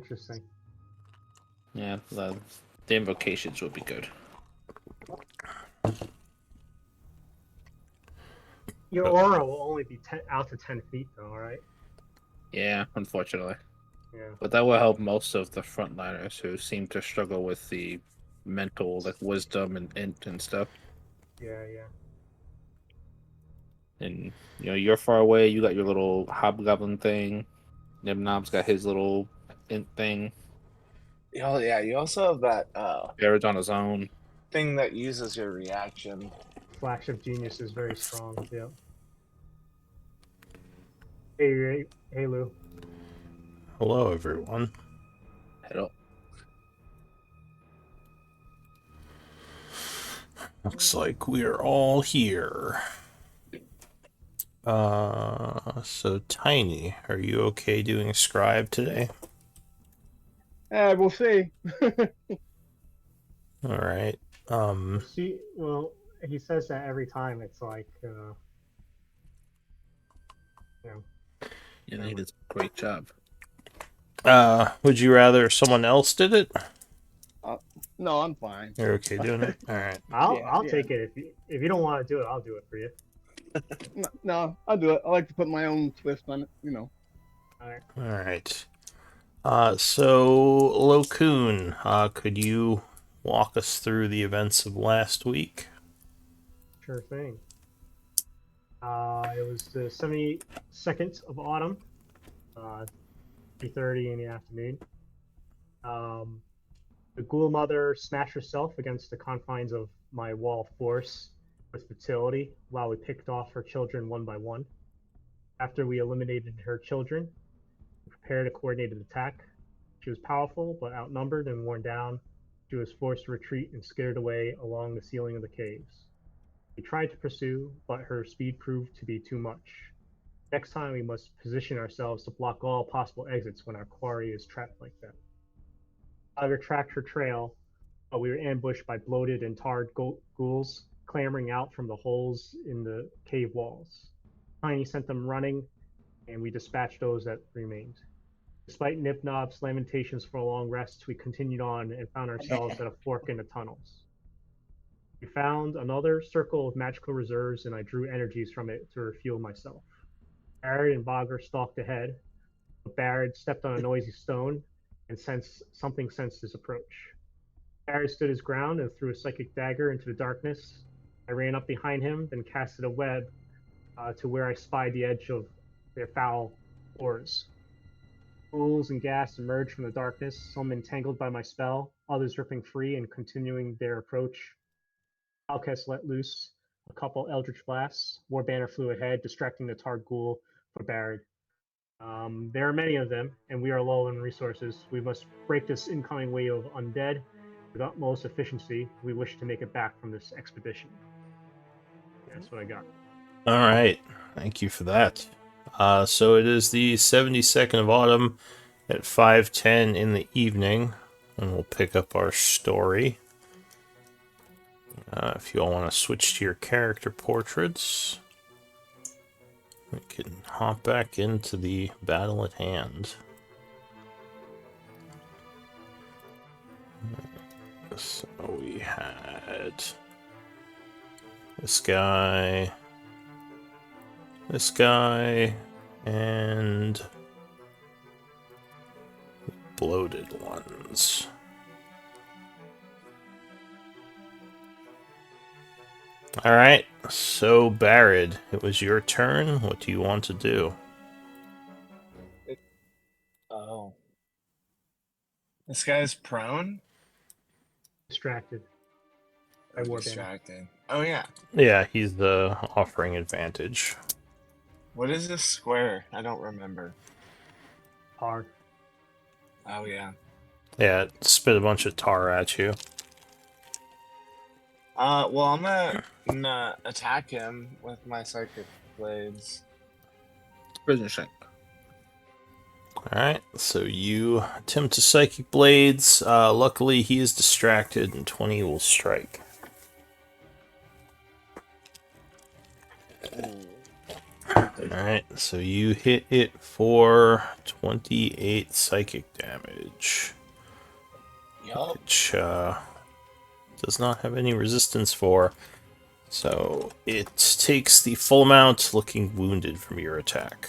Interesting. Yeah, the invocations would be good. Your But, aura will only be out to 10 feet, though, right? yeah, unfortunately. Yeah. But that will help most of the frontliners who seem to struggle with the mental, like wisdom and int and stuff. Yeah, yeah. And you're far away. You got your little hobgoblin thing. Nibnob's got his little int thing. Oh yeah, you also have that Jared's on his own. thing that uses your reaction. Flash of Genius is very strong. Yeah. Hey, Lou. Hello, everyone. Hello. Looks like we're all here. So Tiny, are you okay doing scribe today? We'll see. All right. See, well, he says that every time. It's like, Yeah, he did a great job. Would you rather someone else did it? No, I'm fine. You're okay doing it? All right. I'll take it if you don't want to do it. I'll do it for you. No, I'll do it. I like to put my own twist on it, All right. All right. So Lokun, could you walk us through the events of last week? Sure thing. It was the 72nd of autumn, 3:30 in the afternoon. The ghoul mother smashed herself against the confines of my wall force with fertility while we picked off her children one by one. After we eliminated her children, we prepared a coordinated attack. She was powerful, but outnumbered and worn down. She was forced to retreat and scared away along the ceiling of the caves. We tried to pursue, but her speed proved to be too much. Next time, we must position ourselves to block all possible exits when our quarry is trapped like that. I retract her trail, but we were ambushed by bloated and tarred ghouls clambering out from the holes in the cave walls. Tiny sent them running, and we dispatched those that remained. Despite Nipnob's lamentations for a long rest, we continued on and found ourselves at a fork in the tunnels. We found another circle of magical reserves, and I drew energies from it to refuel myself. Barrett and Bogger stalked ahead, but Barrett stepped on a noisy stone and sensed his approach. Barrett stood his ground and threw a psychic dagger into the darkness. I ran up behind him, then casted a web to where I spied the edge of their foul oars. Ghouls and ghast emerged from the darkness, some entangled by my spell, others ripping free and continuing their approach. Alkes let loose a couple eldritch blasts. Warbanner flew ahead, distracting the Targ ghoul for Barrett. There are many of them, and we are low in resources. We must break this incoming wave of undead with utmost efficiency. We wish to make it back from this expedition. That's what I got. All right. Thank you for that. So it is the 72nd of autumn at 5:10 in the evening, and we'll pick up our story. If you all want to switch to your character portraits, we can hop back into the battle at hand. So we had this guy, and bloated ones. Alright, so Barrett, it was your turn. What do you want to do? Oh. This guy's prone? Distracted by Or Warbanner. distracted. Oh yeah. Yeah, he's the offering advantage. What is this square? I don't remember. Hard. Oh yeah. Yeah, it spit a bunch of tar at you. Well, I'm gonna attack him with my psychic blades. Prison shank. Alright, so you attempt to Psychic Blades. Luckily, he is distracted, and 20 will strike. Alright, so you hit it for 28 psychic damage, Yup. which does not have any resistance for. So it takes the full amount, looking wounded from your attack.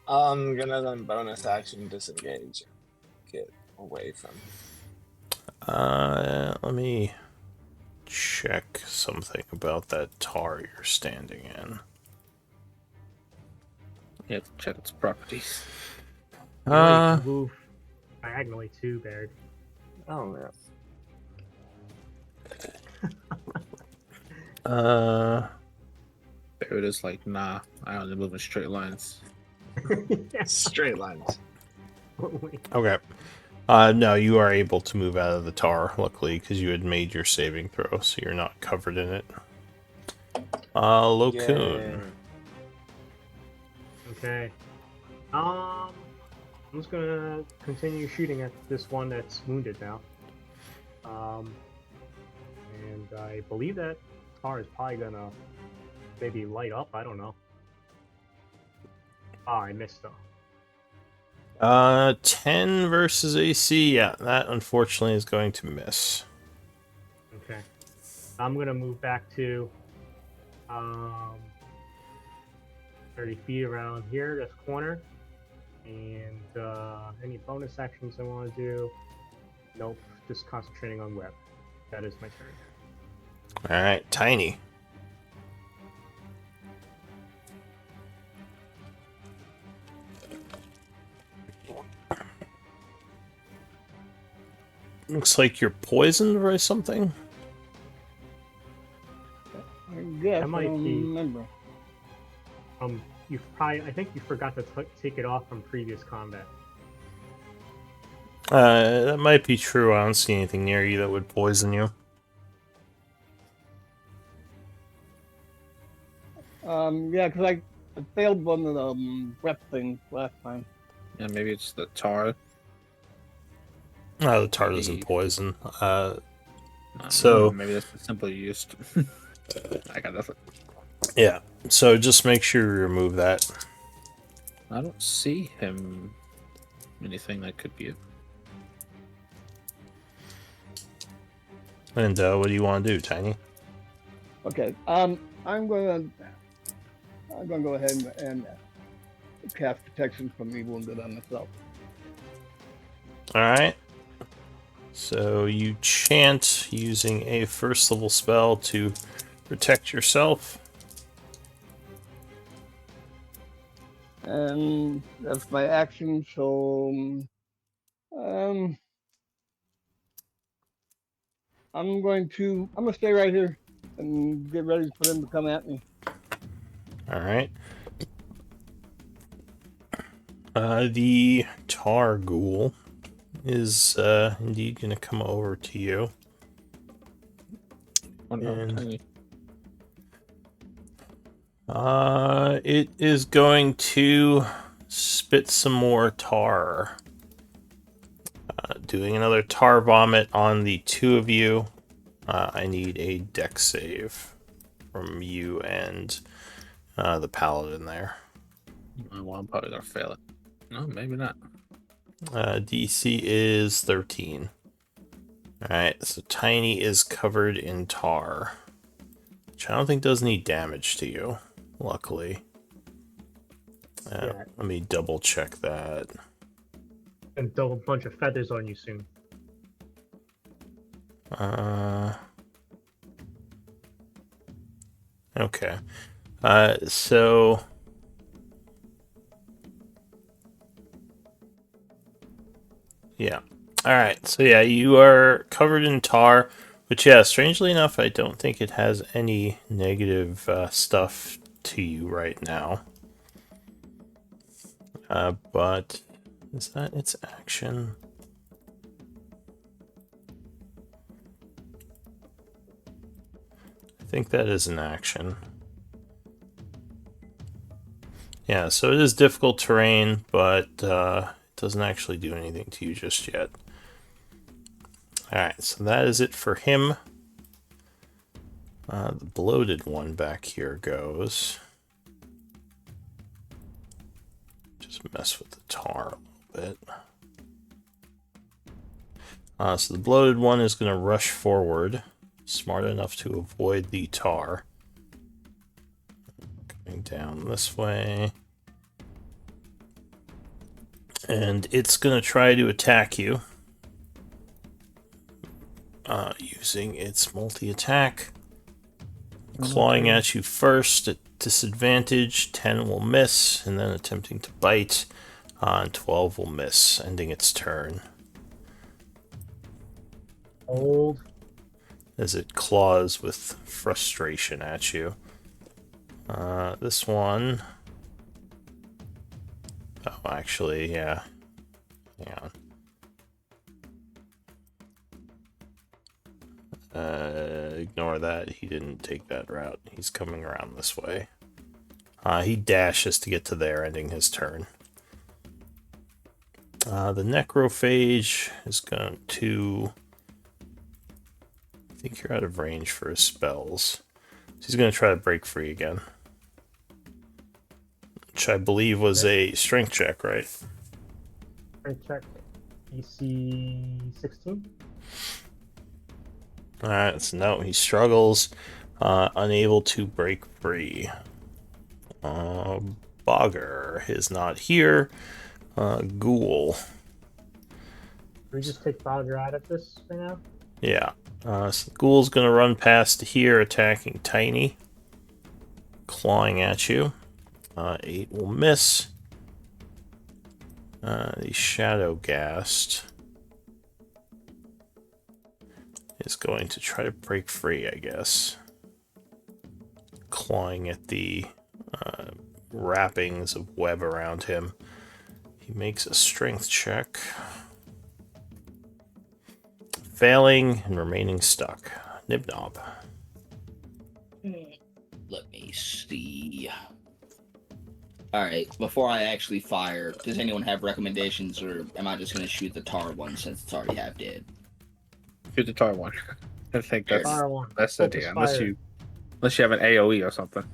I'm gonna then bonus action disengage. Get away from. Let me check something about that tar you're standing in. You have to check its properties. You only move diagonally too, Baird. Oh yeah. There it is like, nah, I only move in straight lines. Straight lines. Okay. No, you are able to move out of the tar, luckily, because you had made your saving throw, so you're not covered in it. Lokun. Yay. Okay. I'm just gonna continue shooting at this one that's wounded now. And I believe that tar is probably gonna maybe light up. I don't know. Ah, I missed though. 10 versus AC. Yeah, that unfortunately is going to miss. Okay. I'm gonna move back to 30 feet around here, this corner. And any bonus actions I want to do? Nope. Just concentrating on web. That is my turn. Alright, Tiny. Looks like you're poisoned by something. I guess. That might I don't be- remember. I think you forgot to take it off from previous combat. That might be true. I don't see anything near you that would poison you. Yeah, because I failed one of the rep things last time. Yeah, maybe it's the tar. The tar doesn't Maybe. poison. I don't So- know, maybe that's the simple used. I got nothing. Yeah, so just make sure you remove that. I don't see him. Anything that could be it. And what do you want to do, Tiny? Okay. I'm gonna go ahead and cast protection from the wounded on myself. Alright. So you chant using a first level spell to protect yourself. And that's my action, so I'm gonna stay right here and get ready for them to come at me. Alright. The tar ghoul is indeed going to come over to you. Oh, no, And- tiny. It is going to spit some more tar. Doing another tar vomit on the two of you. I need a dex save from you and the paladin there. Well, I'm probably gonna fail it. No, maybe not. DC is 13. Alright, so Tiny is covered in tar, which I don't think does any damage to you, luckily. Yeah. Let me double check that. And throw a bunch of feathers on you soon. Okay. So... Yeah. Alright, so yeah, you are covered in tar, which, yeah, strangely enough, I don't think it has any negative stuff to you right now. But is that its action? I think that is an action. Yeah, so it is difficult terrain, but it doesn't actually do anything to you just yet. Alright, so that is it for him. The bloated one back here goes. just mess with the tar a little bit. So the bloated one is going to rush forward, smart enough to avoid the tar. Coming down this way. And it's going to try to attack you. Using its multi-attack. Clawing at you first at disadvantage. 10 will miss, and then attempting to bite. And 12 will miss, ending its turn. Hold. As it claws with frustration at you. This one... Oh, actually, yeah. Hang on. Ignore that. He didn't take that route. He's coming around this way. He dashes to get to there, ending his turn. The Necrophage is going to... I think you're out of range for his spells. So he's going to try to break free again. Which I believe was a strength check, right? Strength check. EC 16. Alright, so no, he struggles. Unable to break free. Bogger is not here. Ghoul. Can we just take Bogger out of this right now? Yeah. So Ghoul's gonna run past here, attacking Tiny. Clawing at you. 8 will miss. The Shadow Ghast is going to try to break free, I guess. Clawing at the wrappings of web around him. He makes a strength check. Failing and remaining stuck. Nibnob. Let me see. Alright, before I actually fire, does anyone have recommendations, or am I just going to shoot the tar one since it's already half dead? Shoot the tar one. I think that's Fire one. the Focus idea. fire. Unless you have an AoE or something.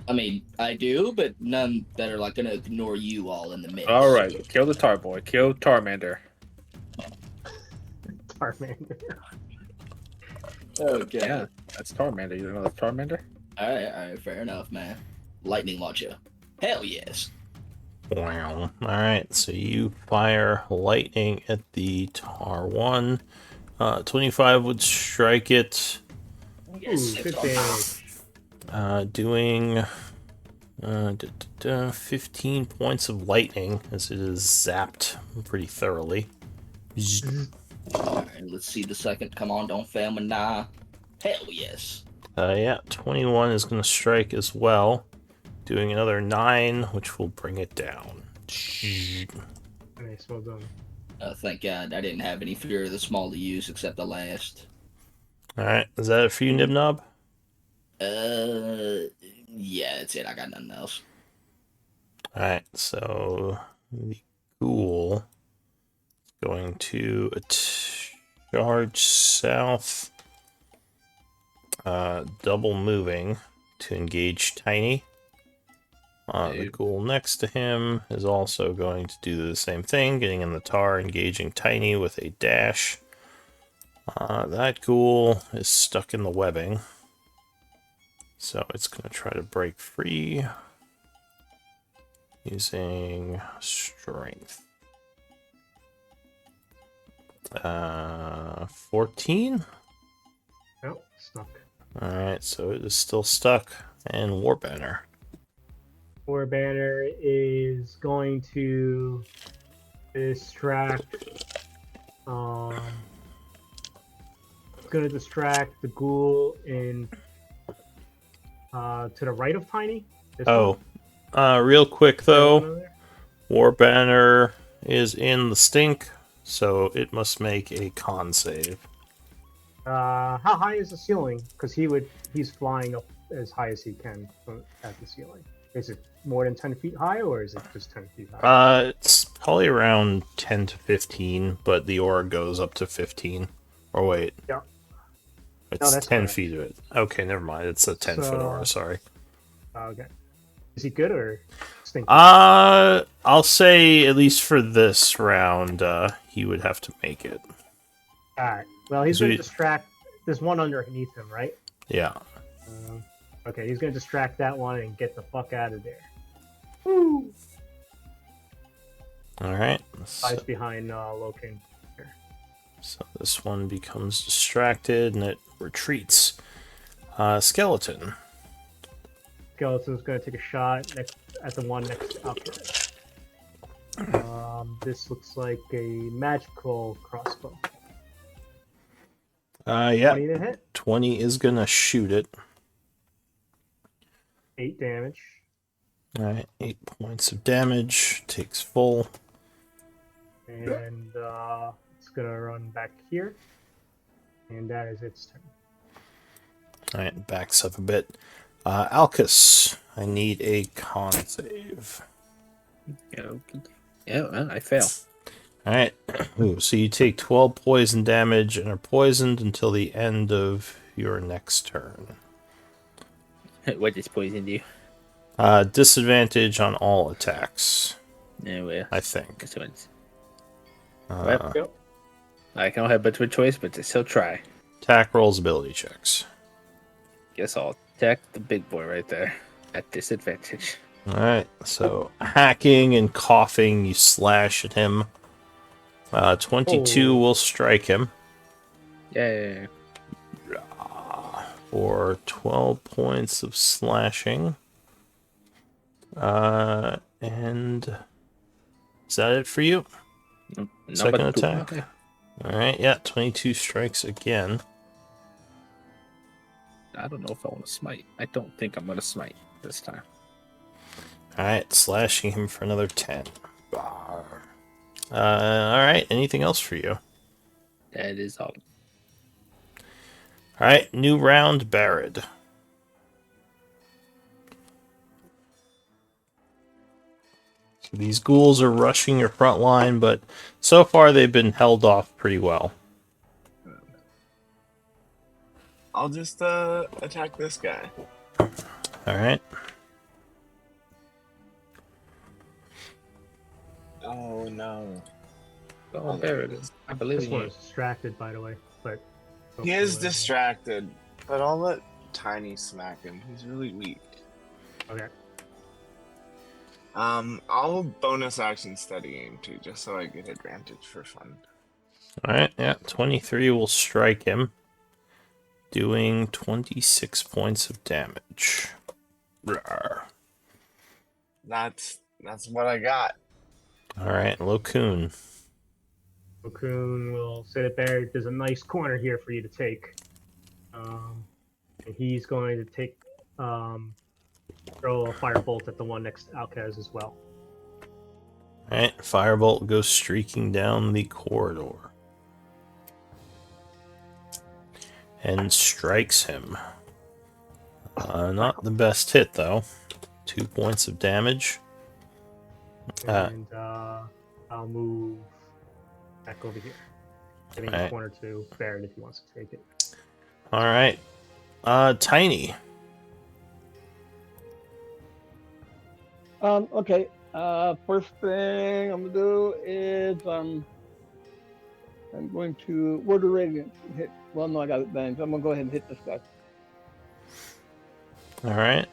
I mean, I do, but none that are like going to ignore you all in the mix. All right, kill the tar boy. Kill Tarmander. Tarmander. Okay. Yeah, that's Tarmander. You don't know that's Tarmander? Alright, fair enough, man. Lightning launcher. Hell yes. Wow. Alright, so you fire lightning at the tar one. 25 would strike it. Yes. Ooh, good damage. Doing 15 points of lightning as it is zapped pretty thoroughly. Alright, let's see the second. Come on, don't fail me now. Hell yes. Yeah, 21 is going to strike as well. Doing another 9, which will bring it down. Nice, well done. Thank God I didn't have any fear of the small to use except the last. Alright, is that it for you, Nibnob? Yeah, that's it. I got nothing else. Alright, so the ghoul is going to charge south, double moving to engage Tiny. The ghoul next to him is also going to do the same thing, getting in the tar, engaging Tiny with a dash. That ghoul is stuck in the webbing, so it's going to try to break free using strength. 14? Oh, stuck. Alright, so it is still stuck. And Warbanner. Warbanner is going to distract. Going to distract the ghoul in to the right of Tiny. This Oh, one. real quick though, Over there. Warbanner is in the stink, so it must make a con save. How high is the ceiling? Because he's flying up as high as he can at the ceiling. Is it more than 10 feet high, or is it just 10 feet high? It's probably around 10 to 15, but the aura goes up to 15. Or wait. Yeah. It's that's 10 correct. feet of it. Okay, never mind. It's a 10-foot aura, sorry. Okay. Is he good or? thinking. I'll say at least for this round, he would have to make it. All right. Well, he's going to Sweet. distract. There's one underneath him, right? Yeah. Okay, he's going to distract that one and get the fuck out of there. Woo! All right. Hides behind Lokin. So this one becomes distracted and it retreats. Skeleton. Skeleton's going to take a shot at the one next to Alcatraz. This looks like a magical crossbow. Yeah. 20 to hit. 20 is gonna shoot it. 8 damage. All right. 8 points of damage. Takes full. And it's going to run back here. And that is its turn. All right. Backs up a bit. Alcus, I need a con save. Yeah, well, I fail. All right. Ooh, so you take 12 poison damage and are poisoned until the end of your next turn. What just poisoned you? Disadvantage on all attacks, No, well, I think. this one's. Yep. I can have much of a choice, but to still try. Attack rolls, ability checks. Guess I'll attack the big boy right there at disadvantage. All right. So hacking and coughing, you slash at him. 22 will strike him Yeah. for 12 points of slashing. And is that it for you? Second attack. Okay. All right. Yeah. 22 strikes again. I don't know if I want to smite. I don't think I'm going to smite this time. All right. Slashing him for another 10. All right. Anything else for you? That is all. All right. New round, Barad. So these ghouls are rushing your front line, but so far they've been held off pretty well. I'll just attack this guy. All right. Oh no. Oh, there it is. I believe This in one you. is distracted, by the way. But He is distracted, but I'll let Tiny smack him. He's really weak. Okay. I'll bonus action steady aim too, just so I get advantage for fun. All right. Yeah. 23 will strike him, doing 26 points of damage. Rawr. That's what I got. All right. Lokun. Okun will say that there's a nice corner here for you to take. And he's going to take throw a firebolt at the one next to Alcaz as well. All right. Firebolt goes streaking down the corridor and strikes him. Not the best hit though. 2 points of damage. And I'll move back over here. Giving the Alright. corner to Barrett if he wants to take it. All right. Tiny. Okay. First thing I'm gonna do is I'm going to Word of Radiance and hit. Well, no, I got it banged. I'm gonna go ahead and hit this guy. All right.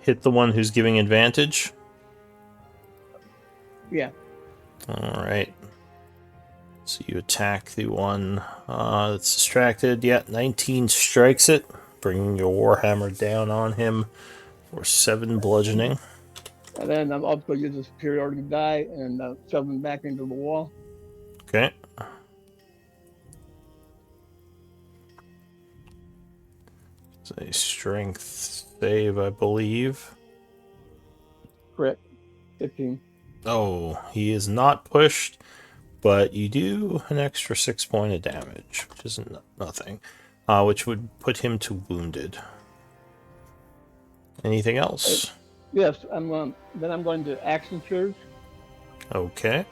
Hit the one who's giving advantage. Yeah. All right. So you attack the one that's distracted. Yeah, 19 strikes it, bringing your warhammer down on him for 7 bludgeoning. And then I'm also going to use a superiority die and shove him back into the wall. Okay. It's a strength save, I believe. Correct. 15. Oh, he is not pushed, but you do an extra 6 point of damage, which is nothing, which would put him to wounded. Anything else? Yes, then I'm going to action surge, Okay.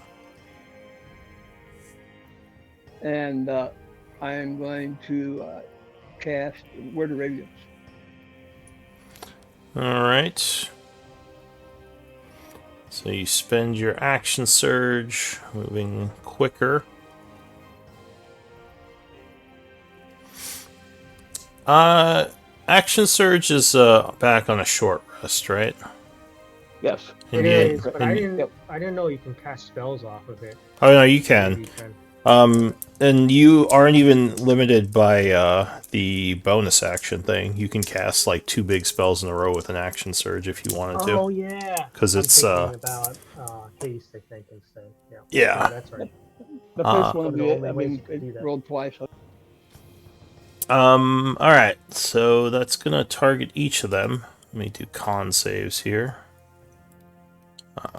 and I'm going to cast Word of Radiance. All right. So you spend your action surge, moving quicker. Action surge is back on a short rest, right? Yes. And It you- is, but and- I didn't know you can cast spells off of it. Oh no, you Maybe can. you can. And you aren't even limited by the bonus action thing. You can cast like 2 big spells in a row with an action surge if you wanted to. Oh yeah. 'Cause I'm it's, thinking about haste, I think, instead. Yeah. Yeah. That's right. The first One one will of the be it. only I ways mean, you could do it that. rolled twice. Alright, so that's gonna target each of them. Let me do con saves here.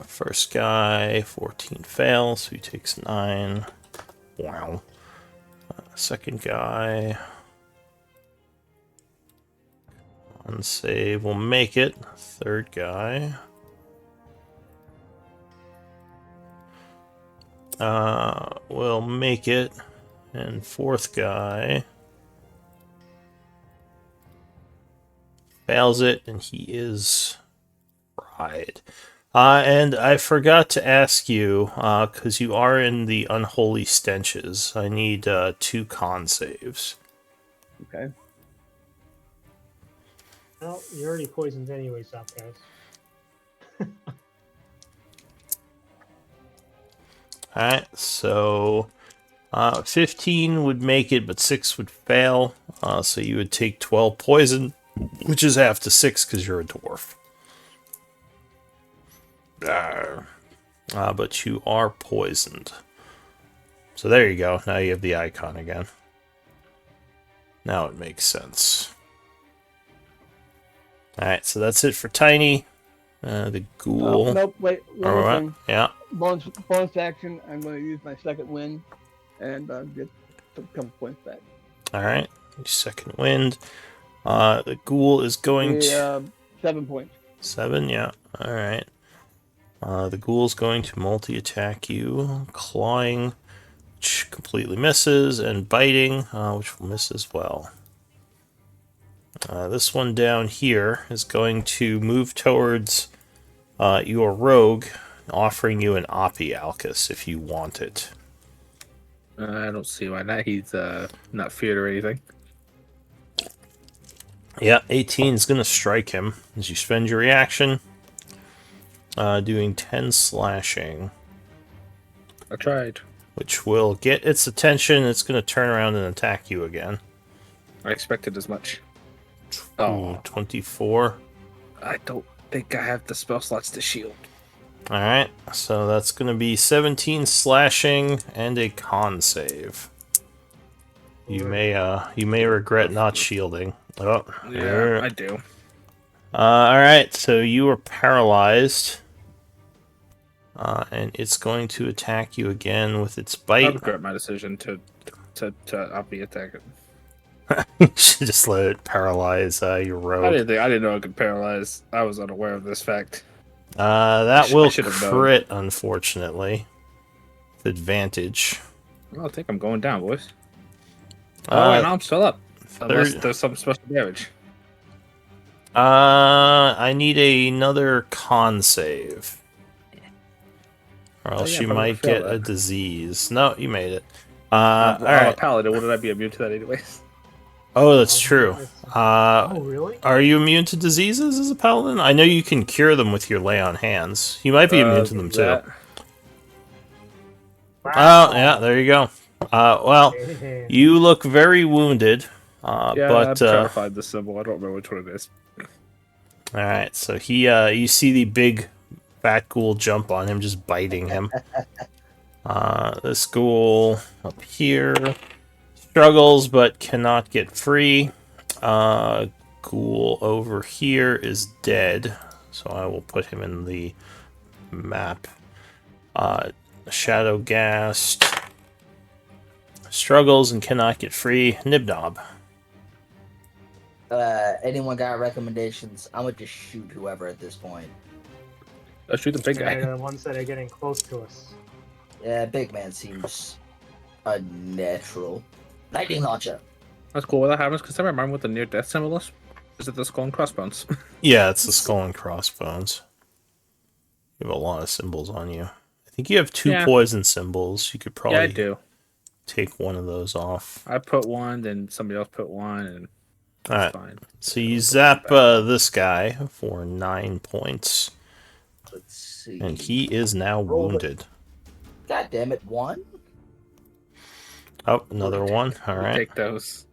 First guy, 14 fails, so he takes 9. Wow. Second guy. Con save will make it. Third guy. Will make it. And fourth guy fails it, and he is fried. And I forgot to ask you, because you are in the unholy stenches, I need 2 con saves. Okay. Well, you're already poisoned anyways, guys. Alright, so 15 would make it, but 6 would fail. So you would take 12 poison, which is half to 6 because you're a dwarf. But you are poisoned. So there you go. Now you have the icon again. Now it makes sense. Alright, so that's it for Tiny. The ghoul. Nope, wait. One more thing. Yeah. Bonus action, I'm going to use my second wind and get a couple points back. Alright. Second wind. The ghoul is going to... 7 points. 7, yeah. Alright. The ghoul's going to multi-attack you. Clawing, which completely misses, and biting, which will miss as well. This one down here is going to move towards your rogue, offering you an Oppie Alcus if you want it. I don't see why not. He's not feared or anything. Yeah, 18 is going to strike him as you spend your reaction, doing 10 slashing, I tried. which will get its attention. It's going to turn around and attack you again. I expected as much. Ooh, Oh, 24. I don't think I have the spell slots to shield. Alright, so that's going to be 17 slashing and a con save. You may regret not shielding. Oh, Yeah, I do. Alright, so you are paralyzed. And it's going to attack you again with its I bite. regret my decision to Oppie attack it. You should just let it paralyze your rogue. I didn't know it could paralyze. I was unaware of this fact. That I will should have known. crit, unfortunately. With advantage. I think I'm going down, boys. Oh, and I'm still up. Unless Third- there's some special damage. I need another con save. Or else yeah, you but I'm gonna might fail get a that. disease. No, you made it. I'm a Alright. paladin. Wouldn't I be immune to that anyways? Oh, that's true. Oh, really? Are you immune to diseases as a paladin? I know you can cure them with your lay on hands. You might be immune to them too. That- Oh, yeah, there you go. Well, Damn. you look very wounded. Yeah, but I'm trying to find the symbol. I don't remember which one it is. all right, so you see the big fat ghoul jump on him, just biting him. This ghoul up here struggles but cannot get free. Ghoul over here is dead, so I will put him in the map. Shadow Gast struggles and cannot get free. Nibnob. Anyone got recommendations? I'm gonna just shoot whoever at this point. Let's shoot the big They're guy. the ones that are getting close to us. Yeah, big man seems unnatural. Lightning launcher. That's cool. When that happens, because I remember what the near death symbol is. Is it the skull and crossbones? Yeah, it's the skull and crossbones. You have a lot of symbols on you. I think you have 2 Yeah. poison symbols. You could probably Yeah, I do. take one of those off. I put one, then somebody else put one, and All it's right. fine. So Yeah, you we'll put zap one back. this guy for 9 points, Let's see. and he is now Roll it. wounded. God damn it, 1. Oh, another one. All We right. take those.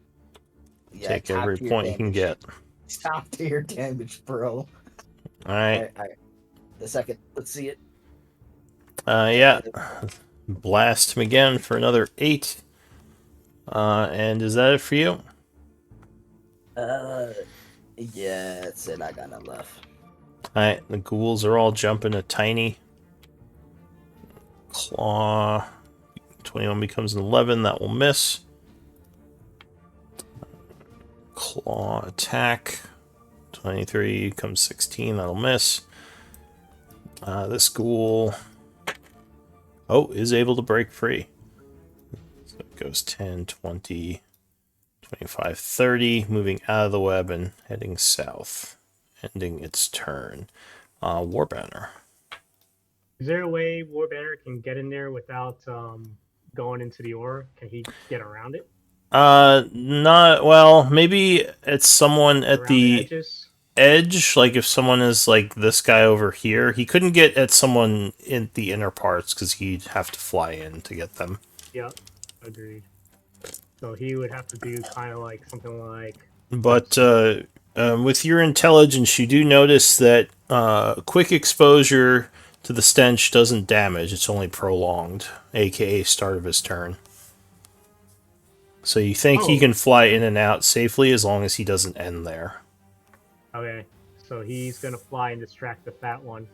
Yeah, Take top every tier point you can damage. get. Top tier damage, bro. All right. All right. The second. Let's see it. Yeah. Blast him again for another 8. And is that it for you? Yeah, that's it. I got none left. Alright, the ghouls are all jumping a tiny. Claw. 21 becomes an 11. That will miss. Claw attack. 23 becomes 16. That'll miss. This ghoul... Oh, is able to break free. So it goes 10, 20, 25, 30. Moving out of the web and heading south. Ending its turn. Warbanner. Is there a way Warbanner can get in there without going into the aura? Can he get around it? Not well. Maybe it's someone at Around the edges? edge. Like if someone is like this guy over here, he couldn't get at someone in the inner parts because he'd have to fly in to get them. Yep, agreed. So he would have to do kind of like something like. But with your intelligence, you do notice that quick exposure to the stench doesn't damage; it's only prolonged, aka start of his turn. So you think he Oh. can fly in and out safely as long as he doesn't end there. Okay, so he's gonna fly and distract the fat one,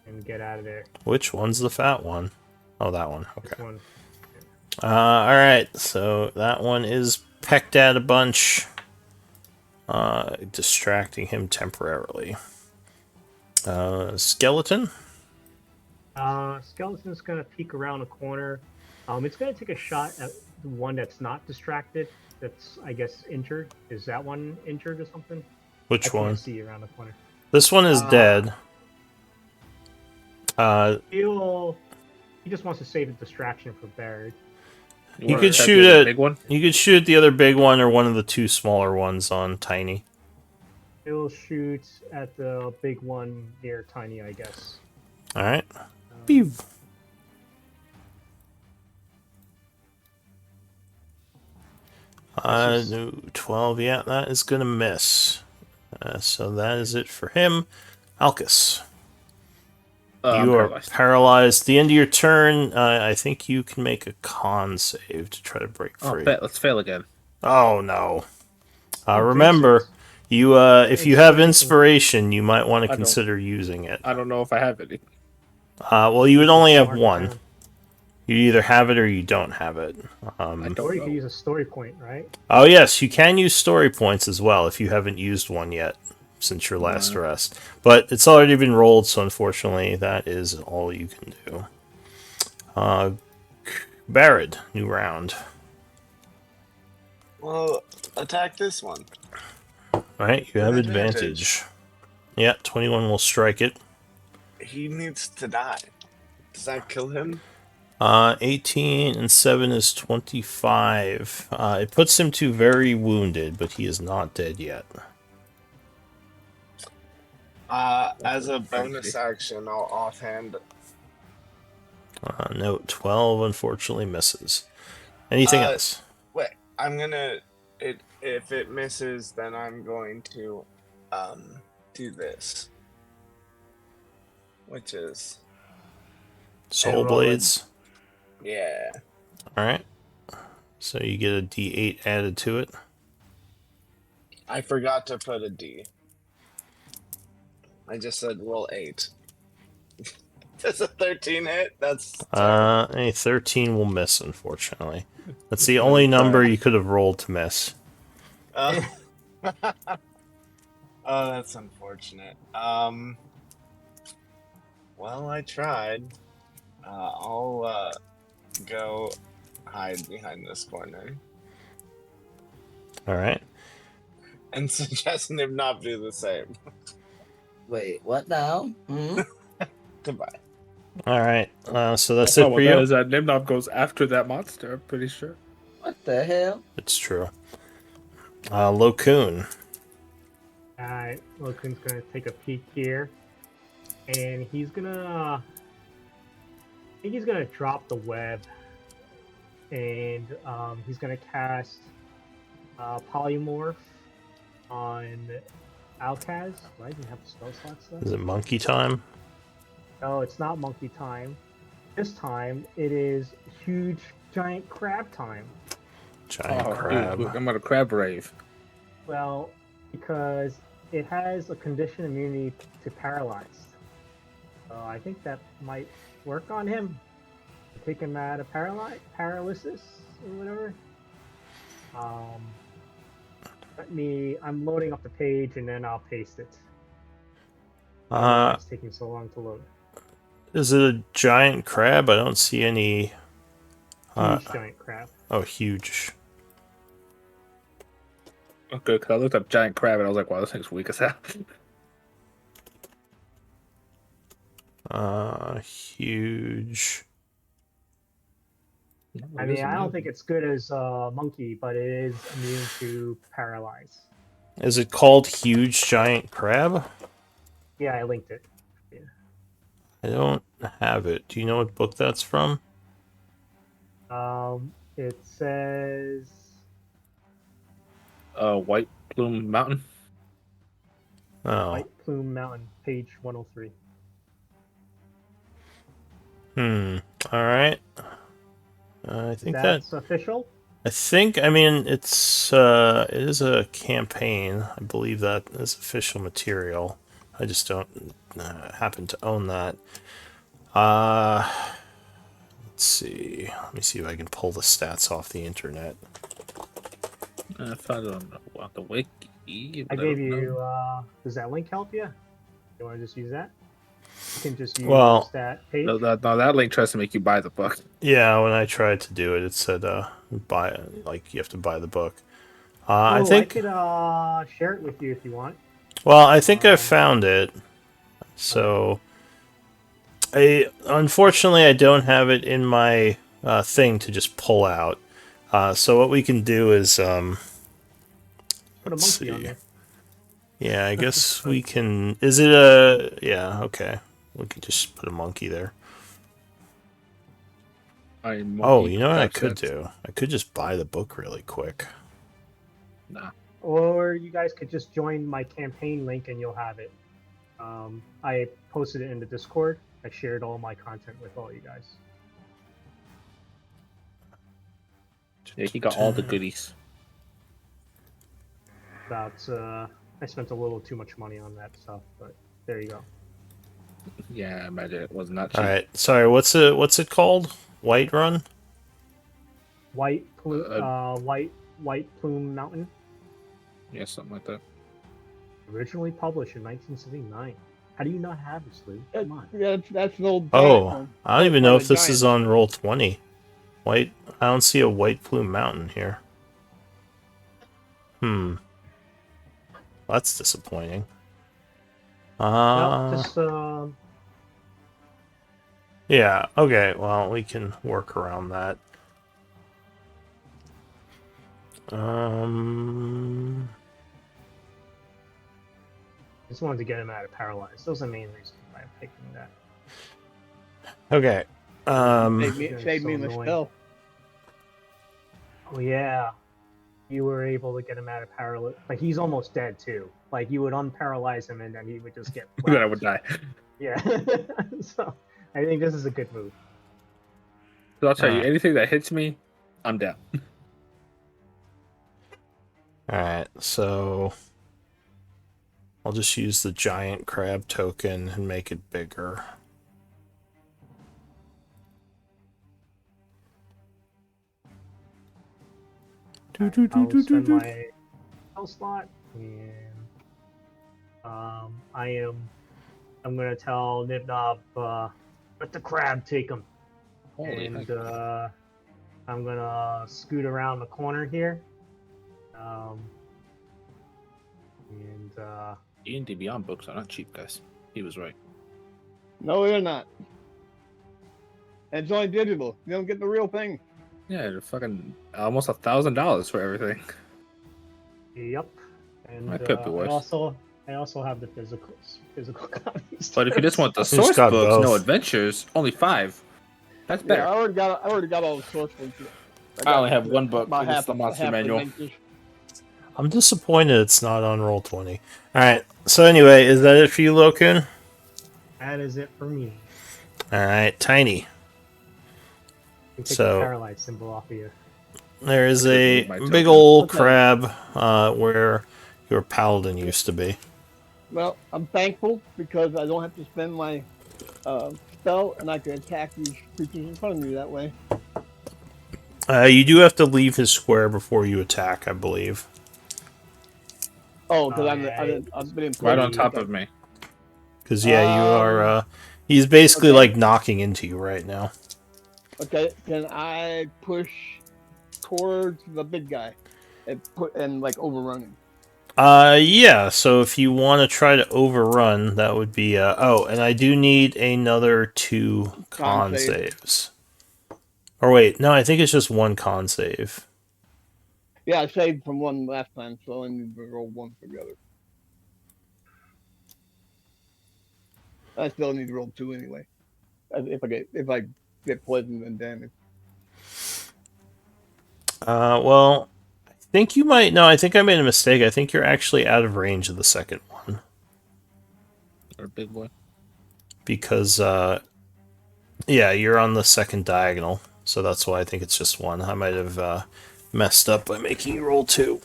and get out of there. Which one's the fat one? Oh, that one. This Okay. one. All right. So that one is pecked at a bunch, distracting him temporarily. Skeleton. Skeleton's gonna peek around the corner. It's gonna take a shot at the one that's not distracted. That's, I guess, injured. Is that one injured or something? Which I one? can't see around the corner. This one is dead. He just wants to save the distraction for Barrett. You Or could is that shoot the other at big one. You could shoot at the other big one or one of the 2 smaller ones on Tiny. He'll shoot at the big one near Tiny, I guess. All right. Pew. No, 12. Yeah, that is gonna miss. So that is it for him. Alcus. I'm You are paralyzed. paralyzed. The end of your turn, I think you can make a con save to try to break Oh, free. let's fail again. Oh no! Don't Remember, jinx you if you have inspiration, you might want I to don't. consider using it. I don't know if I have any. Well, you would only have Mark it one. down. You either have it or you don't have it. I Or don't you know. can use a story point, right? Oh yes, you can use story points as well if you haven't used one yet since your last Right. rest. But it's already been rolled, so unfortunately that is all you can do. Barrett, new round. Well, attack this one. Right, you have With advantage. Yeah, 21 will strike it. He needs to die. Does that kill him? 18 and 7 is 25. It puts him to very wounded, but he is not dead yet. As a bonus action, I'll offhand. No, 12 unfortunately misses. Anything else? Wait, I'm gonna. If it misses, then I'm going to, do this, which is Soul roll it. Blades. yeah. Alright. So you get a d8 added to it. I forgot to put a D. I just said roll 8. Does a 13 hit? That's terrible. A 13 will miss, unfortunately. That's the only number you could have rolled to miss. Oh, that's unfortunate. Well, I tried. I'll go hide behind this corner Alright. and suggest Nib not do the same. Wait, what now? Goodbye. All right. So that's Oh, it what for that you. is that Nimnob goes after that monster, I'm pretty sure. What the hell? It's true. Locoon. Alright, Lokun's gonna take a peek here. And he's gonna... I think he's gonna drop the web. And he's gonna cast Polymorph on Alkaz. Do I even have spell slots though? Is it monkey time? No, it's not monkey time. This time it is huge giant crab time. Giant Oh, crab. dude, I'm on a crab rave. Well, because it has a condition immunity to paralyzed. So I think that might work on him. Take him out of paralysis or whatever. I'm loading up the page and then I'll paste it. It's taking so long to load. Is it a giant crab? I don't see any. Huge giant crab. Oh, huge. Okay, because I looked up giant crab and I was like, wow, this thing's weak as hell. Huge. I mean, I don't think it's good as monkey, but it is immune to paralyze. Is it called huge giant crab? Yeah, I linked it. I don't have it. Do you know what book that's from? It says White Plume Mountain. Oh. White Plume Mountain, page 103. All right. I think That's official. I mean, it is a campaign. I believe that is official material. I just don't happen to own that. Let's see. Let me see if I can pull the stats off the internet. If I don't know about the wiki, I gave you. Does that link help you? You want to just use that? You can just use Well, that page. No, that link tries to make you buy the book. Yeah, when I tried to do it, it said buy, like you have to buy the book. Oh, I think. I could share it with you if you want. Well, I think I found it. So, unfortunately I don't have it in my thing to just pull out. So what we can do is Put a let's monkey on see. there. Yeah, I guess we can. Is it a? Yeah, okay. We could just put a monkey there. Oh, you know what I could do? I could just buy the book really quick. Nah. Or you guys could just join my campaign link and you'll have it. I posted it in the Discord. I shared all my content with all you guys. Yeah, he got all the goodies. I spent a little too much money on that stuff, but there you go. Yeah, I imagine it was not cheap. All right. Sorry. What's it called? White Run. White Plume Mountain. Yeah, something like that. Originally published in 1979. How do you not have this, Lou? Come on. Yeah, that's an old. Oh, giant one. I don't even know if this Giant. is on Roll20. White. I don't see a White Plume Mountain here. That's disappointing. No, just Yeah, okay, well, we can work around that. just wanted to get him out of paralyzed. That was the main reason why I'm picking that. Okay. Save me so the annoying. spell. Oh yeah, you were able to get him out of paralysis. Like he's almost dead too. Like you would unparalyze him and then he would just get. Then I would die. Yeah. So I think this is a good move. So I'll tell you, Alright. anything that hits me, I'm down. Alright, so I'll just use the giant crab token and make it bigger. I'll spend my spell slot and I'm gonna tell Nibnob let the crab take him. Holy And heck. I'm gonna scoot around the corner here. And D&D Beyond books are not cheap, guys. He was right. No, they're not. And it's only digital. You don't get the real thing. Yeah, they're fucking almost $1,000 for everything. Yep. And That could be I worse. also have the physical copies. But if you just want the just source got books, no both. adventures, only 5. That's Yeah, better. I already got all the source books. I only have one book, About and it's half the monster half manual. adventures. I'm disappointed it's not on Roll20. Alright, so anyway, is that it for you, Lokun? That is it for me. Alright, Tiny. You take So- the paralyzed symbol off of you. There is I could a move my big token. old Okay. crab where your paladin used to be. Well, I'm thankful because I don't have to spend my spell, and I can attack these creatures in front of me that way. You do have to leave his square before you attack, I believe. Oh, because yeah, I've been in Right place. on top Okay. of me. Because, yeah, you are... Um, he's basically, okay. like, knocking into you right now. Okay, can I push towards the big guy and like overrun him? Yeah, so if you want to try to overrun, that would be... oh, and I do need another 2 con Con save. saves. Or wait, no, I think it's just 1 con save. Yeah, I saved from one last time, so I need to roll one for the other. I still need to roll 2 anyway. If I get poisoned and damaged. Well, I think you might... No, I think I made a mistake. I think you're actually out of range of the second one. Or big boy. Because, yeah, you're on the second diagonal. So that's why I think it's just 1. I might have messed up by making you roll 2.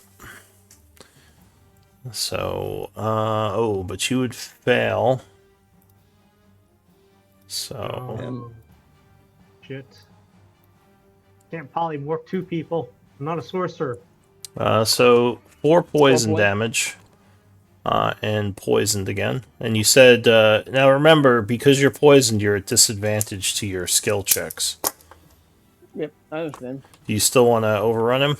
So, oh, but you would fail. So, Oh, shit. Can't polymorph 2 people. I'm not a sorcerer. so 4 poison boy. damage. And poisoned again. And you said, now remember, because you're poisoned, you're at disadvantage to your skill checks. Yep, I understand. Do you still want to overrun him?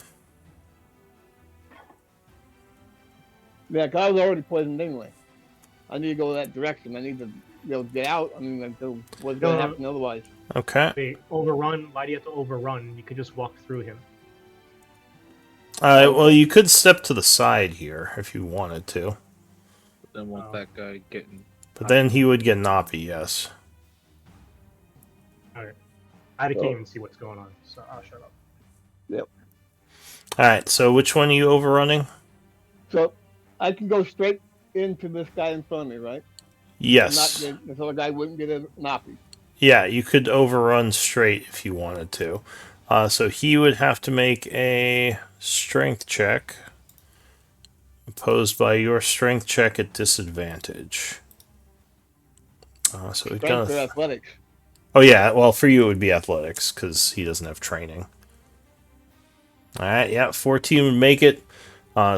Yeah, 'cause I was already poisoned anyway. I need to go that direction. I need to get out. I mean, until what's going to No. happen otherwise. Okay. Wait, overrun? Why do you have to overrun? You could just walk through him. Well, you could step to the side here if you wanted to. Then want Oh. that guy getting... But then he would get Nappy, yes. Alright. I can't even see what's going on, so I'll shut up. Alright, so which one are you overrunning? So I can go straight into this guy in front of me, right? Yes. This other guy wouldn't get a nappy. Yeah, you could overrun straight if you wanted to. So he would have to make a strength check. Opposed by your strength check at disadvantage. So we've Strength got or athletics. Oh yeah, well for you it would be athletics because he doesn't have training. All right, yeah, 14 would make it.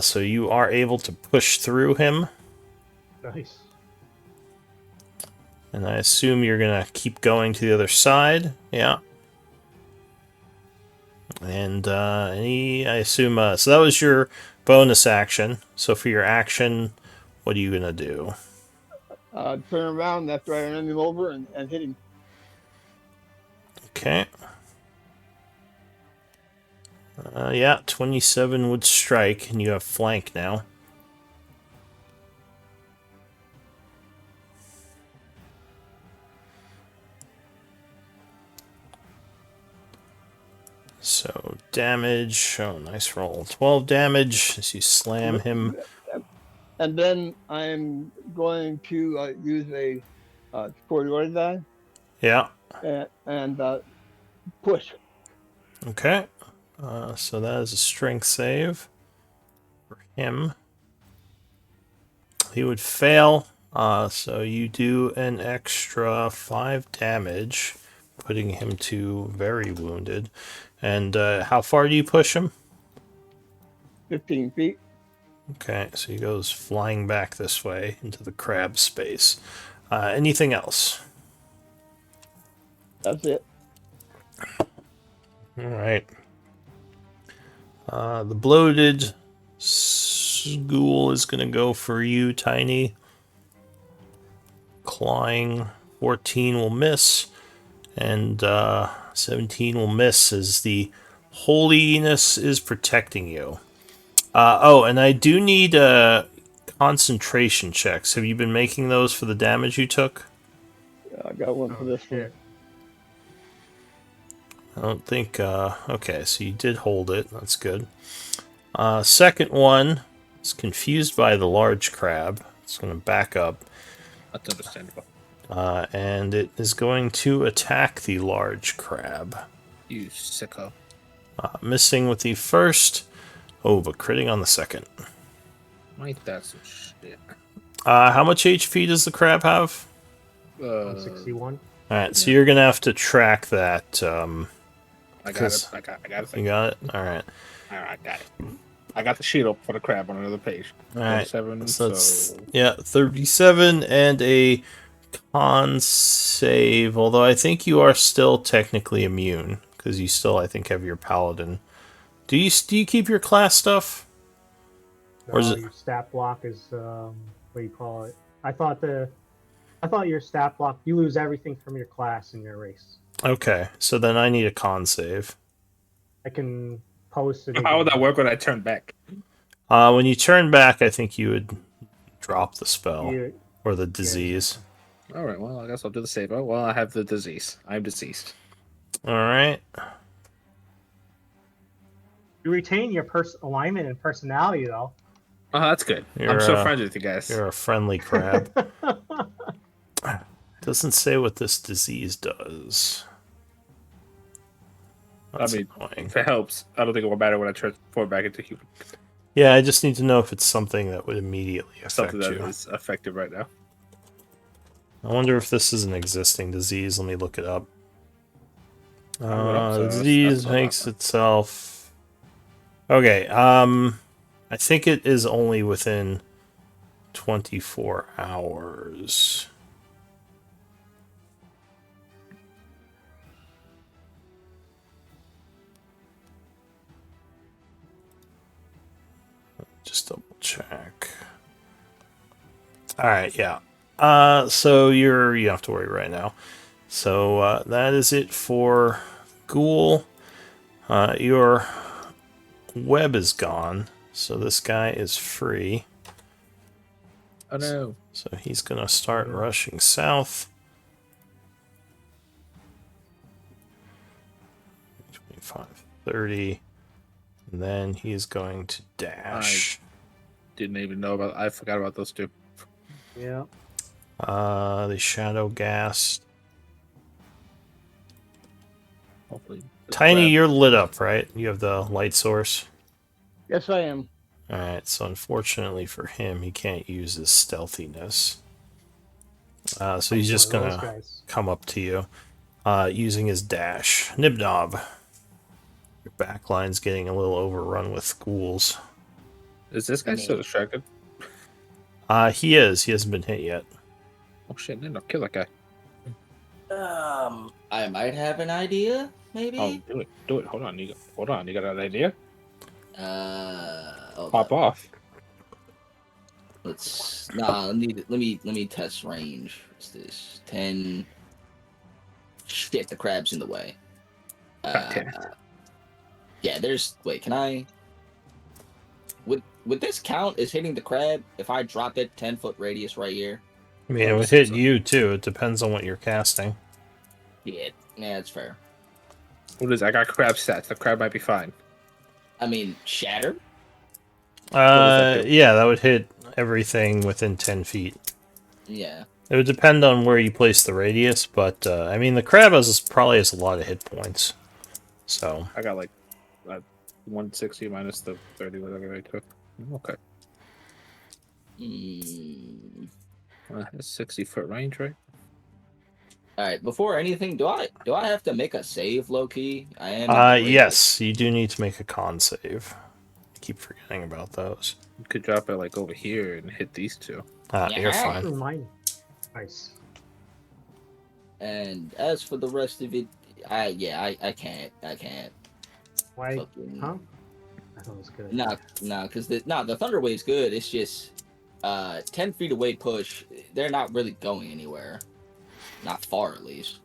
So you are able to push through him, Nice. and I assume you're gonna keep going to the other side. Yeah. And I assume so that was your bonus action. So for your action, what are you gonna do? Turn around after I run him over and hit him. Okay. Yeah, 27 would strike, and you have flank now. So, damage. Oh, nice roll. 12 damage as you slam him. And then I'm going to use a superiority die Yeah. and push. Okay. So that is a strength save for him. He would fail. So you do an extra 5 damage, putting him to very wounded. And how far do you push him? 15 feet. Okay, so he goes flying back this way into the crab space. Anything else? That's it. All right. The bloated ghoul is going to go for you, Tiny. Clawing 14 will miss, and 17 will miss as the holiness is protecting you. Oh, and I do need concentration checks. Have you been making those for the damage you took? Yeah, I got one for Oh, this shit. I don't think... okay, so you did hold it. That's good. Second one is confused by the large crab. It's going to back up. That's understandable. And it is going to attack the large crab. You sicko. Missing with the first. Oh, but critting on the second. Ain't that some shit? How much HP does the crab have? 161. Alright, so you're going to have to track that. I got it. Because- I got it. You got it? Alright. Alright, I got it. I got the sheet up for the crab on another page. Alright. 37, So that's, so yeah, 37 and a con save. Although I think you are still technically immune. Because you still, I think, have your paladin. Do you keep your class stuff? Or is it- Your stat block is what do you call it? I thought your stat block, you lose everything from your class in your race. Okay, so then I need a con save. I can post it. how would that again. work when I turn back? When you turn back, I think you would drop the spell You- or the disease. Alright, well, I guess I'll do the save. Oh, well, I have the disease. I'm deceased. All right. You retain your alignment and personality, though. Oh, that's good. You're, I'm so friends with you guys. You're a friendly crab. Doesn't say what this disease does. That's mean, annoying. If it helps, I don't think it will matter when I transform back into human. Yeah, I just need to know if it's something that would immediately affect Something that you. is effective right now. I wonder if this is an existing disease. Let me look it up. would hope so. The That's disease not makes bad. itself. Okay. I think it is only within 24 hours. Just double check. All right, yeah. So you don't have to worry right now. So that is it for Ghoul. Your web is gone, so this guy is free. Oh no. So he's gonna start rushing south. 25, 30. And then he's going to dash. Didn't even know about. I forgot about those two. Yeah. The shadow gas. Hopefully. the Tiny, crab- you're lit up, right? You have the light source. Yes, I am. Alright, so unfortunately for him, he can't use his stealthiness. So he's just One of those gonna guys. come up to you using his dash. Nibnob. Your backline's getting a little overrun with ghouls. Is this guy still distracted? He is. He hasn't been hit yet. Oh shit! No, kill that guy. I might have an idea, maybe. Oh, do it. Hold on, you got an idea? Hold Pop on. off. Let me test range. What's this? 10. Shit, the crab's in the way. God damn it. Yeah, wait, can I would this count as hitting the crab if I drop it 10-foot radius right here? I mean, it would hit you too. It depends on what you're casting. Yeah, that's fair. What is? I got crab stats. The crab might be fine. I mean, shatter? that do? Yeah, that would hit everything within 10 feet. Yeah. It would depend on where you place the radius, but I mean, the crab probably has a lot of hit points. So I got like 160 minus the 30 whatever I took. Okay. That's 60-foot range, right? All right. Before anything, do I have to make a save, low key? I am. in the radius. yes, you do need to make a con save. Keep forgetting about those. You could drop it like over here and hit these two. You're Yeah. fine. Remind me. Nice. And as for the rest of it, I can't. Why? Fucking- Huh? I thought it was good. Because the Thunder Wave's good. It's just 10 feet away push. They're not really going anywhere. Not far, at least.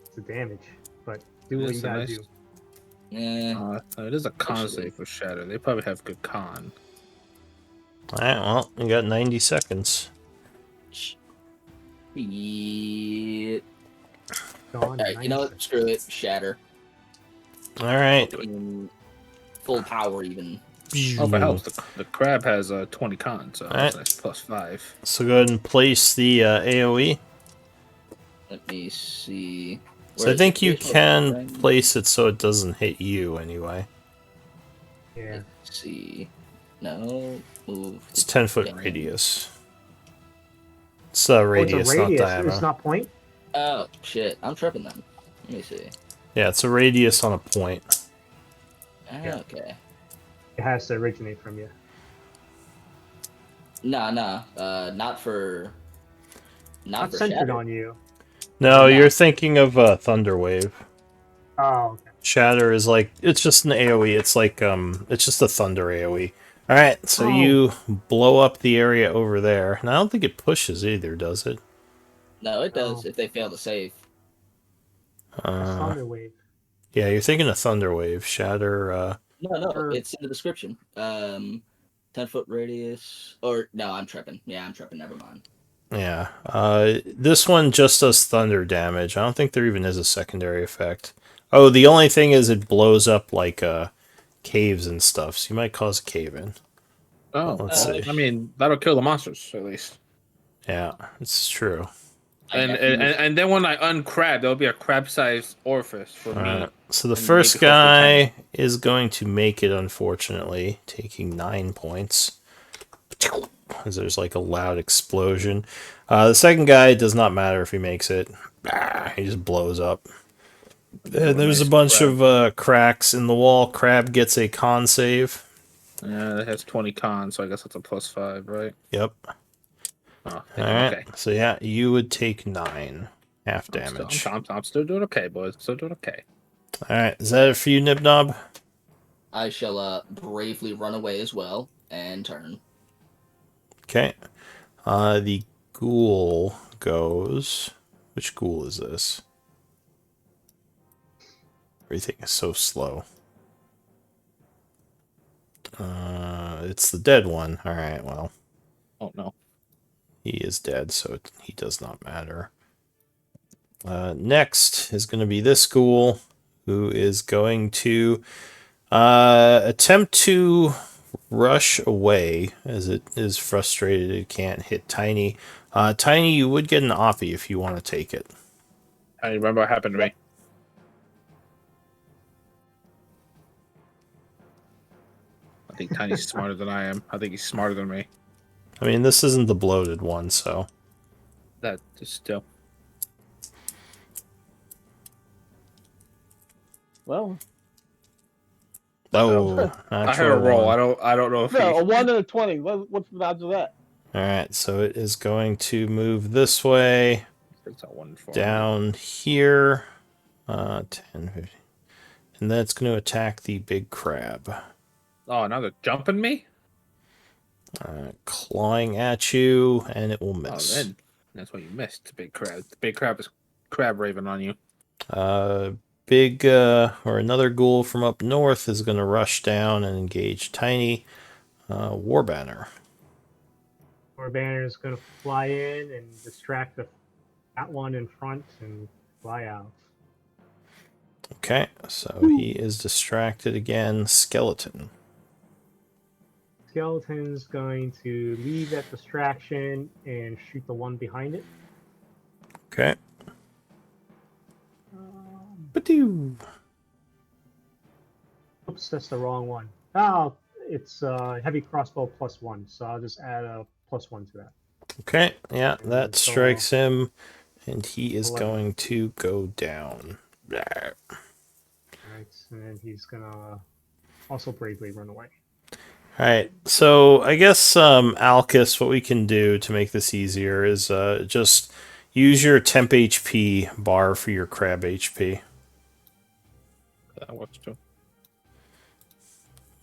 It's the damage, but do what It's you a gotta nice- do. Eh, It is a con Actually- save for Shatter. They probably have good con. Alright, well, you got 90 seconds. yeah. Gone. Alright, you know what? Screw it. Shatter. Alright. Fucking full power, even. Oh, if it helps, the crab has 20 con, so that's Alright. nice. +5. So go ahead and place the AoE. Let me see. So Where I is think it? you Here's my can friend. place it so it doesn't hit you anyway. Yeah. Let's see. No. Move. It's 10-foot down. radius. It's Oh, radius, it's a radius. not diameter. It's not point. Oh, shit. I'm tripping then. Let me see. Yeah, it's a radius on a point. Yeah. Okay. It has to originate from you. Nah. Not for. Not for centered Shatter. on you. No, No. you're thinking of Thunder Wave. Oh, okay. Shatter is like, it's just an AoE. It's like, it's just a thunder AoE. Alright, so Oh. you blow up the area over there. And I don't think it pushes either, does it? No, it does Oh. if they fail to save. That's Thunder Wave. Yeah, you're thinking of Thunder Wave. Shatter, No, Or- it's in the description. 10-foot radius. Or no, I'm tripping. Yeah, I'm tripping. Never mind. yeah. This one just does thunder damage. I don't think there even is a secondary effect. Oh, the only thing is it blows up, like, caves and stuff, so you might cause a cave-in. Oh, Let's see. I mean, that'll kill the monsters, at least. Yeah, it's true. And then when I uncrab, there'll be a crab-sized orifice for me. Alright, so the and first maybe hopefully guy is going to make it, unfortunately, taking 9 points. As there's like a loud explosion. The second guy, it does not matter if he makes it. He just blows up. And there's a nice bunch crab. of cracks in the wall. Crab gets a con save. Yeah, it has 20 con, so I guess that's a +5, right? Yep. Oh, Alright, okay. so yeah, you would take 9 half damage. I'm still doing okay, boys. Still doing okay. Alright, is that it for you, Nibnob? I shall bravely run away as well and turn. Okay. The ghoul goes. Which ghoul is this? Everything is so slow. It's the dead one. Alright, well, Oh, no. he is dead, so he does not matter. Next is going to be this ghoul, who is going to attempt to rush away as it is frustrated it can't hit Tiny. Tiny, you would get an offie if you want to take it. I remember what happened to me. I think Tiny's smarter than I am. I think he's smarter than me. I mean, this isn't the bloated one, so... That is still. Well, Oh, I heard a roll. I don't know if no, he. a 1 and a 20. What's the odds of that? Alright, so it is going to move this way, It's a 1 for down here, 10, 15, and then it's going to attack the big crab. Oh, now they're jumping me? Clawing at you, and it will Oh, miss. then that's why you missed. Big crab. The big crab is crab raven on you. Or another ghoul from up north is going to rush down and engage Tiny. Warbanner. Our banner is going to fly in and distract that one in front and fly out. Okay, so he is distracted again. Skeleton. Skeleton's going to leave that distraction and shoot the one behind it. Okay. Ba-doo. Oops, that's the wrong one. Oh, it's heavy crossbow +1, so I'll just add a +1 to that. Okay, yeah, that So, strikes him, and he is 11. going to go down. Blah. Alright, and then he's gonna also bravely run away. Alright, so I guess Alcus, what we can do to make this easier is just use your temp HP bar for your crab HP. That works too.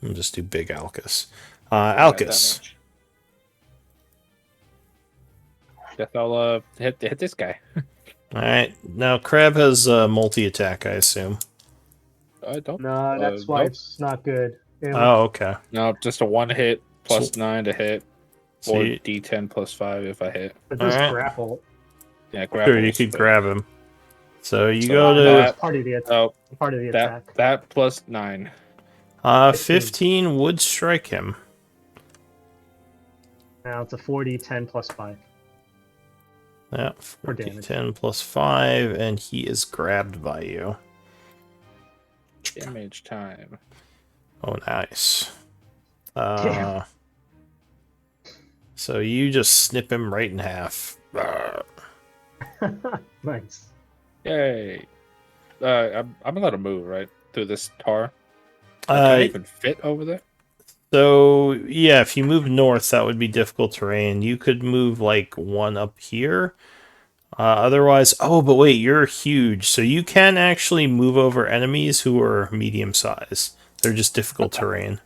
We'll just do big Alcus. That Alcus. much. Guess I'll hit this guy. Alright, now Crab has multi-attack, I assume. I don't. No, that's why Nope. it's not good. Oh, okay. No, just a 1 hit plus So- 9 to hit, So or you, D10 plus 5 if I hit. But this Alright. grapple, Yeah, grapple. sure, you could grab him. So you So go no, to it's part of the Oh, part of the attack. that plus 9. 15 would strike him. Now it's a 40, 10 plus 5. Yeah, For 40, damage. 10 plus 5, and he is grabbed by you. Damage time. Oh, nice. Damn. So you just snip him right in half. Nice. Yay. I'm allowed to move, right? Through this tar? Can I even fit over there? So, yeah, if you move north, that would be difficult terrain. You could move, like, one up here. Otherwise... Oh, but wait, you're huge. So you can actually move over enemies who are medium-sized. They're just difficult terrain.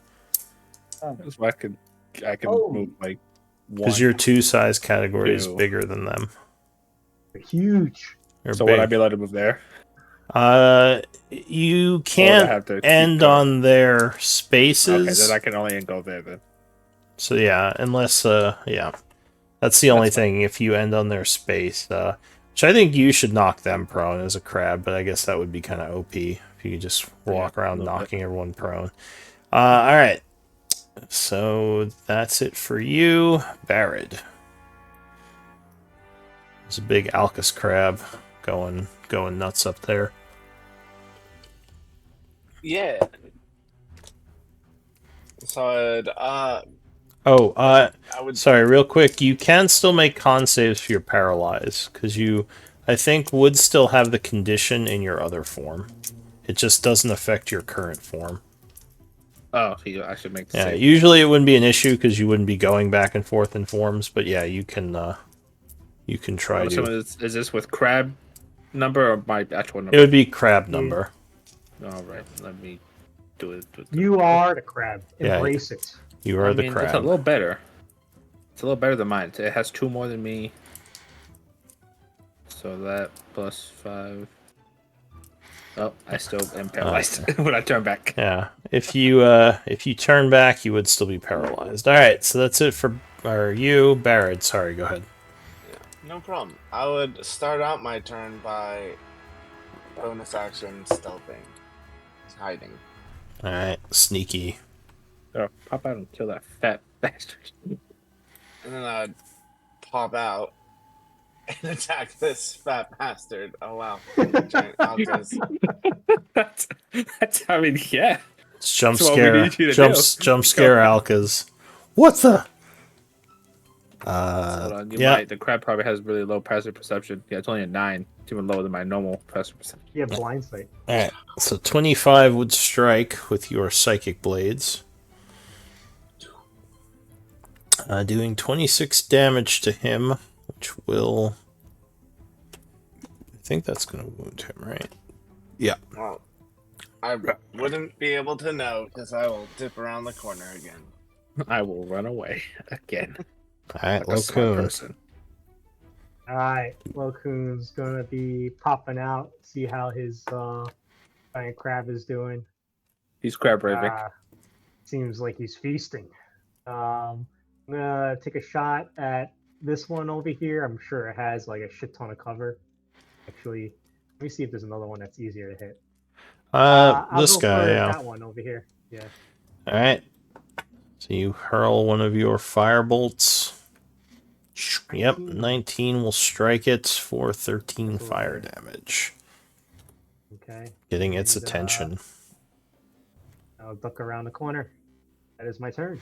That's why I can Oh. move, like, 1. Because your 2 size category is 2. bigger than them. They're huge. They're So big. would I be allowed to move there? You Or would I can't have to keep end going? on their Okay, spaces. then I can only go there then. So yeah, unless yeah, that's the only That's fine. thing. If you end on their space, which I think you should knock them prone as a crab, but I guess that would be kind of OP if you could just walk Yeah, around a little knocking everyone prone. All right, so that's it for you, Barad. There's a big Alcus crab going nuts up there. Yeah. So Oh, I would. sorry, real quick. You can still make con saves if you're paralyzed, because I think, would still have the condition in your other form. It just doesn't affect your current form. Oh, I should make the Yeah, same. usually it wouldn't be an issue because you wouldn't be going back and forth in forms, but yeah, you can try So to. is this with crab number or my actual It number? would be crab number. All right, let me do it. You are the crab. Yeah. Embrace it. You are the It's a crab. little better. It's a little better than mine. It has 2 more than me. So that plus 5. Oh, I still am paralyzed when I turn back. Yeah, if you turn back, you would still be paralyzed. All right, so that's it for you, Barad. Sorry, go ahead. No problem. I would start out my turn by bonus action stealthing, hiding. All right, sneaky. Oh, pop out and kill that fat bastard. And then I'd pop out and attack this fat bastard. Oh wow. I'll just... that's, I mean, yeah. It's jump That's what we scare. need you to Jump do. scare Alcas. What the? Hold on, Yeah. the crab probably has really low passive perception. Yeah, it's only a 9. It's even lower than my normal passive perception. You have blind sight. All right. So 25 would strike with your psychic blades, doing 26 damage to him, which will. I think that's going to wound him, right? Yeah. Well, I wouldn't be able to know because I will dip around the corner again. I will run away again. All right, Like a smart Lokun. person. Alright, Lokun's gonna be popping out, see how his giant crab is doing. He's crab raving. Seems like he's feasting. I'm gonna take a shot at this one over here. I'm sure it has like a shit ton of cover. Actually, let me see if there's another one that's easier to hit. I'll This go guy, for yeah. that one over here. Yeah. All right. So you hurl one of your fire bolts. Yep, 19 will strike it for 13 fire damage, Okay. getting its And, attention. I'll duck around the corner. That is my turn.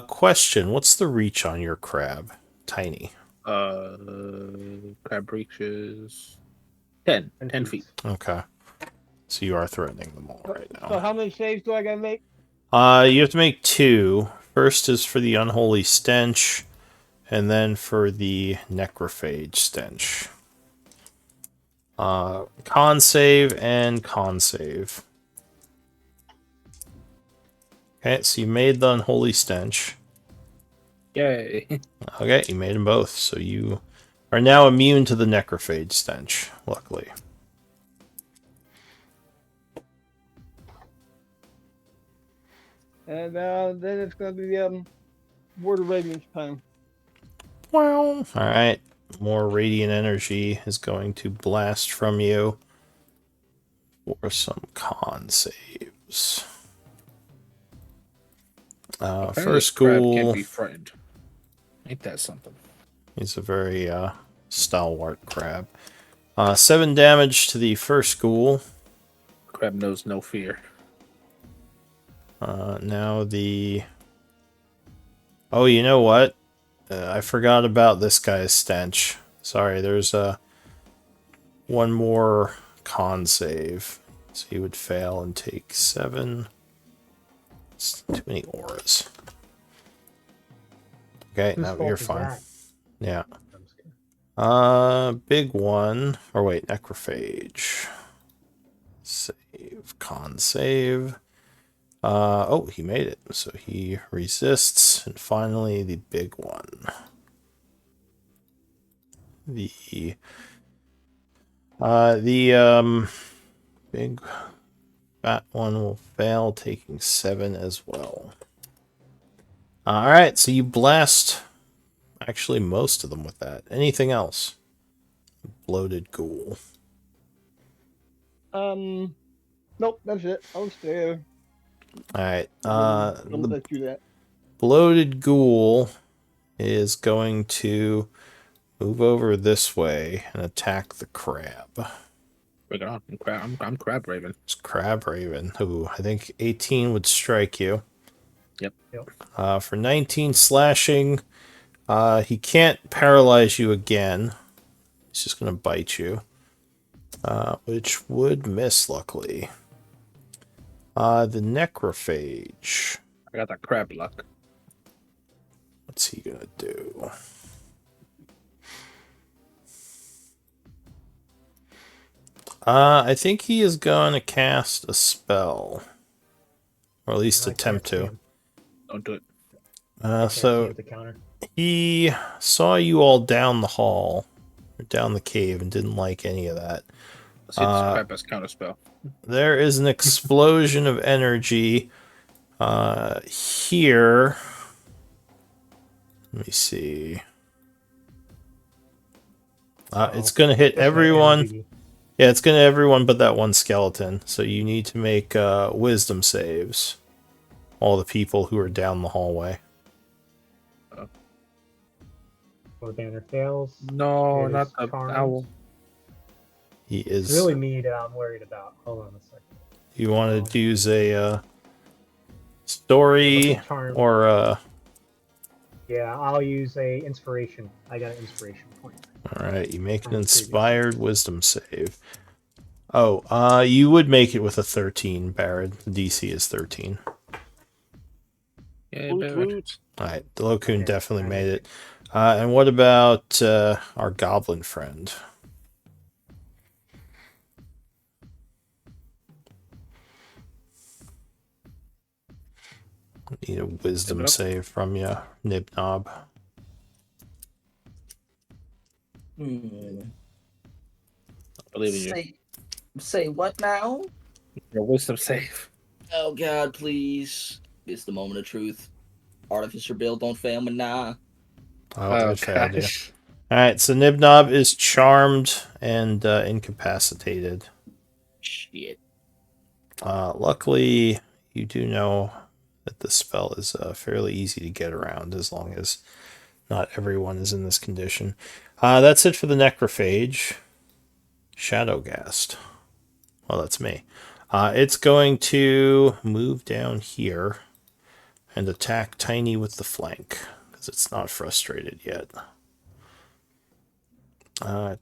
Question: what's the reach on your crab? Tiny. Crab reaches 10 feet. Okay. So you are threatening them all right So now. how many saves do I gotta make? You have to make 2. First is for the unholy stench, and then for the necrophage stench. Con save and con save. Okay, so you made the unholy stench. Yay. Okay, you made them both. So you are now immune to the necrophage stench, luckily. And then it's going to be Word of Radiance time. Well, alright. More radiant energy is going to blast from you for some con saves. Apparently First crab can't ghoul. be frightened. Ain't that something? He's a very stalwart crab. 7 damage to the first ghoul. Crab knows no fear. Now the... Oh, you know what? I forgot about this guy's stench. Sorry, there's one more con save. So he would fail and take 7. It's too many auras. Okay, Whose now fault you're is fine. that? Yeah. I'm just kidding. Big one. Or wait, necrophage. Save. Con save. Oh, he made it. So he resists. And finally, the big one. The big fat one will fail, taking 7 as well. Alright, so you blast actually most of them with that. Anything else? Bloated ghoul. Nope, that's it. I'll stay there. Alright, I'll the let you do that. bloated ghoul is going to move over this way and attack the crab. Bring it on. I'm Crab Raven. It's Crab Raven, who I think 18 would strike you. Yep. For 19 slashing, he can't paralyze you again. He's just going to bite you. Which would miss, luckily. The necrophage. I got that crab luck. What's he going to do? I think he is going to cast a spell. Or at least I can't attempt see to. him. Don't do it. I can't see So him to counter. he saw you all down the hall, or down the cave, and didn't like any of that. Let's see this crab has counterspell. There is an explosion of energy here. Let me see. It's going to hit That's my everyone. energy. Yeah, it's going to everyone but that one skeleton. So you need to make wisdom saves. All the people who are down the hallway. Or banner fails. No, It not is the charmed. owl. He It's is. really me that I'm worried about. Hold on a second. You want to use a story Look at charm. or Yeah, I'll use a inspiration. I got an inspiration point. all right, you make an From the previous inspired wisdom save. Oh, you would make it with a 13, Barrett. The DC is 13. Yeah, Woot Barrett. woot. All right, the Locoon Okay, definitely I made make it. And what about our goblin friend? Need a wisdom Give it up. save from you, Nibnob. Hmm. I believe in you. Say what now? Your wisdom save. Oh God, please! It's the moment of truth. Artificer Bill, don't fail me now. Oh, it failed you. gosh. All right, so Nibnob is charmed and incapacitated. Shit. Luckily, you do know that the spell is fairly easy to get around as long as not everyone is in this condition. That's it for the necrophage. Shadowgast. Well, that's me. It's going to move down here and attack Tiny with the flank because it's not frustrated yet.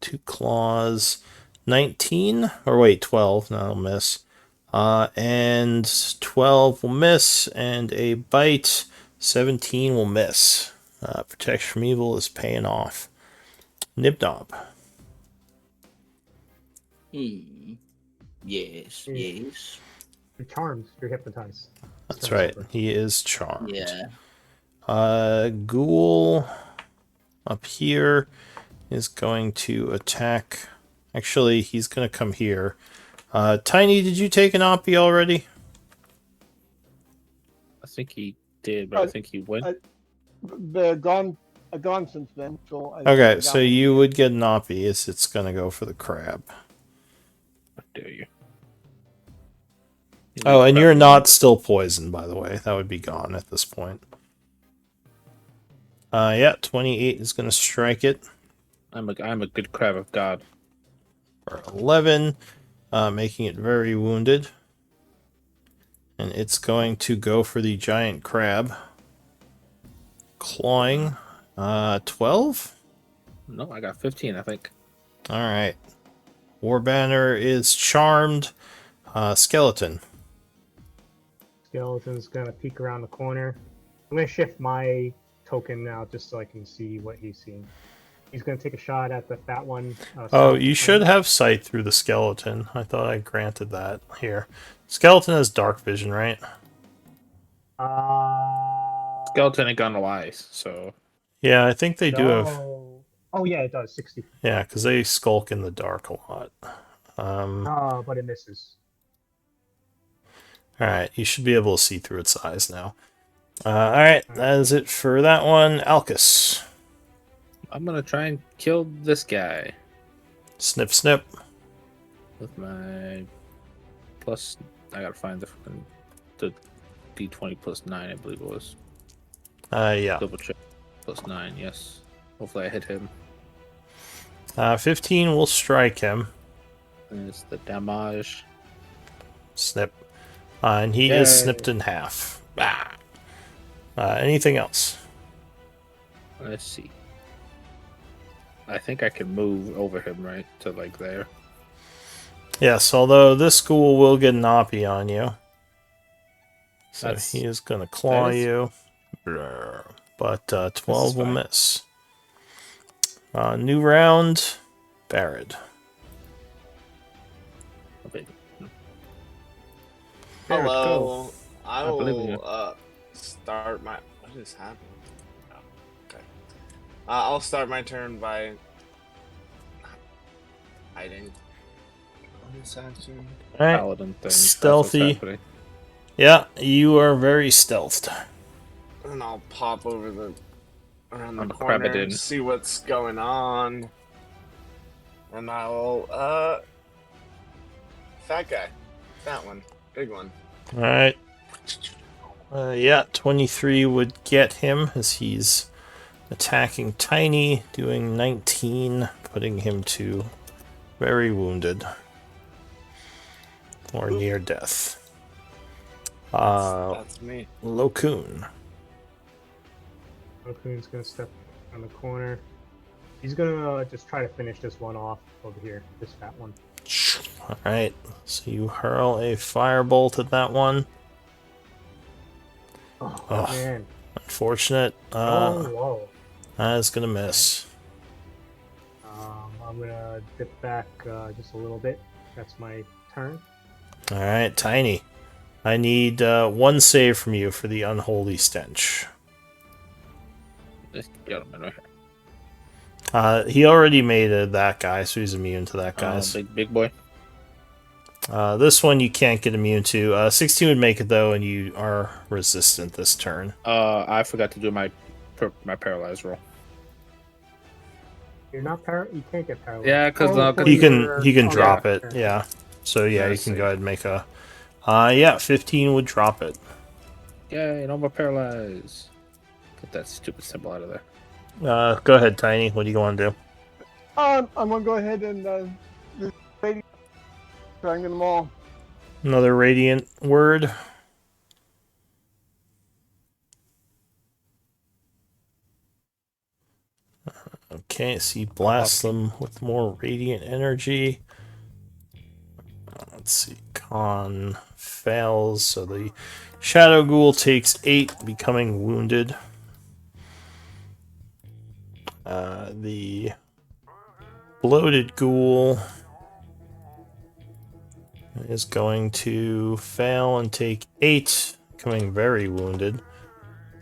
2 claws. 19? Or wait, 12. No, that'll miss. And 12 will miss, and a bite, 17 will miss. Protection from evil is paying off. Nibnob. Yes, Hmm. yes. You're charmed. You're hypnotized. That's Turns right. over. He is charmed. Yeah. Ghoul up here is going to attack. Actually, he's going to come here. Tiny, did you take an Oppie already? I think he did, but I think he went. They're gone since then. So Okay, so you would get an Oppie as it's going to go for the crab. How dare you? Oh, and you're not still poisoned, by the way. That would be gone at this point. Yeah, 28 is going to strike it. I'm a good crab of God. For 11, making it very wounded. And it's going to go for the giant crab. Clawing. 12? No, I got 15, I think. Alright. Warbanner is charmed. Skeleton. Skeleton's gonna peek around the corner. I'm gonna shift my token now just so I can see what he's seeing. He's gonna take a shot at the fat one. Oh, you should have sight through the skeleton. I thought I granted that here. Skeleton has dark vision, right? Skeleton ain't got no eyes, so. Yeah, I think they do have. Oh yeah, it does. 60. Yeah, because they skulk in the dark a lot. But it misses. Alright, you should be able to see through its eyes now. Alright, that is it for that one. Alcus. I'm gonna try and kill this guy Snip, snip. with my plus. I gotta find the D20 plus 9, I believe it was. Yeah. Double check. Plus 9, yes. Hopefully I hit him. 15 will strike him. And it's the damage. Snip. And he is snipped in half. Ah. Anything else? Let's see. I think I can move over him, right? To like there. Yes, although this ghoul will get an Oppie on you. So That's- he is going to claw that is- you. Brr. But 12 will fine. miss. New round. Barrett. Okay. Hello. I I believe in will start my. What is happening? Oh, okay. I'll start my turn by hiding. Bonus action. Alright. Paladin thing. That's Stealthy. what's happening. Yeah, you are very stealthed. And I'll pop over around the I'm corner, Krabadin. see what's going on, and I'll fat guy, that one, big one. Alright. Yeah, 23 would get him as he's attacking Tiny, doing 19, putting him to very wounded. Or near death. That's me. Lokun. Okun's gonna step on the corner. He's gonna just try to finish this one off over here, this fat one. Alright, so you hurl a firebolt at that one. Oh, Ugh. man. Unfortunate. Whoa. That is gonna miss. I'm gonna dip back just a little bit. That's my turn. Alright, Tiny. I need one save from you for the unholy stench. This gentleman right here. He already made that guy, so he's immune to that guy's. Big boy. This one you can't get immune to. 16 would make it though, and you are resistant this turn. I forgot to do my paralyzed roll. You're not you can't get paralyzed. Yeah, 'cause, He can oh, drop yeah. it. Yeah. So yeah, Yeah, you I can see. go ahead and make a. Yeah, 15 would drop it. Yay, no more paralyzed. Get that stupid symbol out of there. Go ahead, Tiny. What do you want to do? I'm gonna go ahead and try and get them all. Another radiant word. Okay, so you blast them with more radiant energy. Let's see. Con fails, so the Shadow Ghoul takes 8, becoming wounded. The Bloated Ghoul is going to fail and take 8, becoming very wounded.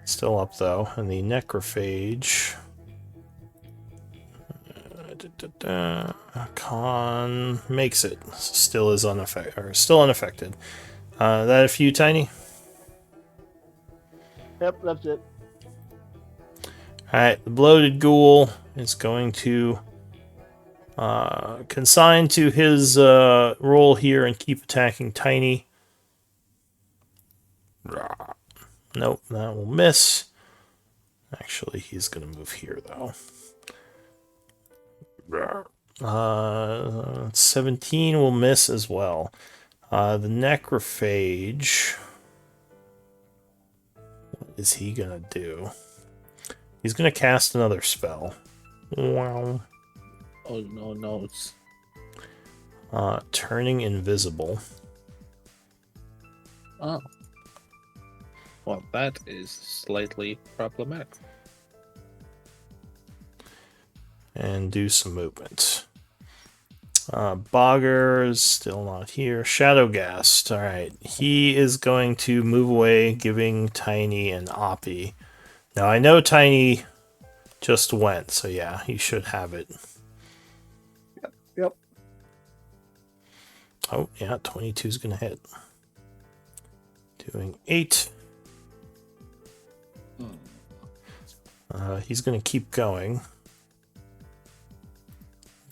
Still up though. And the Necrophage Con makes it. Still is still unaffected. That a few, Tiny? Yep, that's it. Alright, the bloated ghoul is going to consign to his role here and keep attacking Tiny. Nope, that will miss. Actually, he's going to move here, though. 17 will miss as well. The necrophage. What is he going to do? He's going to cast another spell. Wow. Oh no, it's Turning invisible. oh. Well, that is slightly problematic. And do some movement. Bogger's still not here. Shadowgast. Alright. He is going to move away, giving Tiny an Oppie. Now, I know Tiny just went, so yeah, he should have it. Yep. Oh, yeah, 22 is going to hit. Doing 8. He's going to keep going.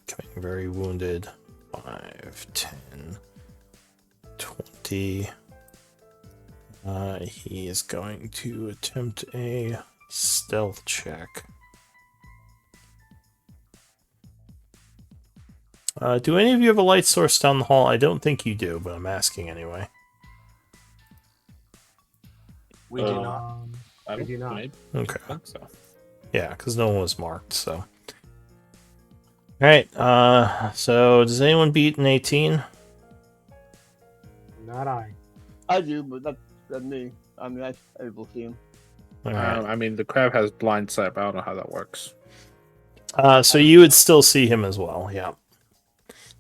Becoming very wounded. 5, 10, 20. He is going to attempt a stealth check. Do any of you have a light source down the hall? I don't think you do, but I'm asking anyway. We do not. I We don't do not. maybe Okay. think so. Yeah, because no one was marked, so. Alright, so does anyone beat an 18? Not I. I do, but that's me. I mean, I will see him. Alright. I mean, the crab has blind sight, but I don't know how that works. So you would still see him as well, yeah.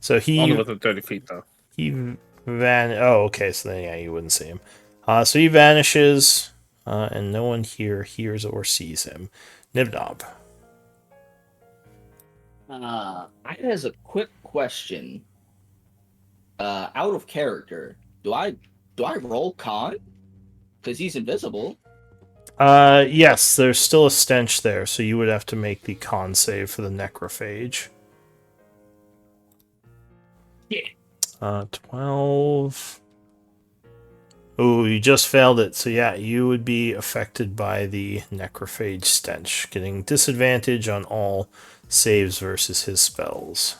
So Only within 30 feet, though. Oh, okay, so then yeah, you wouldn't see him. So he vanishes, and no one here hears or sees him. Nibnob. I has a quick question. Out of character, do I roll con? Because he's invisible. Yes, there's still a stench there, so you would have to make the con save for the necrophage. Yeah. 12. Oh, you just failed it. So yeah, you would be affected by the necrophage stench, getting disadvantage on all saves versus his spells.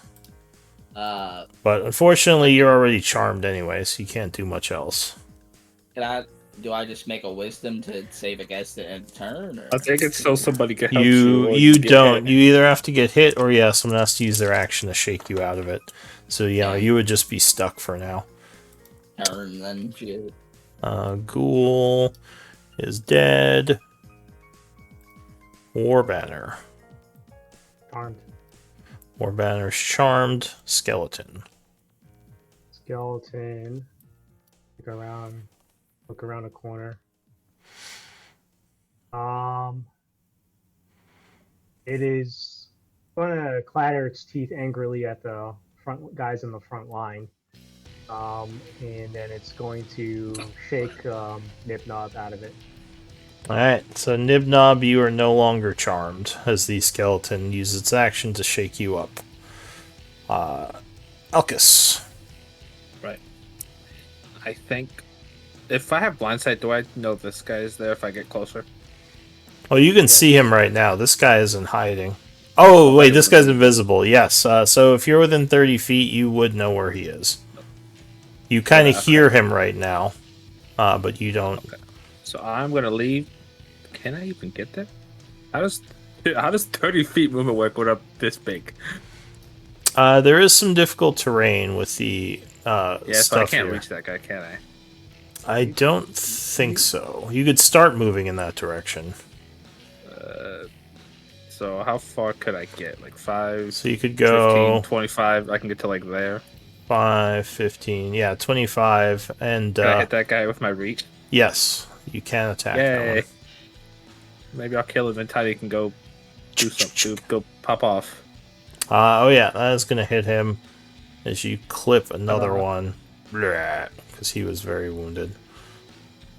But unfortunately, you're already charmed anyway, so you can't do much else. Do I just make a wisdom to save against it in turn? Or? I think it's so somebody can help you. You don't. You either have to get hit, or yeah, someone has to use their action to shake you out of it. So yeah, you would just be stuck for now. Turn then. Shit. Ghoul is dead. Warbanner. Charmed. Warbanner's charmed. Skeleton. Skeleton. Look around a corner. It is gonna clatter its teeth angrily at the front guys in the front line. And then it's going to shake Nibnob out of it. Alright, so Nibnob, you are no longer charmed, as the skeleton uses its action to shake you up. Elkis. Right. I think if I have blindsight, do I know this guy is there if I get closer? Oh, you can see him right now. This guy is in hiding. Oh, wait, this guy's invisible. Yes, so if you're within 30 feet, you would know where he is. You kind of hear him right now, but you don't. Okay. So I'm gonna leave. Can I even get there? How does 30 feet movement work when I'm this big? There is some difficult terrain with the Yeah, so I stuff can't here. reach that guy, can I? I don't think so. You could start moving in that direction. So how far could I get? Like 5, So you could go 15, 25. I can get to like there. 5, 15, yeah, 25, and Can I hit that guy with my reach? yes, you can attack that Yay! one. Maybe I'll kill him and Tiny can go do something. Go pop off. Oh yeah, that is gonna hit him as you clip another Ta-da. one. Because he was very wounded.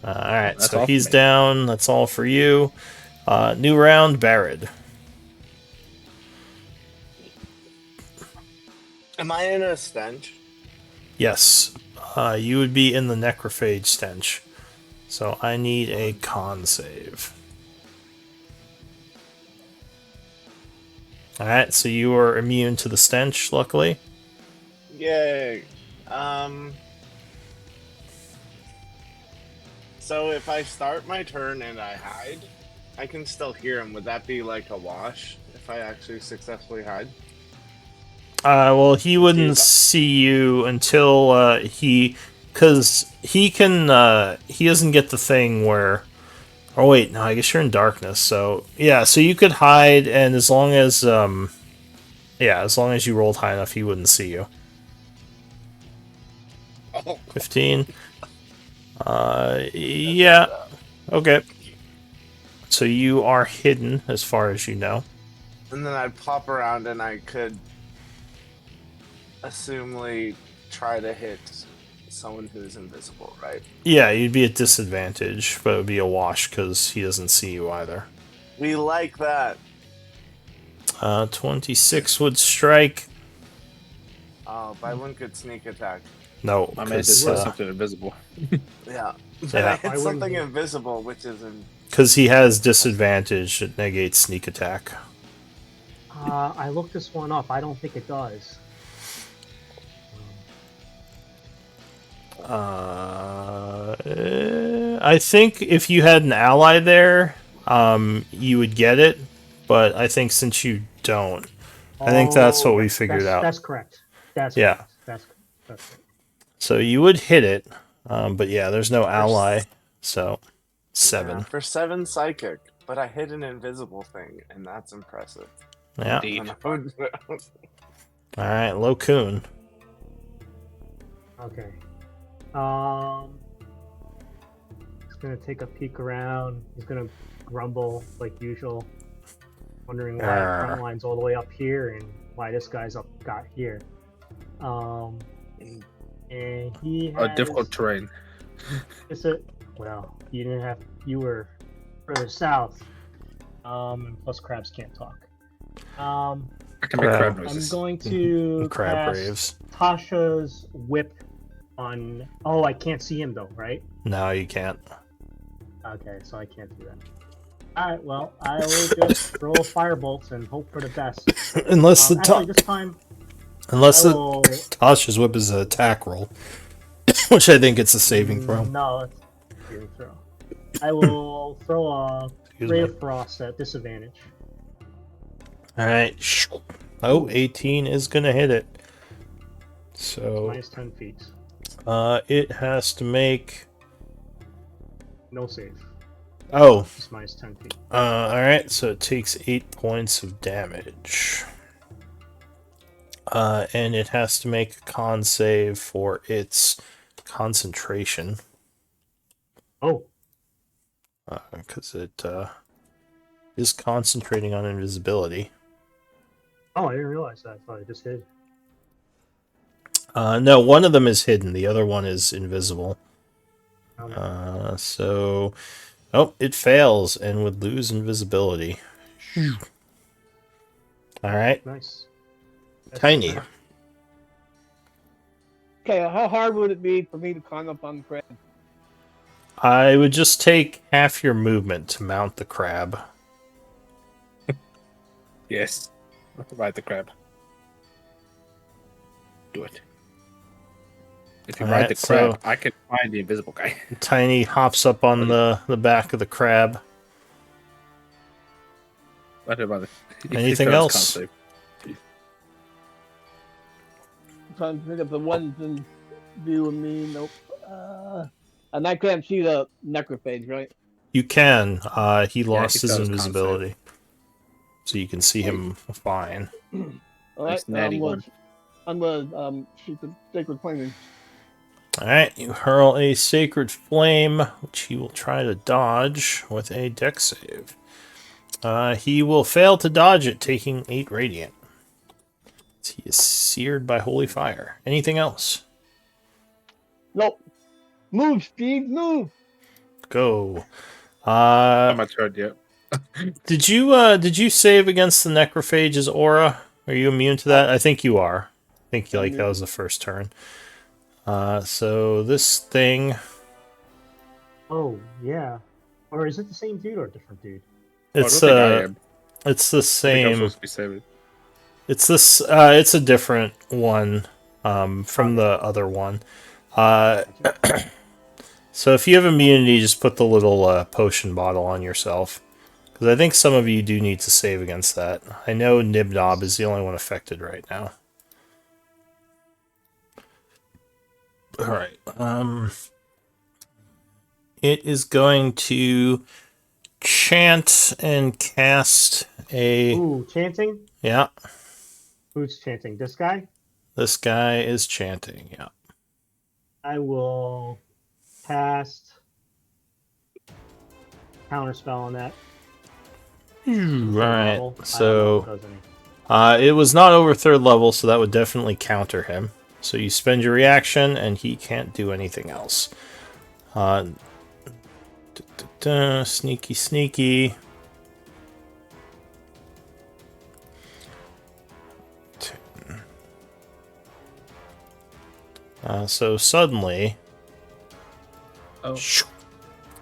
Alright, That's so all for he's me. down. That's all for you. New round, Barrett. Am I in a stench? Yes. You would be in the necrophage stench. So I need a con save. Alright, so you are immune to the stench, luckily. Yay. So if I start my turn and I hide, I can still hear him. Would that be like a wash if I actually successfully hide? Well, he wouldn't He's- see you until because he can, he doesn't get the thing where. Oh wait, no, I guess you're in darkness. So yeah, so you could hide, and as long as as long as you rolled high enough, he wouldn't see you. Oh, 15. Yeah, okay. So you are hidden, as far as you know. and then I'd pop around and I could assumedly try to hit someone who's invisible, right? Yeah, you'd be at disadvantage, but it would be a wash because he doesn't see you either. We like that. 26 would strike. But I wouldn't get sneak attack. No, I made because this something invisible. Yeah. But Yeah. I hit I something wouldn't- invisible, which is in. he has disadvantage, it negates sneak attack. I looked this one up. I don't think it does. I think if you had an ally there, you would get it, but I think since you don't, I think that's what we figured that's, out. That's correct. That's Yeah. correct. That's correct. So you would hit it, but yeah, there's no ally, so 7. Yeah, for 7 psychic, but I hit an invisible thing, and that's impressive. Yeah. Indeed. And I would- All right, Lokun. Okay. He's gonna take a peek around. He's gonna grumble like usual, wondering why our front line's all the way up here and why this guy's got here. And he has, Difficult terrain. well, you were further south. And plus crabs can't talk. I can make crab I'm noises. going to Crab cast raves. Tasha's whip on. Oh, I can't see him though, right? No, you can't. Okay, so I can't do that. Alright, well, I will just throw firebolts and hope for the best. Unless the Actually, this time, unless I the will... Tasha's whip is an attack roll, which I think it's a saving throw. No, it's a saving throw. I will throw a Excuse Ray me. of Frost at disadvantage. All right. Oh, 18 is gonna hit it. So Minus 10 feet. it has to make. No save. Oh, Just minus 10 feet. all right. So it takes 8 points of damage. And it has to make a con save for its concentration. Oh, Because it is concentrating on invisibility. I didn't realize that. I thought I just hit. No, one of them is hidden. The other one is invisible. Okay. So, it fails and would lose invisibility. All right, Nice. That's Tiny. it. Okay, how hard would it be for me to climb up on the crab? I would just take half your movement to mount the crab. Yes. Ride the crab. Do it. If you ride Alright, the crab, so- I can find the invisible guy. Tiny hops up on the back of the crab. What about it? Anything else? I'm trying to think of the ones in view of me. Nope. And I can't see the necrophage, right? You can. He lost he his failed his con invisibility, so you can see him fine. All Nice right, natty one. I'm gonna shoot the sacred flame. All right, you hurl a sacred flame, which he will try to dodge with a dex save. He will fail to dodge it, taking 8 radiant. He is seared by holy fire. Anything else? Nope. Move, Steve, move. Go. I'm not tried yet. Did you save against the necrophage's aura? Are you immune to that? I think you are. I think like that was the first turn. So this thing, Oh, yeah. Or is it the same dude or a different dude? it's I don't think I am. it's the I think I'm same. supposed to be saving. It's this. It's a different one from the other one. So if you have immunity, just put the little potion bottle on yourself. Because I think some of you do need to save against that. I know Nibnob is the only one affected right now. Alright. It is going to chant and cast a... Ooh, chanting? Yeah, Who's chanting? This guy? this guy is chanting, yeah. I will cast counterspell on that. Right, Level. I don't know if so... it does any. it was not over 3rd level, so that would definitely counter him. So you spend your reaction, and he can't do anything else. Sneaky, sneaky. So suddenly, Oh.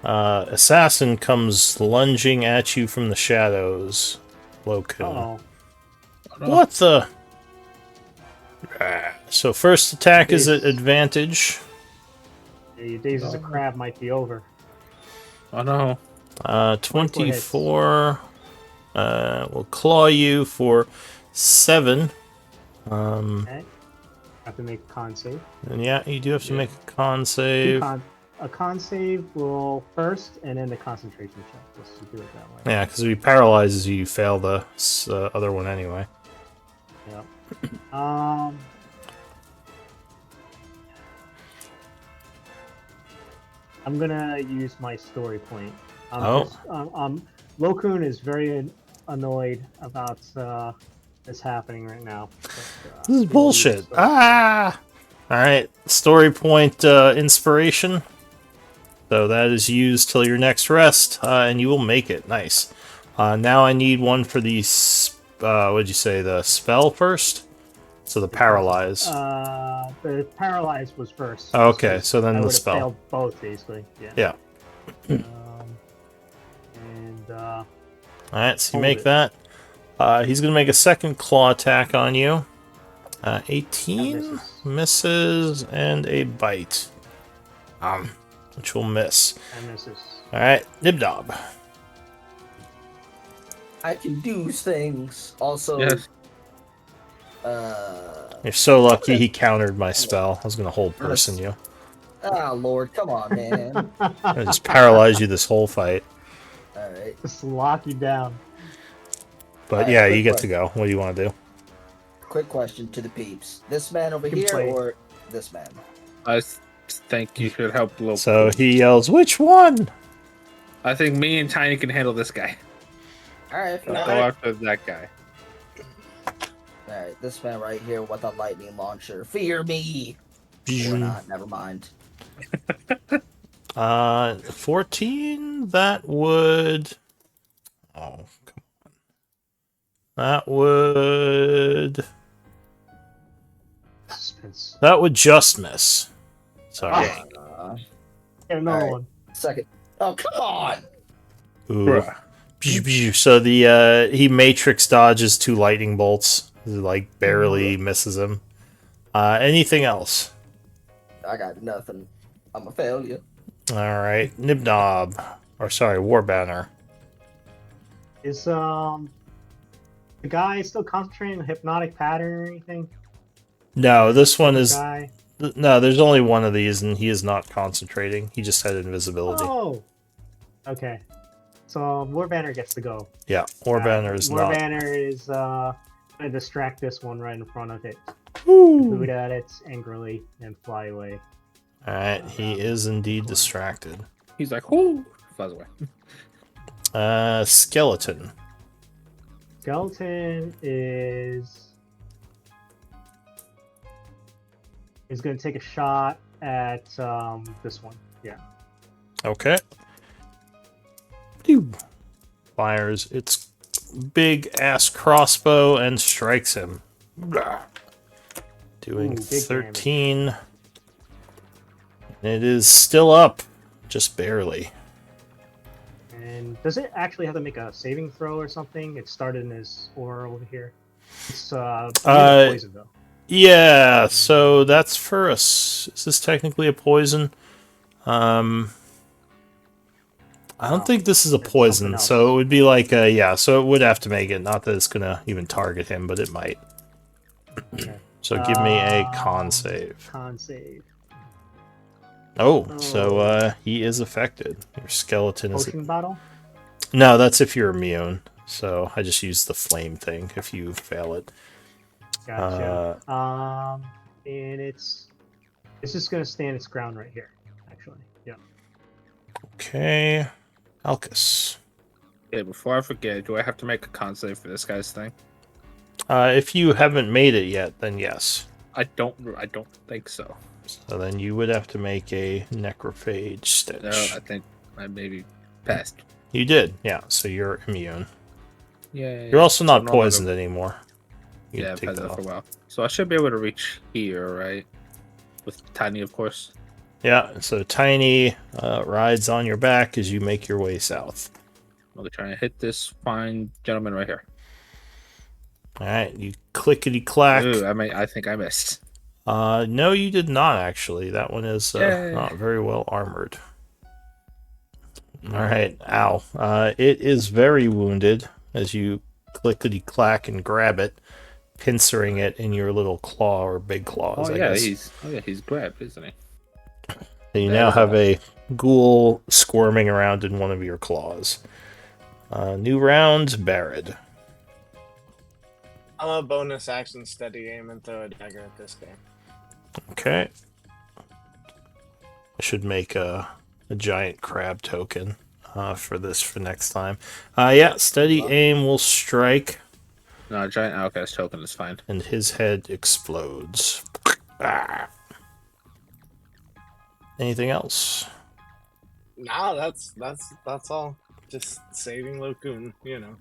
Assassin comes lunging at you from the shadows. Lokun. Oh, What the? So first attack is at advantage. your days as a crab might be over. Oh no. 24 will claw you for 7. Okay. Have to make a con save. And yeah, you do have to make a con save. A con save will first, and then the concentration check. Let's just do it that way. Yeah, because if he paralyzes you, you fail the other one anyway. Yep. I'm gonna use my story point. Lokun is very annoyed about this happening right now. But, This is bullshit. Ah! Alright, story point inspiration. So that is used till your next rest, and you will make it. Nice. Now I need one for the, what'd you say, the spell first? So the paralyze. The paralyze was first. Oh, okay, so then I the would have spell. failed both, basically. Yeah. And Alright, so you hold make it. that. He's going to make a second claw attack on you. 18 misses and a bite. Which will miss. and misses. Alright, Nibnob. I can do things. Also, Yes. You're so lucky he countered my spell. I was going to hold person you. Lord, come on, man. I just paralyze you this whole fight. All right. Just lock you down. But Alright, yeah, quick you get to go. What do you want to do? Quick question to the peeps: this man over You can here play. or this man? I think you should help Loki. So he yells, "Which one?" I think me and Tiny can handle this guy. All right, Go all right. after that guy. All right, this man right here with a lightning launcher. Fear me. Or not? Never mind. 14. That would. Oh, come on. That would. Suspense. That would just miss. Sorry. Get another Alright. one. Second. Oh, come on. Ooh. Bruh. So the he matrix dodges 2 lightning bolts. Like barely misses him. Anything else? I got nothing. I'm a failure. All right, Nibnob, or sorry, Warbanner. Is the guy still concentrating on hypnotic pattern or anything? No, this one is Guy. no. There's only one of these, and he is not concentrating. He just had invisibility. Oh. Okay. So Warbanner gets to go. Yeah, Warbanner is not. Warbanner is gonna distract this one right in front of it. Woo. Boot at it angrily and fly away. All right, he is indeed distracted. He's like, whoo! Flies away. Skeleton. Skeleton is He's going to take a shot at this one. Yeah. Okay. Pew! Fires its big ass crossbow and strikes him. Blah. Doing Ooh, big 13. It is still up, just barely. And does it actually have to make a saving throw or something? It started in his aura over here. It's poison though. Yeah, so that's for us. Is this technically a poison? I don't think this is a It's poison, something so else. it would be like yeah, so it would have to make it. Not that it's gonna even target him, but it might. Okay. So give me a con save. Con save. Oh, so he is affected. Your skeleton is. Potion bottle. No, that's if you're immune. So I just use the flame thing if you fail it. Gotcha. And it's just gonna stand its ground right here. Actually, yeah. Okay, Alcus. Okay, before I forget, do I have to make a con save for this guy's thing? If you haven't made it yet, then yes. I don't think so. So then you would have to make a necrophage stitch. No, I think I maybe passed. You did, yeah. So you're immune. Yeah. You're also not no poisoned anymore. You Yeah, I've take had that that for a off. while. So I should be able to reach here, right? With Tiny, of course. Yeah. So Tiny rides on your back as you make your way south. I'm trying to hit this fine gentleman right here. All right. You clickety clack. Ooh, I think I missed. No, you did not actually. That one is Yay. not very well armored. All right, ow. It is very wounded as you clickety clack and grab it, pincering it in your little claw or big claws. I guess. he's grabbed, isn't he? And you There now we have go. a ghoul squirming around in one of your claws. New round, Barad. I'm a bonus action steady aim and throw a dagger at this guy. Okay. I should make a giant crab token for this for next time. Yeah, steady aim will strike, No, giant outcast token is fine. and his head explodes. Ah. Anything else? Nah, that's all. Just saving Lokun, you know.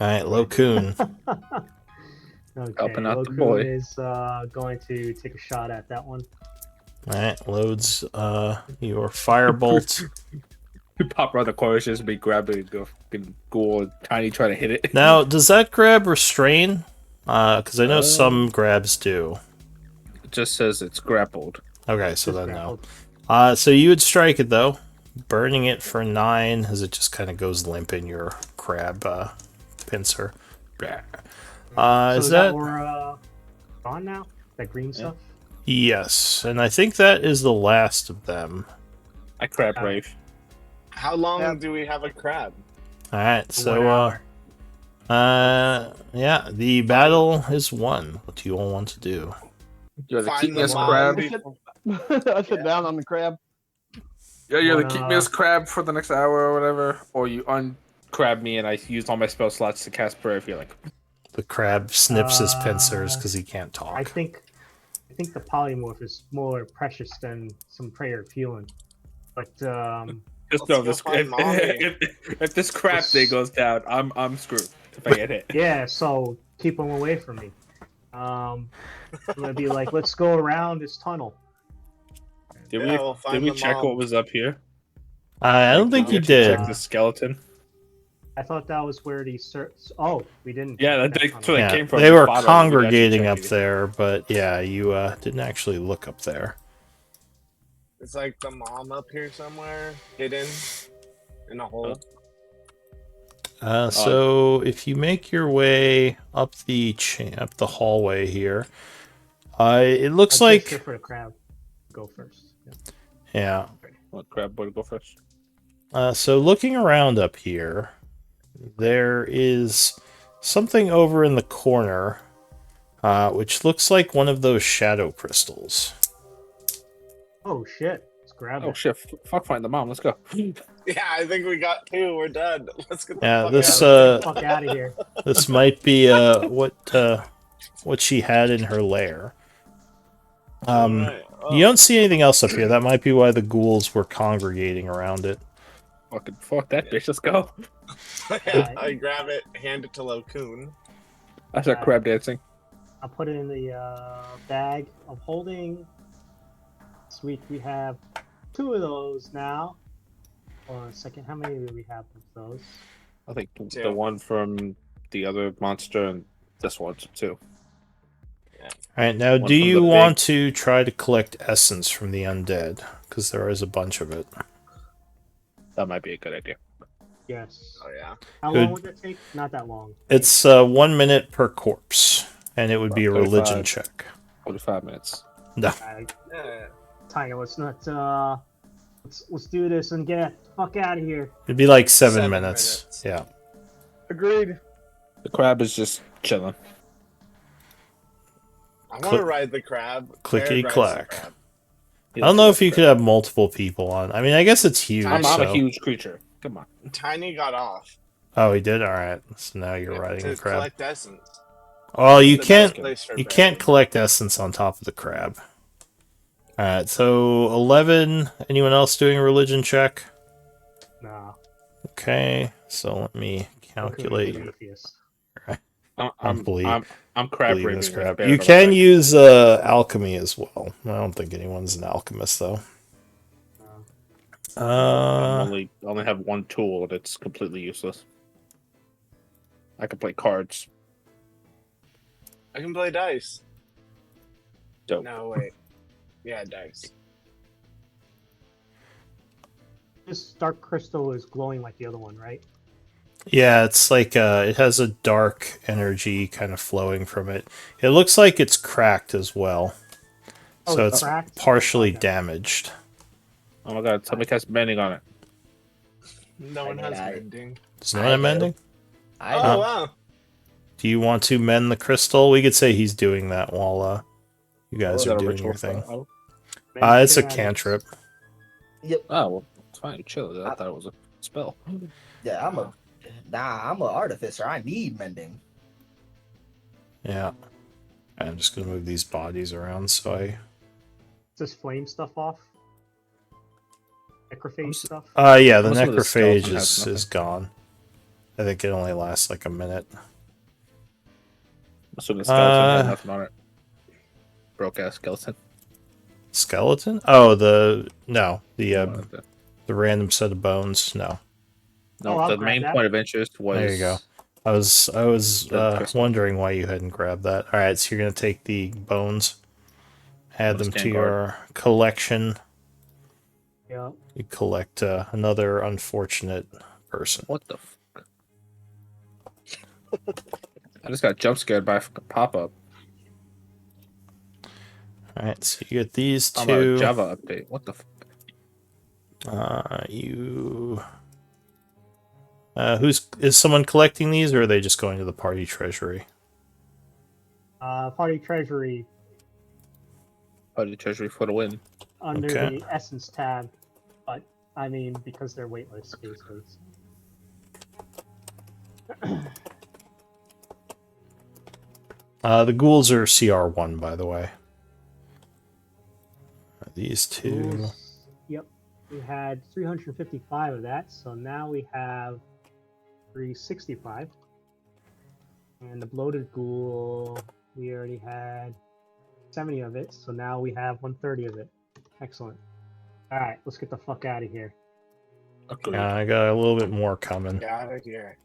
All right, Lokun. Okay. Helping out the Lokun boy. is going to take a shot at that one. All right, loads your firebolt. You pop around the corner, just be grabbing the ghoul, Tiny trying to hit it. Now, does that grab restrain? Because I know Uh, some grabs do. It just says it's grappled. Okay, so Just then no. grappled. So you would strike it though, burning it for 9 as it just kind of goes limp in your crab pincer. So Is that aura gone now? That green stuff? yes? And I think that is the last of them. I crab rave. How long Yep. do we have a crab? All right, 1 so hour. yeah, the battle is won. What do you all want to do? You either Find keep me the as mom crab. before- I sit down on the crab. Yeah, you either Wanna- keep me as crab for the next hour or whatever, or you Crab me, and I used all my spell slots to cast Prayer Healing. The crab snips his Uh, pincers because he can't I talk. think the polymorph is more precious than some prayer of healing. But Just Let's know go this. find mommy. If this crab thing goes down, I'm screwed. If I get hit. yeah, so keep them away from me. I'm gonna be like, let's go around this tunnel. Did Yeah, we'll we find the check mom. what was up here? I don't think Did we you actually did. Check the skeleton. I thought that was where the oh, we didn't. Yeah, check that's tunnel. where Yeah, they came from. they the were bottom, we actually congregating checked up it. there, but yeah, you didn't actually look up there. It's like the mom up here somewhere, hidden in a hole. So if you make your way up the up the hallway here, it looks I like gesture for the crab. Go first. Yeah. yeah. Let crab boy go first. So looking around up here, there is something over in the corner, which looks like one of those shadow crystals. Oh shit! Let's grab Oh it. shit! Fuck, find the mom. Let's go. Yeah, I think we got 2. We're done. Let's get the Yeah, fuck this out. Fuck out of here. this might be what she had in her lair. Alright, You don't see anything else up here. That might be why the ghouls were congregating around it. Fucking fuck that bitch. Let's go. I grab it, hand it to Locoon. I start crab dancing. I'll put it in the bag of holding. Sweet, we have 2 of those now. Hold on a second, how many do we have of those? I think Two. the one from the other monster and this one's 2. Alright, now One do from you the want big- to try to collect essence from the undead? Because there is a bunch of it. That might be a good idea. Yes. Oh yeah. How Good. long would that take? Not that long. It's 1 minute per corpse, and it would be a About religion 35. check. 45 minutes. No. Alright, Yeah. Tiny, let's not let's do this and get the fuck out of here. It'd be like 7 7 minutes. minutes. Yeah. Agreed. The crab is just chilling. I want Click- to ride the crab. clickety Jared rides the clack. crab. I don't know if you could have multiple people on. I mean, I guess it's huge. I'm so... a huge creature. Come on. Tiny got off. Oh, he did. All right. So now you're riding to the crab. collect essence. Oh, you The best can't. place for You bears. can't collect essence on top of the crab. All right. So 11. Anyone else doing a religion check? Nah. Okay. So let me calculate. Atheist. I'm believe- crab Believe raving this with crab. bear You on can my back. use alchemy as well. I don't think anyone's an alchemist though. I only have one tool that's completely useless. I can play cards. I can play dice. Dope. No, wait. Yeah, dice. This dark crystal is glowing like the other one, right? Yeah, it's like it has a dark energy kind of flowing from it. It looks like it's cracked as well. Oh, So it's it's cracked? partially Okay. damaged. Oh my god, somebody has mending on it. No one I has mean, mending. Is no one I do. mending? I Oh, know. wow. Do you want to mend the crystal? We could say he's doing that while you guys Is are that a doing ritual your thing. spell? It's a Mending cantrip. Yep. Oh, well, it's fine. Chill. I thought it was a spell. Yeah, I'm an artificer. I need mending. Yeah. I'm just gonna move these bodies around so I. Is this flame stuff off? Necrophage s- stuff? Yeah, the Most of the necrophage skeleton has is nothing. gone. I think it only lasts like a minute. So the skeleton Uh, had nothing on it. Broke ass skeleton. Skeleton? Oh, the The- random set of bones. No. no, I'll the grab main that. point of interest was. There you go. I was The crystal. wondering why you hadn't grabbed that. All right, so you're gonna take the bones, add them to Stand your collection. Yeah. You collect another unfortunate person. What the fuck? I just got jump scared by a fucking pop up. All right, so you get these I'm a two. Java update. What the fuck? Is someone collecting these, or are they just going to the party treasury? Party treasury Party treasury for the win. under Okay. the essence tab, but I mean because they're weightless basically. The ghouls are CR1, by the way. These two. Ghouls, yep. We had 355 of that, so now we have 365. And the bloated ghoul, we already had 70 of it, so now we have 130 of it. Excellent. Alright, let's get the fuck out of here. Agreed. I got a little bit more coming. Get out of here.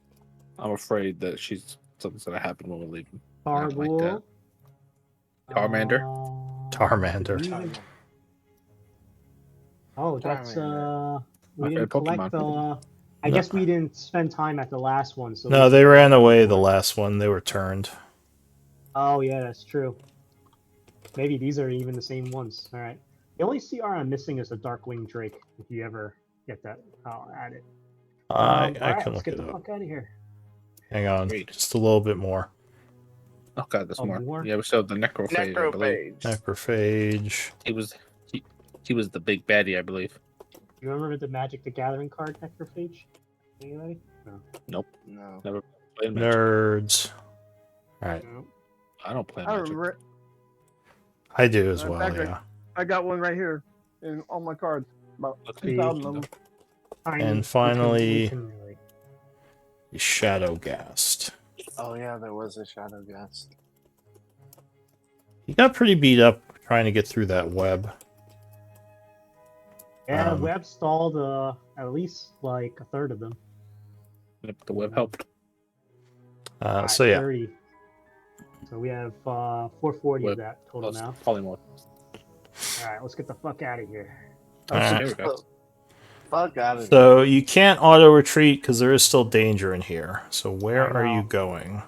I'm afraid that something's gonna happen when we leave. Tar Not like ghoul. that. Tarmander? Tarmander. did we even- Oh, that's Tarmander. we My didn't favorite collect Pokemon. I No. guess we didn't spend time at the last one, so No, we- they ran away the last one. They were turned. Oh yeah, that's true. Maybe these are even the same ones. All right. The only CR I'm missing is a Darkwing Drake. If you ever get that, I'll add it. I Alright, can let's look get it the up. fuck out of here. Hang on, Agreed. just a little bit more. Oh god, there's Oh, more. more? Yeah, we still have the necrophage. I believe. Necrophage. Necrophage. He was the big baddie, I believe. You remember the Magic the Gathering card, Necrophage? Anybody? No. No. Playing Magic. Nerds. All right. No. I don't play I Magic. remember. I do as In well, fact, yeah. I got one right here in all my cards. About Let's 2,000 of them. Tiny, And we finally- can really- Shadow Gast. Oh yeah, there was a shadow guest. He got pretty beat up trying to get through that web. Yeah, Um, web stalled at least like a third of them. Yep, the web helped. Alright, so yeah, 30. So we have 440 Web of that total Plus now. polymorph. Alright, let's get the fuck out of here. Alright. There we go. Fuck out of here. So you can't auto retreat because there is still danger in here. So where I are you know. going?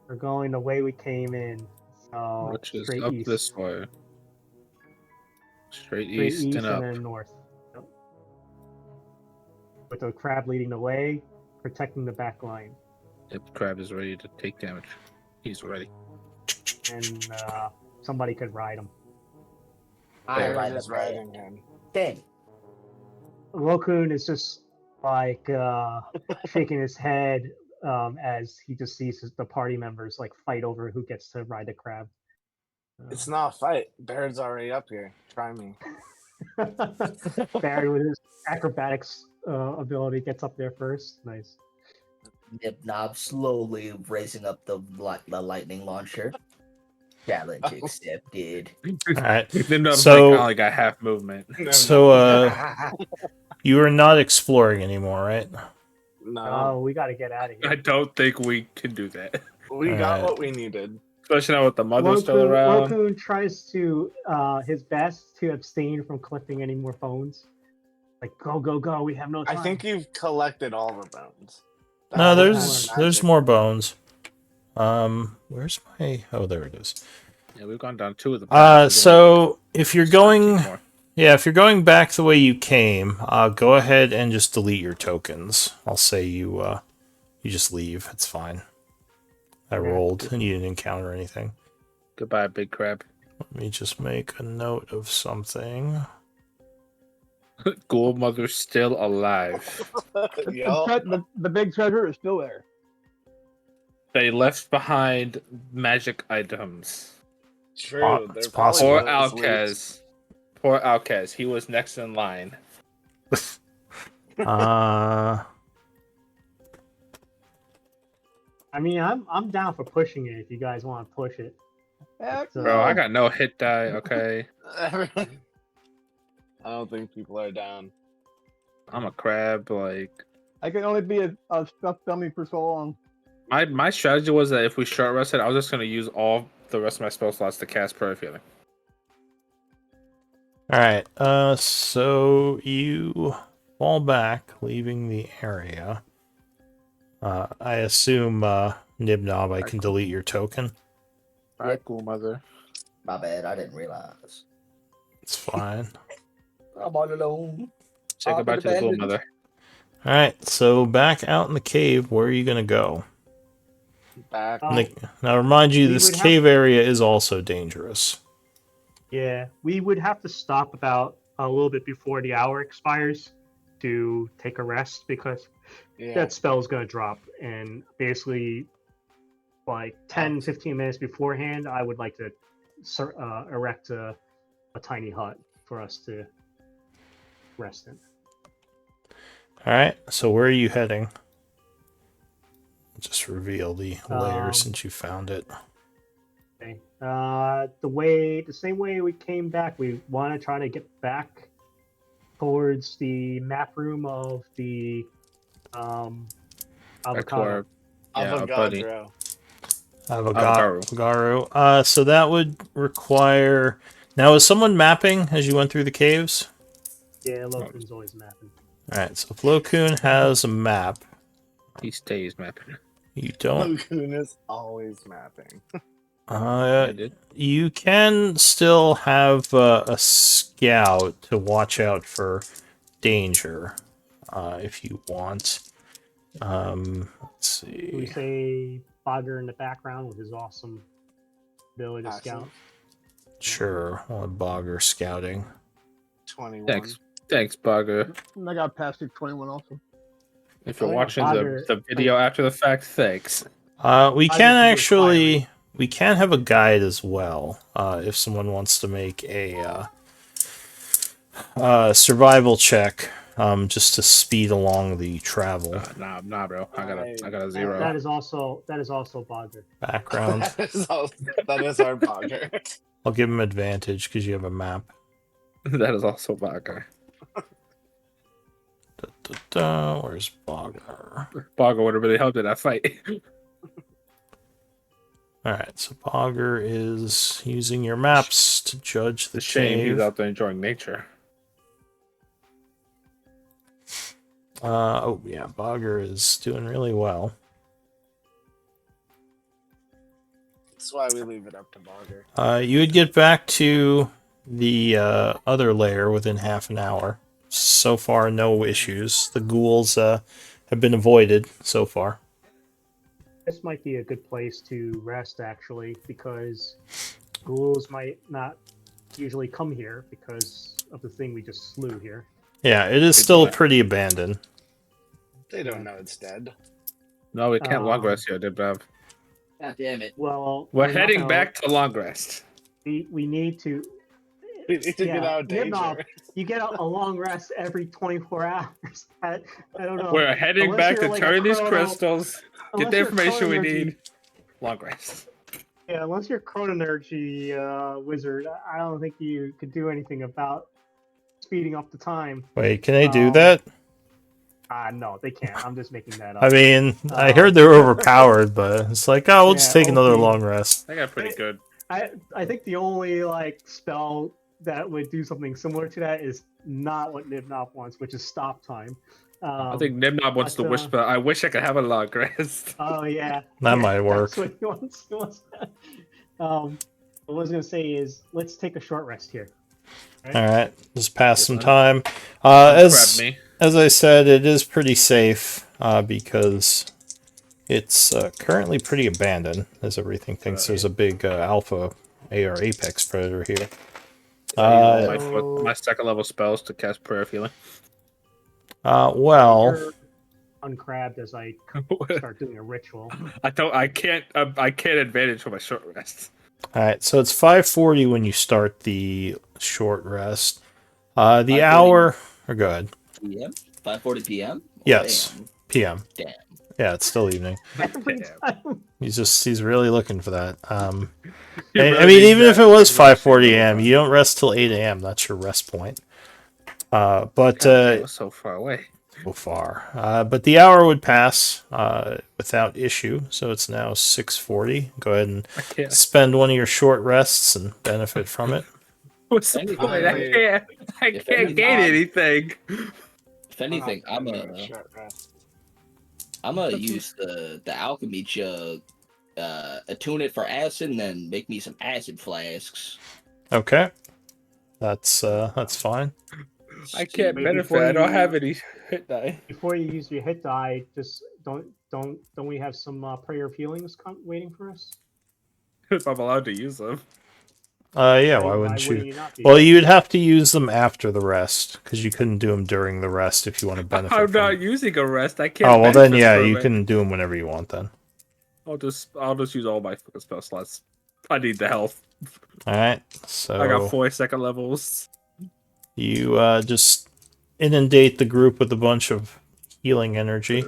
We're going the way we came in. So Which is straight up east. this way. Straight Straight east and up. then north. Yep. With the crab leading the way, protecting the back line. Yep, crab is ready to take damage. He's ready. And somebody could ride him. Iron right is up there. riding him. Dang. Lokun is just like shaking his head as he just sees the party members like fight over who gets to ride the crab. It's not a fight. Baird's already up here. Try me. Barry with his acrobatics ability gets up there first. Nice. Nib Knob slowly raising up the lightning launcher. Challenge accepted. Alright. Then I So- only got half movement. So you are not exploring anymore, right? no, Oh, we got to get out of I here. don't think we can do that. we got Alright. what we needed. Especially now with the mother still around. Lokun tries to his best to abstain from collecting any more bones. Like go go go! We have no time. I think you've collected all the bones. No, That was there's magic. more bones. Where's my? Oh, there it is. Yeah, we've gone down 2 of the paths. So if you're going, More. yeah, if you're going back the way you came, go ahead and just delete your tokens. I'll say you just leave. It's fine. I Okay. rolled and you didn't encounter anything. Goodbye, big crab. Let me just make a note of something. Ghoul mother's still alive. Yup. The big treasure is still there. They left behind magic items. True. It's there probably Poor was loot. Alkaz. Poor Alkaz. He was next in line. I mean, I'm down for pushing it if you guys want to push it. Heck So- Bro, I got no hit die, okay? I don't think people are down. I'm a crab, like... I can only be a stuffed dummy for so long. My strategy was that if we short rested, I was just going to use all the rest of my spell slots to cast Prayer of Healing. Alright, so you fall back, leaving the area. I assume, Nibnob, I can delete your token. Alright, Ghoul mother. My bad, I didn't realize. It's fine. I'm all alone. Say I've goodbye been to the Ghoul abandoned. mother. Alright, so back out in the cave, where are you gonna go? Back. Oh. Now, remind you, We this would have- cave area is also dangerous. Yeah, we would have to stop about a little bit before the hour expires to take a rest because Yeah. that spell is going to drop. And basically, like 10, 15 minutes beforehand, I would like to erect a tiny hut for us to rest in. Alright, so where are you heading? Just reveal the layer Um, since you found it. Okay. The same way we came back, we want to try to get back towards the map room of the Back to our, avocado. our buddy. Avogadro. Avogaru. So that would require. Now, is someone mapping as you went through the caves? Yeah, Lokun's always mapping. Alright, so if Lokun has a map, He stays mapping. you don't. Lagoon is always mapping. I did. You can still have a scout to watch out for danger, if you want. Let's We see. say Fogger in the background with his awesome ability to Awesome. scout. Sure, I'll have Bogger scouting. 21. Thanks, Bugger. And I got past 21 also. If you're Oh, yeah, watching Bugger. the video after the fact, thanks. We I can just do actually we can have a guide as well, if someone wants to make a survival check, just to speed along the travel. Nah, bro. I got a That 0. is also Bogger. Background. That is our bogger. I'll give him advantage because you have a map. That is also Bogger. Where's Bogger? Bogger would have really helped in that fight. Alright, so Bogger is using your maps to judge the It's a shame cave. he's out there enjoying nature. Oh yeah, Bogger is doing really well. That's why we leave it up to bogger. You would get back to the other lair within half an hour. So far, no issues. The ghouls have been avoided so far. This might be a good place to rest, actually, because ghouls might not usually come here because of the thing we just slew here. Yeah, it is still pretty abandoned. They don't know it's dead. No, we can't long rest here, Dibab. God damn it. Well, We're not heading gonna- back to long rest. We need to. We need to get out of danger. Nimnob, you get a long rest every 24 hours. I don't know. We're heading Unless back you're to like a turn these chrono- crystals, get unless the you're information we chronergy- need. Long rest. Yeah, unless you're chronergy wizard, I don't think you could do anything about speeding up the time. Wait, can they do Um, that? No, they can't. I'm just making that up. I mean, I heard they were overpowered, but it's like, oh, we'll just Yeah, take another okay. long rest. They got pretty good. I think the only like spell that would do something similar to that is not what Nibnop wants, which is stop time. I think Nimnob wants but, to wish, but I wish I could have a long rest. Oh yeah, That yeah, might work. That's what he wants. What I was gonna say is let's take a short rest here. All right, just pass some Yes, time. Grab me. As I said, it is pretty safe because it's currently pretty abandoned, as everything thinks there's a big alpha or apex predator here. My second level spells to cast prayer of healing. Well, You're uncrabbed as I start doing a ritual. I can't advantage for my short rest. all right, so it's 5:40 when you start the short rest. The 5:40. hour, or go ahead. PM? 5:40 p.m.? Yes, Damn. PM. Damn. Yeah, it's still evening. Every time. He's really looking for that. You I really mean, need even that if it was to rush 5:40 into a.m., the- you don't rest till 8 a.m. That's your rest point. But God, it was so far away. so far. But the hour would pass without issue, so it's now 6:40. Go ahead and I can't. spend one of your short rests and benefit from it. What's the Anything. point? I If can't gain anything. If anything, I'm gonna use the alchemy jug, attune it for acid, and then make me some acid flasks. Okay, that's fine. I can't Wait, benefit. before I don't you- have any hit die. Before you use your hit die, just don't we have some prayer of healings waiting for us? If I'm allowed to use them. Yeah, why wouldn't would you? not be? Well, you'd have to use them after the rest because you couldn't do them during the rest if you want to benefit. I'm from not it. using a rest. I can't. Oh well, then benefit yeah, from you it. can do them whenever you want. Then. I'll just use all my fucking spell slots. I need the health. All right, so I got 4 second levels. you just inundate the group with a bunch of healing energy.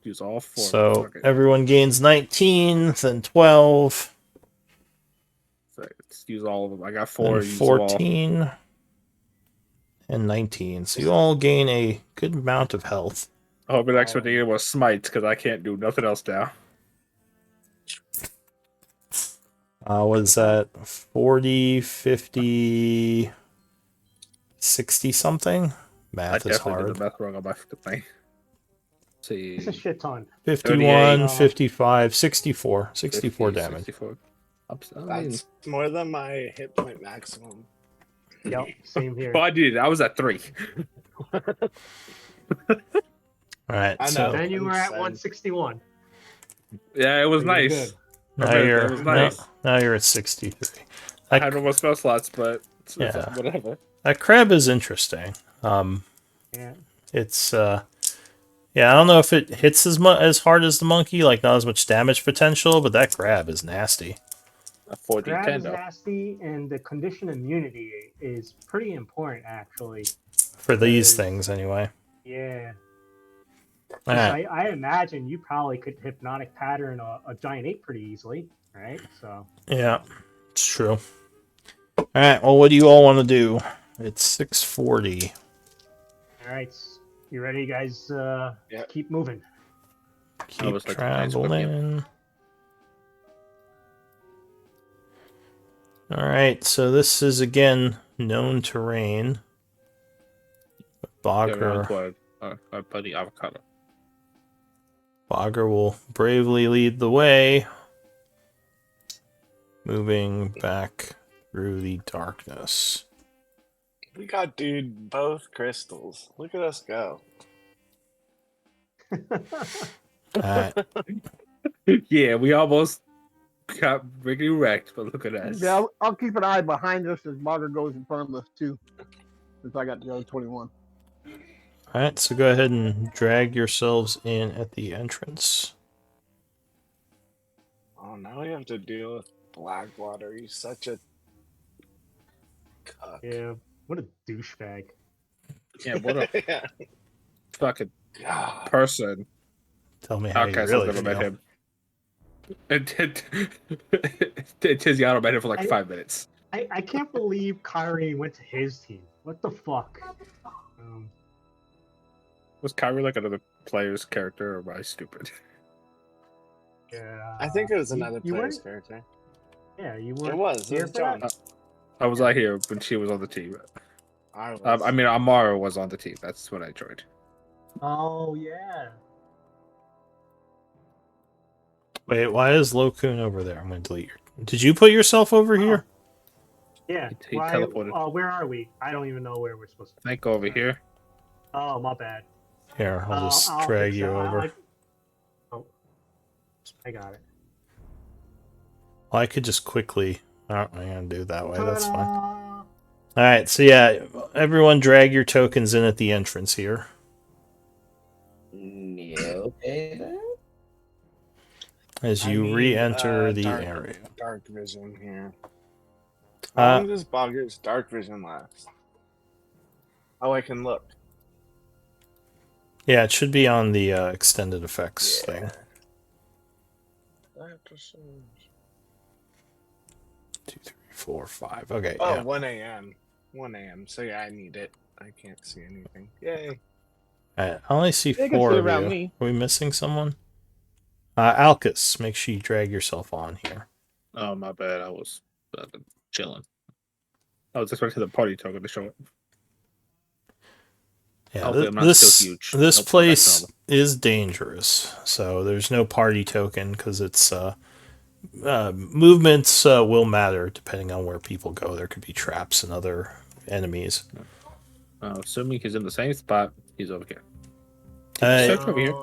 Use all 4. So Okay. everyone gains 19, then 12, So let's use all of them. I got 4. then Use them all. 14, and 19. So you all gain a good amount of health. I hope the next one needed was smites because I can't do nothing else now. What is that? 40, 50, 60 something? Math I is definitely did hard. the math wrong on my fucking thing. See, It's a shit ton. 51, 38. 55, 64. 64 50, damage. 64. I mean, That's more than my hit point maximum. Yep, same here. well, I did. I was at 3. Alright, I so know. Then you were at Insane. 161. Yeah, it was Pretty nice. good. now I mean, you're, it was nice. now you're at 63. I had no more spell slots, but it's Yeah. whatever. That crab is interesting. Yeah. It's yeah, I don't know if it hits as hard as the monkey, like not as much damage potential, but that crab is nasty. A 4D Grab 10 is though. nasty, and the condition immunity is pretty important, actually. For these Because- things, anyway. Yeah. All 'Cause right. I imagine you probably could hypnotic pattern a giant ape pretty easily, right? So. Yeah, it's true. All right. Well, what do you all want to do? It's 6:40. All right. You ready, guys? Yep. Keep moving. Keep was like a nice whip, traveling. All right. So this is again known terrain. Get around Bogger. to our buddy Avocado. Bogger will bravely lead the way, moving back through the darkness. We got dude both crystals. Look at us go. Alright. Yeah, we almost got really wrecked, but look at us. Yeah, I'll keep an eye behind us as Margaret goes in front of us too, since I got the other 21. Alright, so go ahead and drag yourselves in at the entrance. Oh, now we have to deal with Blackwater. He's such a cuck. Yeah. What a douchebag. Yeah, what a Yeah. fucking God. person. Tell me how you Outcast really has never met feel. him. And Tiziano met him for like I- 5 minutes. I can't believe Kyrie went to his team. What the fuck? Was Kyrie like another player's character, or am I stupid? Yeah. I think it was You- another you player's weren't- character. Yeah, you It were. was. It here was for John. that? I was not here when she was on the team. I was. I mean, Amara was on the team. That's when I joined. Oh yeah. Wait, why is Lokun over there? I'm going to delete your... Did you put yourself over here? Yeah. He Why- teleported. where are we? I don't even know where we're supposed to be. I go over here. Oh, my bad. Here, I'll just I'll drag fix you that. over. Oh, I got it. Well, I could just quickly... Oh, I'm going to do it that way. That's fine. Ta-da! Alright, so yeah, everyone drag your tokens in at the entrance here. Yeah, okay then. As I you need, re-enter the dark- area. Dark vision here. How Uh, long does Bogger's dark vision last? Oh, I can look. Yeah, it should be on the extended effects thing. That just- 2, 3, 4, 5. Okay, Oh, yeah. 1 a.m. 1 a.m. So yeah, I need it. I can't see anything. Yay. Alright, I only see They can 4 sit of around you. me. Are we missing someone? Alcus, make sure you drag yourself on here. Oh, my bad. I was chilling. I was expecting the party token to show up. Yeah, Hopefully I'm not this still huge. this Nope, place that's is dangerous, so there's no party token because it's movements will matter depending on where people go. There could be traps and other enemies. Assuming he's in the same spot, he's over here. Uh, Search over here.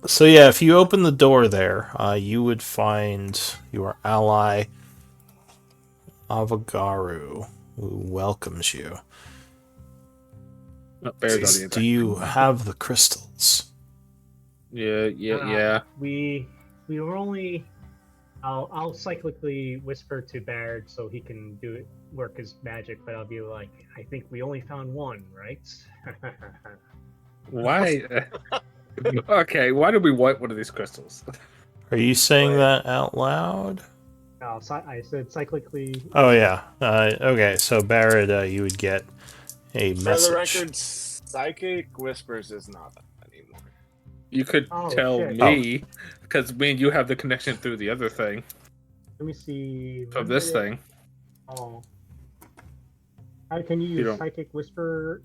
So yeah, if you open the door there, you would find your ally Avagaru, who welcomes you. Oh, Bear's already in Do there. you have the crystals? Yeah. We were only. I'll cyclically whisper to Baird so he can work his magic, but I'll be like, I think we only found one, right? Why? Okay, why did we want one of these crystals? Are you saying that out loud? No, I said cyclically. Oh yeah. Okay, so Barrett, you would get a For message. the record, Psychic Whispers is not anymore. You could Oh, tell shit. me, because me and you have the connection through the other thing, Let me see. of this thing. Oh. How can you You use don't- Psychic Whisper?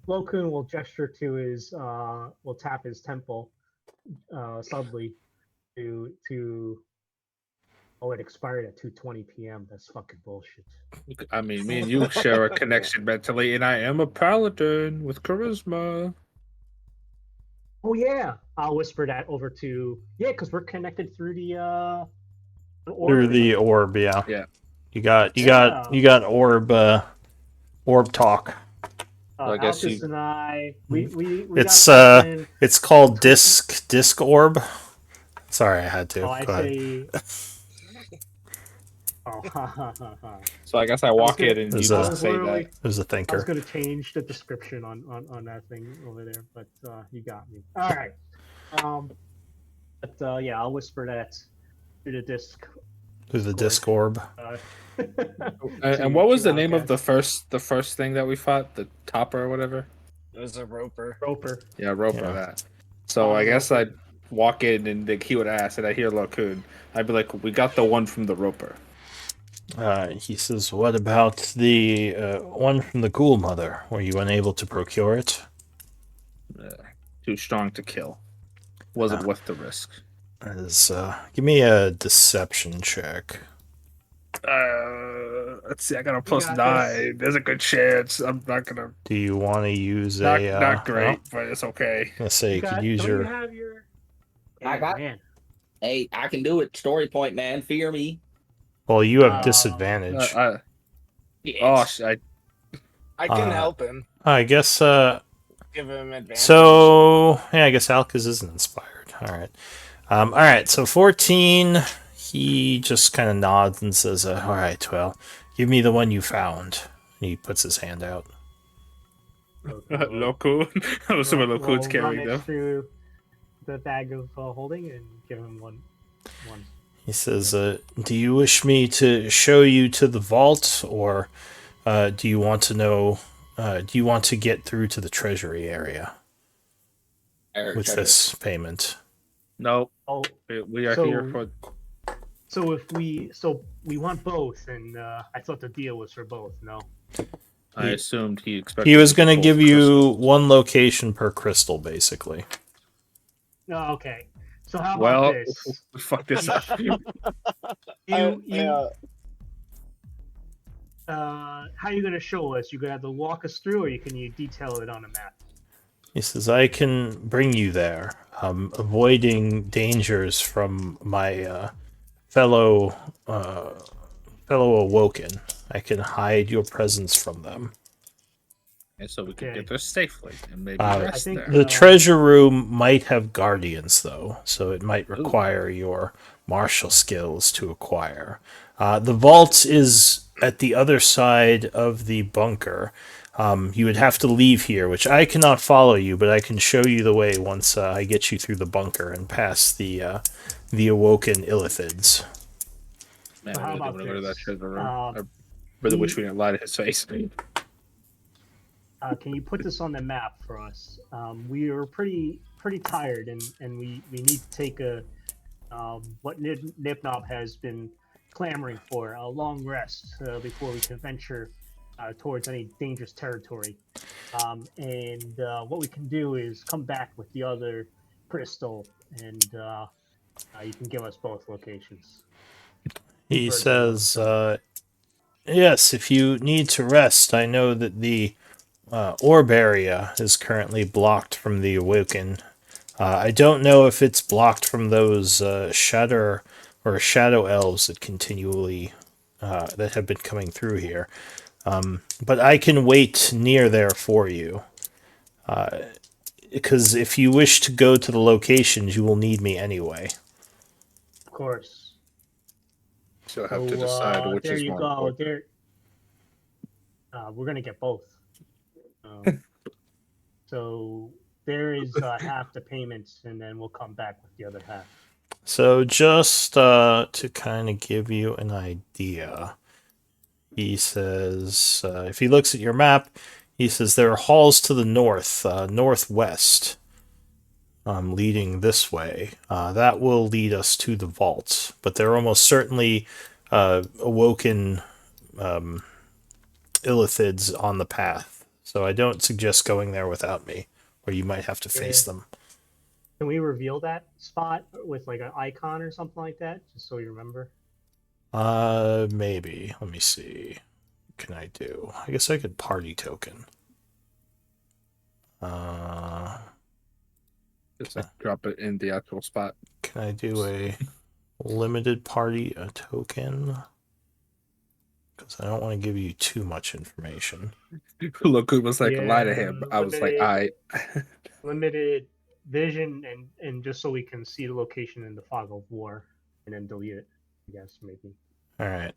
Lokun will gesture to his, will tap his temple, subtly to. Oh, it expired at 2:20 p.m. That's fucking bullshit. I mean, me and you share a connection mentally, and I am a paladin with charisma. Oh yeah, I'll whisper that over to because we're connected through the Through the orb, yeah. Yeah. You got orb talk. I guess Alcus you- and I, we It's, got something- It's called disc orb. Sorry, I had to. Oh, I Go ahead. say Oh, ha ha ha ha. So I guess I walk gonna- in and There's you a- just say literally- that. There's a I was thinker. going to change the description on that thing over there, but you got me. All right. Yeah, I'll whisper that through the disc. Through the disc orb. And what was to the name of Outcast. the first thing that we fought? The topper or whatever? It was a roper. Roper? Yeah, roper. Yeah. That. So I guess Roper. I'd walk in and he would ask, and I hear Locoon. I'd be like, "We got the one from the roper." He says, "What about the one from the Ghoul Mother? Were you unable to procure it?" Too strong to kill. Wasn't Ah. worth the risk. Give me a deception check. Let's see. I got a plus got 9. There's a good chance. I'm not gonna. Do you want to use Not, a? not great, Oh, but it's okay. I say you could use don't your. you have your... I got- Man. Hey, I can do it. Story point, man. Fear me. Well, you have Uh, disadvantage. Yes. I can Uh, help him. I guess. Give him advantage. So yeah, I guess Alcaz isn't inspired. All right. All right. So 14. He just kind of nods and says, "All right, well, give me the one you found." He puts his hand out. Locoon. I'm assuming Locoon's carrying run them. it through the bag of holding and give him one. He says, "Do you wish me to show you to the vault, or do you want to know? Do you want to get through to the treasury area with this payment?" No, Oh, we are So- here for. so we want both, and I thought the deal was for both. No. I He- assumed he expected. He was to going to pull give you crystals. one location per crystal, basically. No. Okay. So how about Well, this? fuck this up. How you gonna show us? You gonna have to walk us through, or can you detail it on a map? He says, "I can bring you there, avoiding dangers from my fellow awoken. I can hide your presence from them." And so we can Okay. get there safely and maybe I rest think there. The treasure room might have guardians, though, so it might require your martial skills to acquire. The vault is at the other side of the bunker. You would have to leave here, which I cannot follow you, but I can show you the way once I get you through the bunker and past the awoken illithids. Man, So I how really about don't want to go to that this? treasure room. Um, I really wish we didn't lie to his face. Can you put this on the map for us? We are pretty tired, and we need to take what Nipnob has been clamoring for, a long rest before we can venture towards any dangerous territory. And what we can do is come back with the other crystal, and you can give us both locations. He Birds of one says, stone. yes, if you need to rest, I know that the orb area is currently blocked from the awoken. I don't know if it's blocked from those shadow elves that continually that have been coming through here. But I can wait near there for you. Because if you wish to go to the locations, you will need me anyway. Of course. She'll have to decide which there is you more go. important. There, we're gonna get both. So there is half the payments, and then we'll come back with the other half. So just to kind of give you an idea, he says, if he looks at your map, he says there are halls to the north, northwest, leading this way. That will lead us to the vault, but there are almost certainly awoken illithids on the path. So I don't suggest going there without me, or you might have to face them. Can we reveal that spot with like an icon or something like that, just so you remember? Maybe. Let me see. What can I do? I guess I could party token. Just like drop it in the actual spot. Can I do a limited party token? Because I don't want to give you too much information. Locoon was like, lie to Yeah, him. I was like, limited. I. Limited vision, and just so we can see the location in the fog of war, and then delete it. I guess maybe. All right.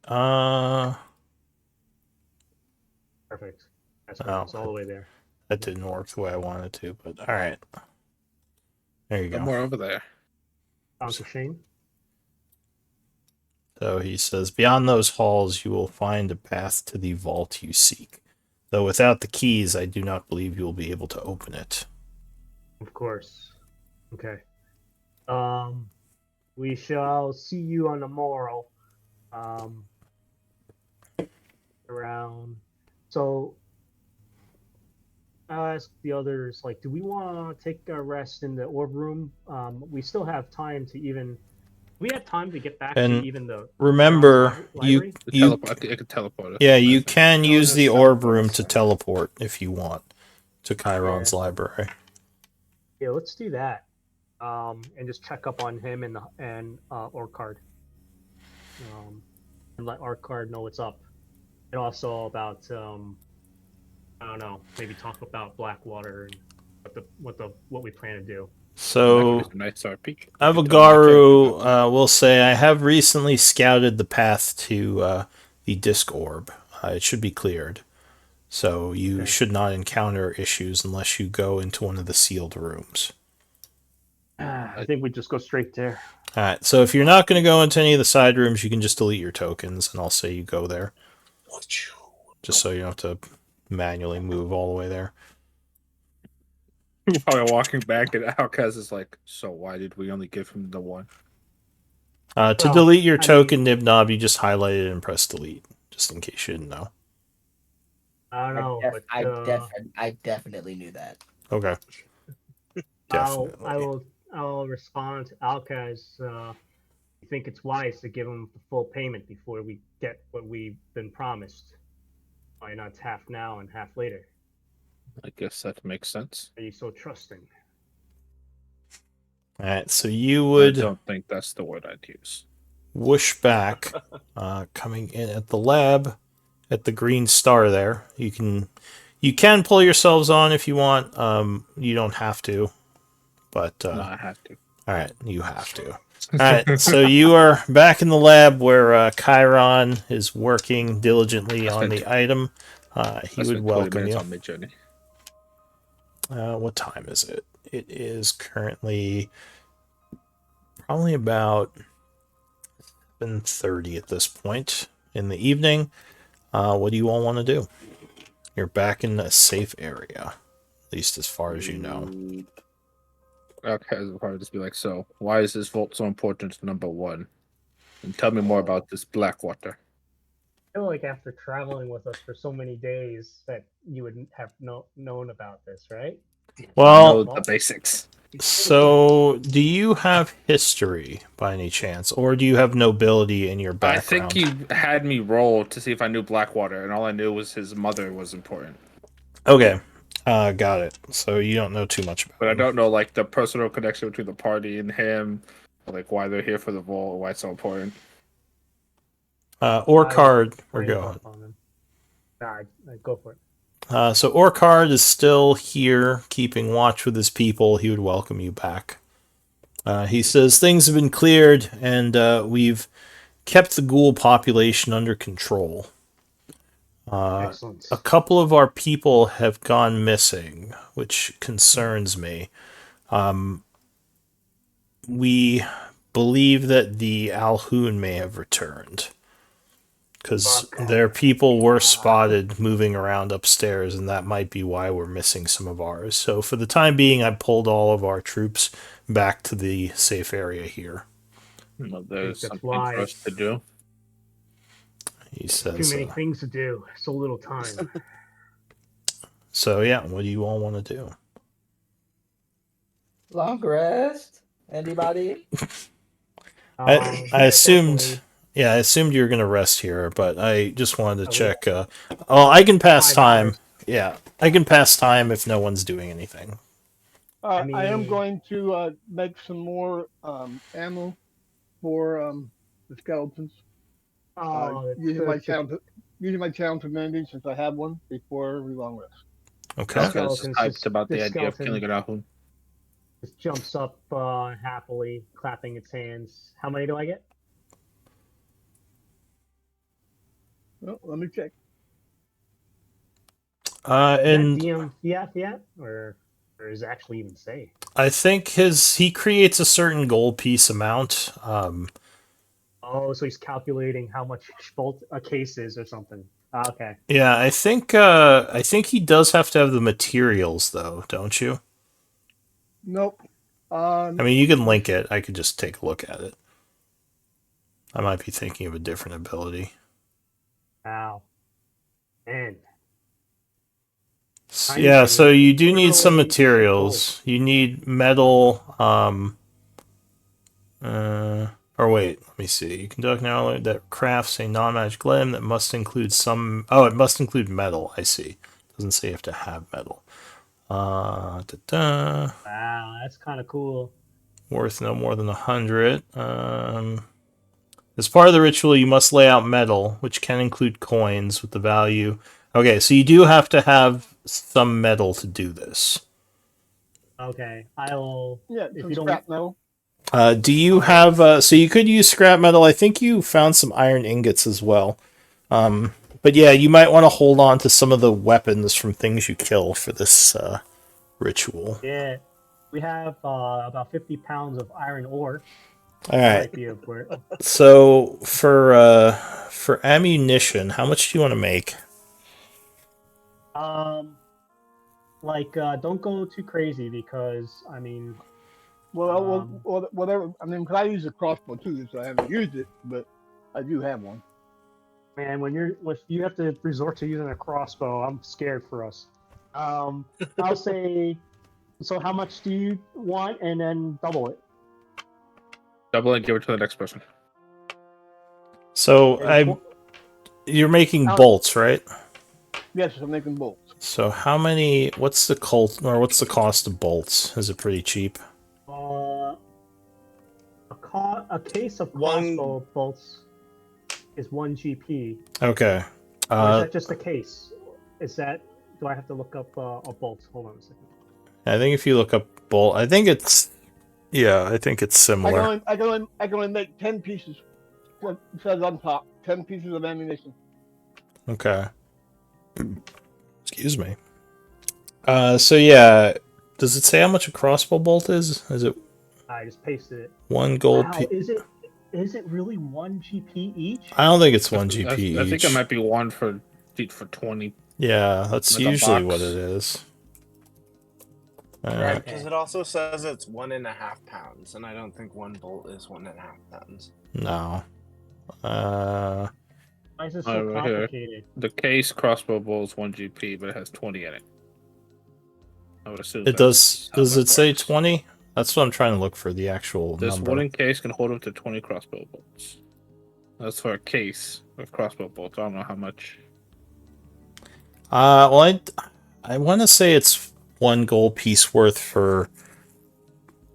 Perfect. That's Oh. perfect. It's all the way there. That didn't work the way I wanted to, but all right. There you go. Somewhere over there. Sounds a shame. So he says, beyond those halls, you will find a path to the vault you seek. Though without the keys, I do not believe you will be able to open it. Of course. Okay. We shall see you on the morrow. Around. So, I'll ask the others, like, do we want to take a rest in the orb room? We still have time to even. We have time to get back And to even the remember, grounds library. I could teleport us. yeah, you can It'll use just the orb teleport room us to there. teleport if you want to Chiron's Yeah. library. Yeah, let's do that. And just check up on him and Orcard. And let Orcard know what's up. And also about I don't know, maybe talk about Blackwater and what we plan to do. So, That nice RP. Avagaru will say, I have recently scouted the path to the disc orb. It should be cleared. So you Okay. should not encounter issues unless you go into one of the sealed rooms. I think we just go straight there. Alright, so if you're not going to go into any of the side rooms, you can just delete your tokens, and I'll say you go there. Just so you don't have to manually move all the way there. While we're walking back, and Outcast is like, so why did we only give him the one? To Well, delete your I token, Nibnob, you just highlight it and press delete, just in case you didn't know. I don't know, but I definitely knew that. Okay. Definitely. I'll respond to Alkaz. You think it's wise to give him the full payment before we get what we've been promised? Why not half now and half later? I guess that makes sense. Are you so trusting? Alright, so you I would don't think that's the word I'd use. whoosh back, coming in at the lab, at the green star there. You can pull yourselves on if you want. You don't have to, but No, I have to. all right, you have to. All right, so you are back in the lab where Chiron is working diligently on the item. He would welcome you. On mid-journey. What time is it? It is currently probably about 7:30 at this point in the evening. What do you all want to do? You're back in a safe area, at least as far as you know. Okay, I'll probably just be like, so why is this vault so important to number one? And tell me more about this Blackwater. I feel like after traveling with us for so many days that you would have known about this, right? Well, I know the basics. so do you have history by any chance, or do you have nobility in your I background? think he had me roll to see if I knew Blackwater, and all I knew was his mother was important. Okay, got it. So you don't know too much about But I him. don't know, like, the personal connection between the party and him, or, like, why they're here for the vault, or why it's so important. Orcard, or Brain go dump ahead. on him. Nah, go for it. So Orcard is still here, keeping watch with his people. He would welcome you back. He says things have been cleared, and we've kept the ghoul population under control. Excellent. A couple of our people have gone missing, which concerns me. We believe that the Alhoun may have returned, because their people were spotted moving around upstairs, and that might be why we're missing some of ours. So for the time being, I pulled all of our troops back to the safe area here. Well, there's that's something for us to do. He Too says, many things to do, so little time. so yeah, what do you all want to do? Long rest? Anybody? I assumed, yeah, I assumed you were going to rest here, but I just wanted to check. I can pass 5 time. hours. Yeah, I can pass time if no one's doing anything. I am mean- going to make some more ammo for the skeletons. Using my challenge ability since I have one before we long rest. Okay. Okay, Skeletons hyped just- about the this idea of skeleton- killing an Alhoun. Just jumps up happily, clapping its hands. How many do I get? Well, let me check. And DM fiat yet, or does it actually even say? I think he creates a certain gold piece amount. Oh, so he's calculating how much bolt a case is or something. Okay. Yeah, I think he does have to have the materials though, don't you? Nope. I mean, you can link it. I could just take a look at it. I might be thinking of a different ability. Wow. And Yeah, so you do need some literally materials. You need metal. Or wait, let me see. You conduct an alloy that crafts a non-magic item that must include some. Oh, it must include metal. I see. Doesn't say you have to have metal. Wow, that's kind of cool. Worth no more than 100. As part of the ritual, you must lay out metal, which can include coins with the value. Okay, so you do have to have some metal to do this. Okay, I'll. Yeah, If some you don't. scrap metal. Do you have? So you could use scrap metal. I think you found some iron ingots as well. But yeah, you might want to hold on to some of the weapons from things you kill for this ritual. Yeah, we have about 50 pounds of iron ore. All That right. might be a word. So for ammunition, how much do you want to make? Don't go too crazy because I mean. Well, whatever. I mean, 'cause I use a crossbow too, so I haven't used it, but I do have one. Man, when you have to resort to using a crossbow, I'm scared for us. I'll say. So, how much do you want, and then double it? Double and give it to the next person. So you're making bolts, right? Yes, I'm making bolts. So how many? What's the cost of bolts? Is it pretty cheap? A case of crossbow bolts is 1 GP. Okay. Is that just a case? Do I have to look up a bolt? Hold on a second. I think if you look up bolt, I think it's similar. I can only make 10 pieces. What it says on top, 10 pieces of ammunition. Okay. Excuse me. So yeah, does it say how much a crossbow bolt is? Is it? I just pasted it. 1 gold. Wow, is it really 1 GP each? I don't think it's 1 GP each. I think it might be one for 20. Yeah, that's usually what it is. Right, because it also says it's 1.5 pounds, and I don't think one bolt is 1.5 pounds. No. Why is this so complicated? The case crossbow bolt is 1 GP, but it has 20 in it. I would assume it does. Does it say 20? That's what I'm trying to look for, the actual this number. wooden case can hold up to 20 crossbow bolts. That's for a case of crossbow bolts. I don't know how much. Well, I want to say it's 1 gold piece worth for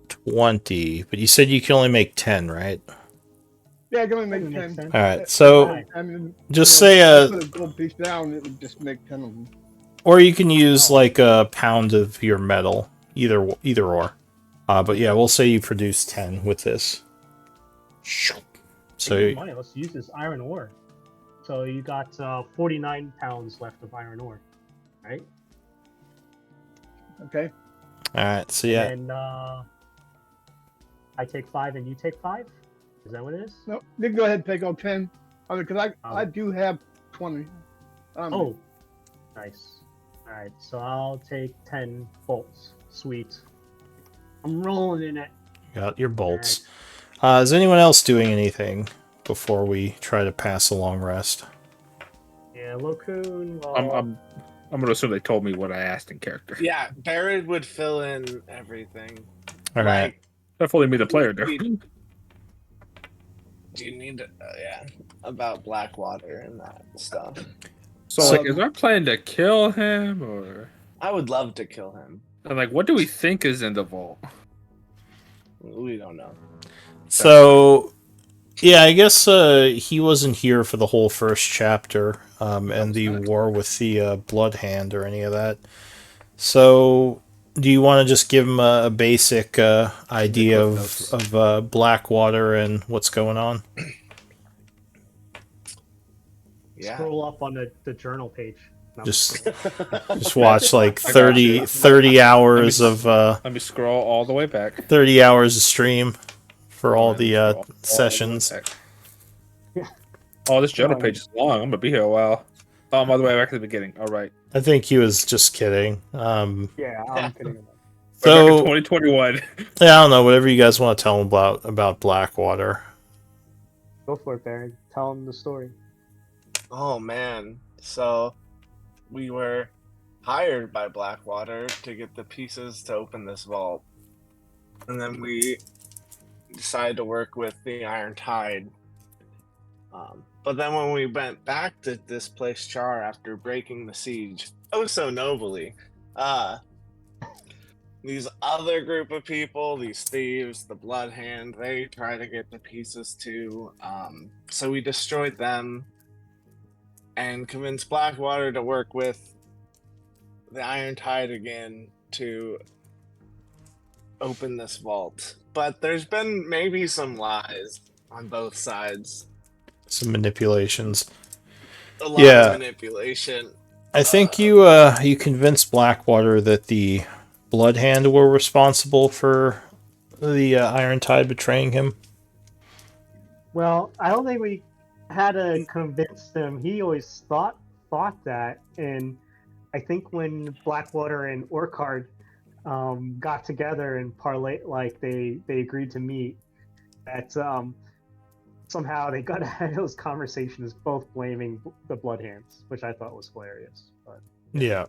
20, but you said you can only make 10, right? Yeah, I can only make 10. All right, so just say put a gold piece down, it would just make 10 of them. Or you can use like a pound of your metal, either or. But yeah, we'll say you produce 10 with this. So let's use this iron ore. So you got 49 pounds left of iron ore, right? Okay. All right. So yeah. And I take 5 and you take 5. Is that what it is? No, you can go ahead and take all 10. I mean, because I do have 20. Oh, nice. All right, so I'll take 10 bolts. Sweet. I'm rolling in it. Got your bolts. Right. Is anyone else doing anything before we try to pass a long rest? Yeah, Lokun. I'm gonna assume they told me what I asked in character. Yeah, Barrett would fill in everything. All right. Definitely me, the player, do. Do you need about Blackwater and that stuff? So is our plan to kill him, or? I would love to kill him. And what do we think is in the vault? We don't know. So, yeah, I guess he wasn't here for the whole first chapter, and the war with the Blood Hand or any of that. So, do you want to just give him a basic idea of Blackwater and what's going on? Yeah. Scroll up on the journal page. No. Just watch like 30 hours of Let me scroll all the way back. 30 hours of stream for all Let me the scroll all the way sessions. back. Yeah. Oh, this journal No, page is long. I'm gonna be here a while. Oh, I'm all the way back to the beginning. All right. I think he was just kidding. Yeah, I'm kidding. We're back in So 2021. yeah, I don't know. Whatever you guys want to tell him about Blackwater. Go for it, Barry. Tell him the story. Oh man. So we were hired by Blackwater to get the pieces to open this vault. And then we decided to work with the Iron Tide. But then when we went back to this place Char after breaking the siege, oh so nobly, these other group of people, these thieves, the Blood Hand, they try to get the pieces too. So we destroyed them and convinced Blackwater to work with the Iron Tide again to open this vault. But there's been maybe some lies on both sides. Some manipulations. A lot of manipulation. I think you convinced Blackwater that the Blood Hand were responsible for the Iron Tide betraying him. Well, I don't think we had to convince him. He always thought that, and I think when Blackwater and Orchard got together and they agreed to meet, that somehow they got ahead of those conversations, both blaming the Blood Hands, which I thought was hilarious. But yeah.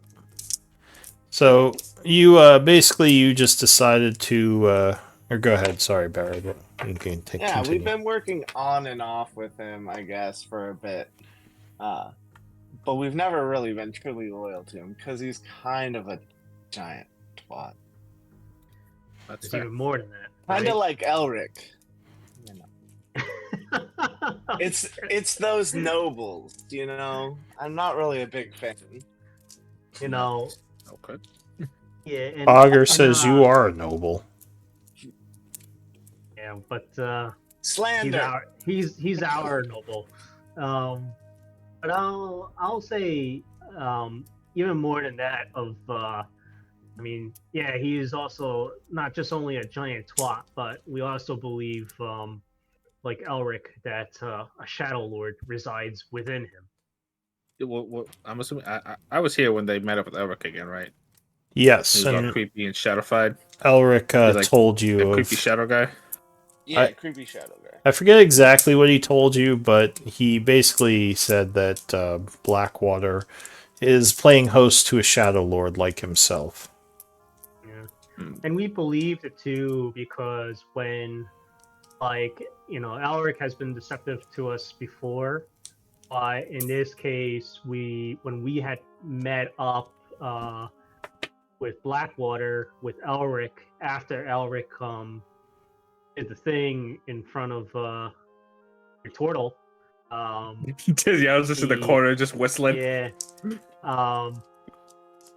So you basically you just decided to or go ahead. Sorry, Barry. But you can yeah, continue. we've been working on and off with him, I guess, for a bit. But we've never really been truly loyal to him because he's kind of a giant twat. That's it's fair. even more than that. Kind of right? like Elric. You know. It's those nobles, you know. I'm not really a big fan. You know, Okay. yeah. And, Augur says you are a noble. Yeah, but Slander. he's our noble. But I'll say even more than that. I mean, yeah, he is also not just only a giant twat, but we also believe, like Elric, that a Shadow Lord resides within him. Well, I'm assuming I was here when they met up with Elric again, right? Yes, He was all and creepy and shadowfied. Elric told you The of creepy shadow guy. Yeah, creepy shadow guy. I forget exactly what he told you, but he basically said that Blackwater is playing host to a Shadow Lord like himself. Yeah, and we believed it too because when, Alaric has been deceptive to us before, but in this case, when we had met up with Blackwater with Elric after Elric did the thing in front of your turtle. Yeah, I was just in the corner, just whistling. Yeah.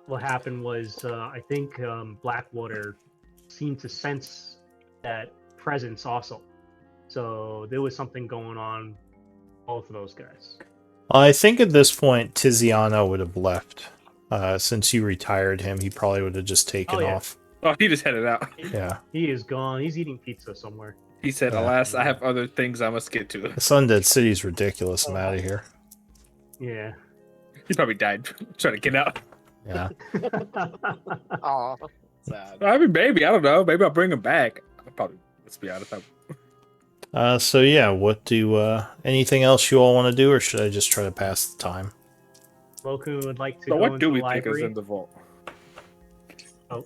What happened was, I think Blackwater seemed to sense that presence also. So there was something going on, both of those guys. I think at this point Tiziano would have left. Since you retired him, he probably would have just taken off. Oh, he just headed out. Yeah. He is gone. He's eating pizza somewhere. He said, alas, I have other things I must get to. This Undead City's ridiculous. I'm out of here. Yeah. He probably died trying to get out. Yeah. Aw, sad. I mean, maybe. I don't know. Maybe I'll bring him back. I'll probably, let's be honest. So yeah, what do anything else you all want to do, or should I just try to pass the time? Loku would like to So go what into do we the think is library. in the vault? Oh.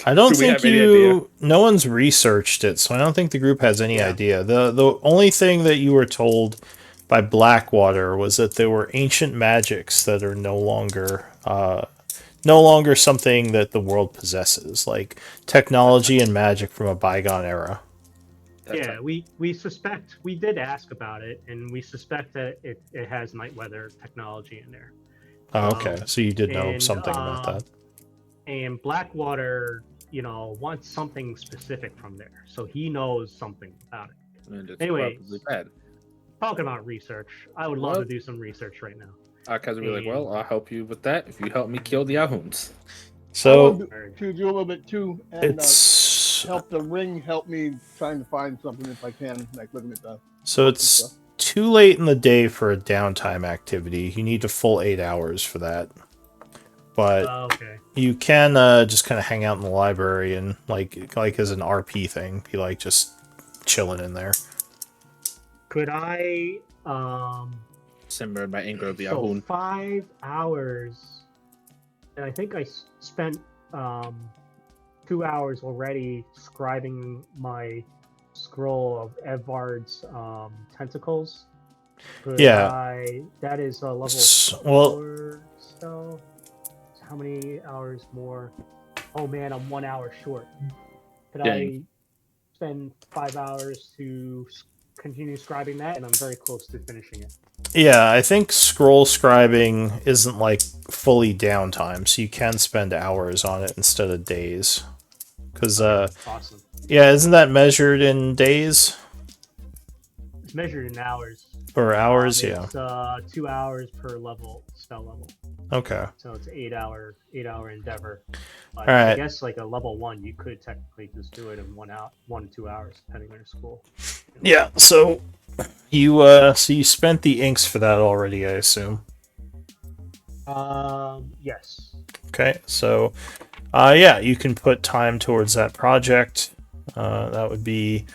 I don't Do we think have any idea? no one's researched it, so I don't think the group has any Yeah. idea. The only thing that you were told by Blackwater was that there were ancient magics that are no longer something that the world possesses, like technology and magic from a bygone era. Yeah, we suspect, we did ask about it, and we suspect that it has night weather technology in there. Oh, okay, so you did know and, something about that. And Blackwater, wants something specific from there, so he knows something about it. And it's Anyways. probably bad. talking about research. I would love Well- to do some research right now. Akaza will be like, well, I'll help you with that if you help me kill the Ahoons. I So want to do a little bit too, and it's help the ring help me trying to find something if I can, like looking at the. so it's too late in the day for a downtime activity. You need a full 8 hours for that. But Okay. you can just kind of hang out in the library and like as an RP thing, be like just chilling in there. Could I Simmered by anger of the so Ahoon. 5 hours, and I think I spent 2 hours already scribing my scroll of Evard's tentacles. Could Yeah. that is a level Well, 4 spell. How many hours more? Oh man, I'm 1 hour short. Could I Dang. spend 5 hours to continue scribing that? And I'm very close to finishing it. yeah, I think scroll scribing isn't like fully downtime, so you can spend hours on it instead of days. Because Awesome. yeah, isn't that measured in days It's measured in hours. or hours? Yeah. It's 2 hours per level, spell level. Okay. So it's an 8 hour endeavor. But All right. I guess like a level 1, you could technically just do it in 1 to 2 hours, depending on your school. Yeah. So you spent the inks for that already, I assume. Yes. Okay. So yeah, you can put time towards that project. That would be.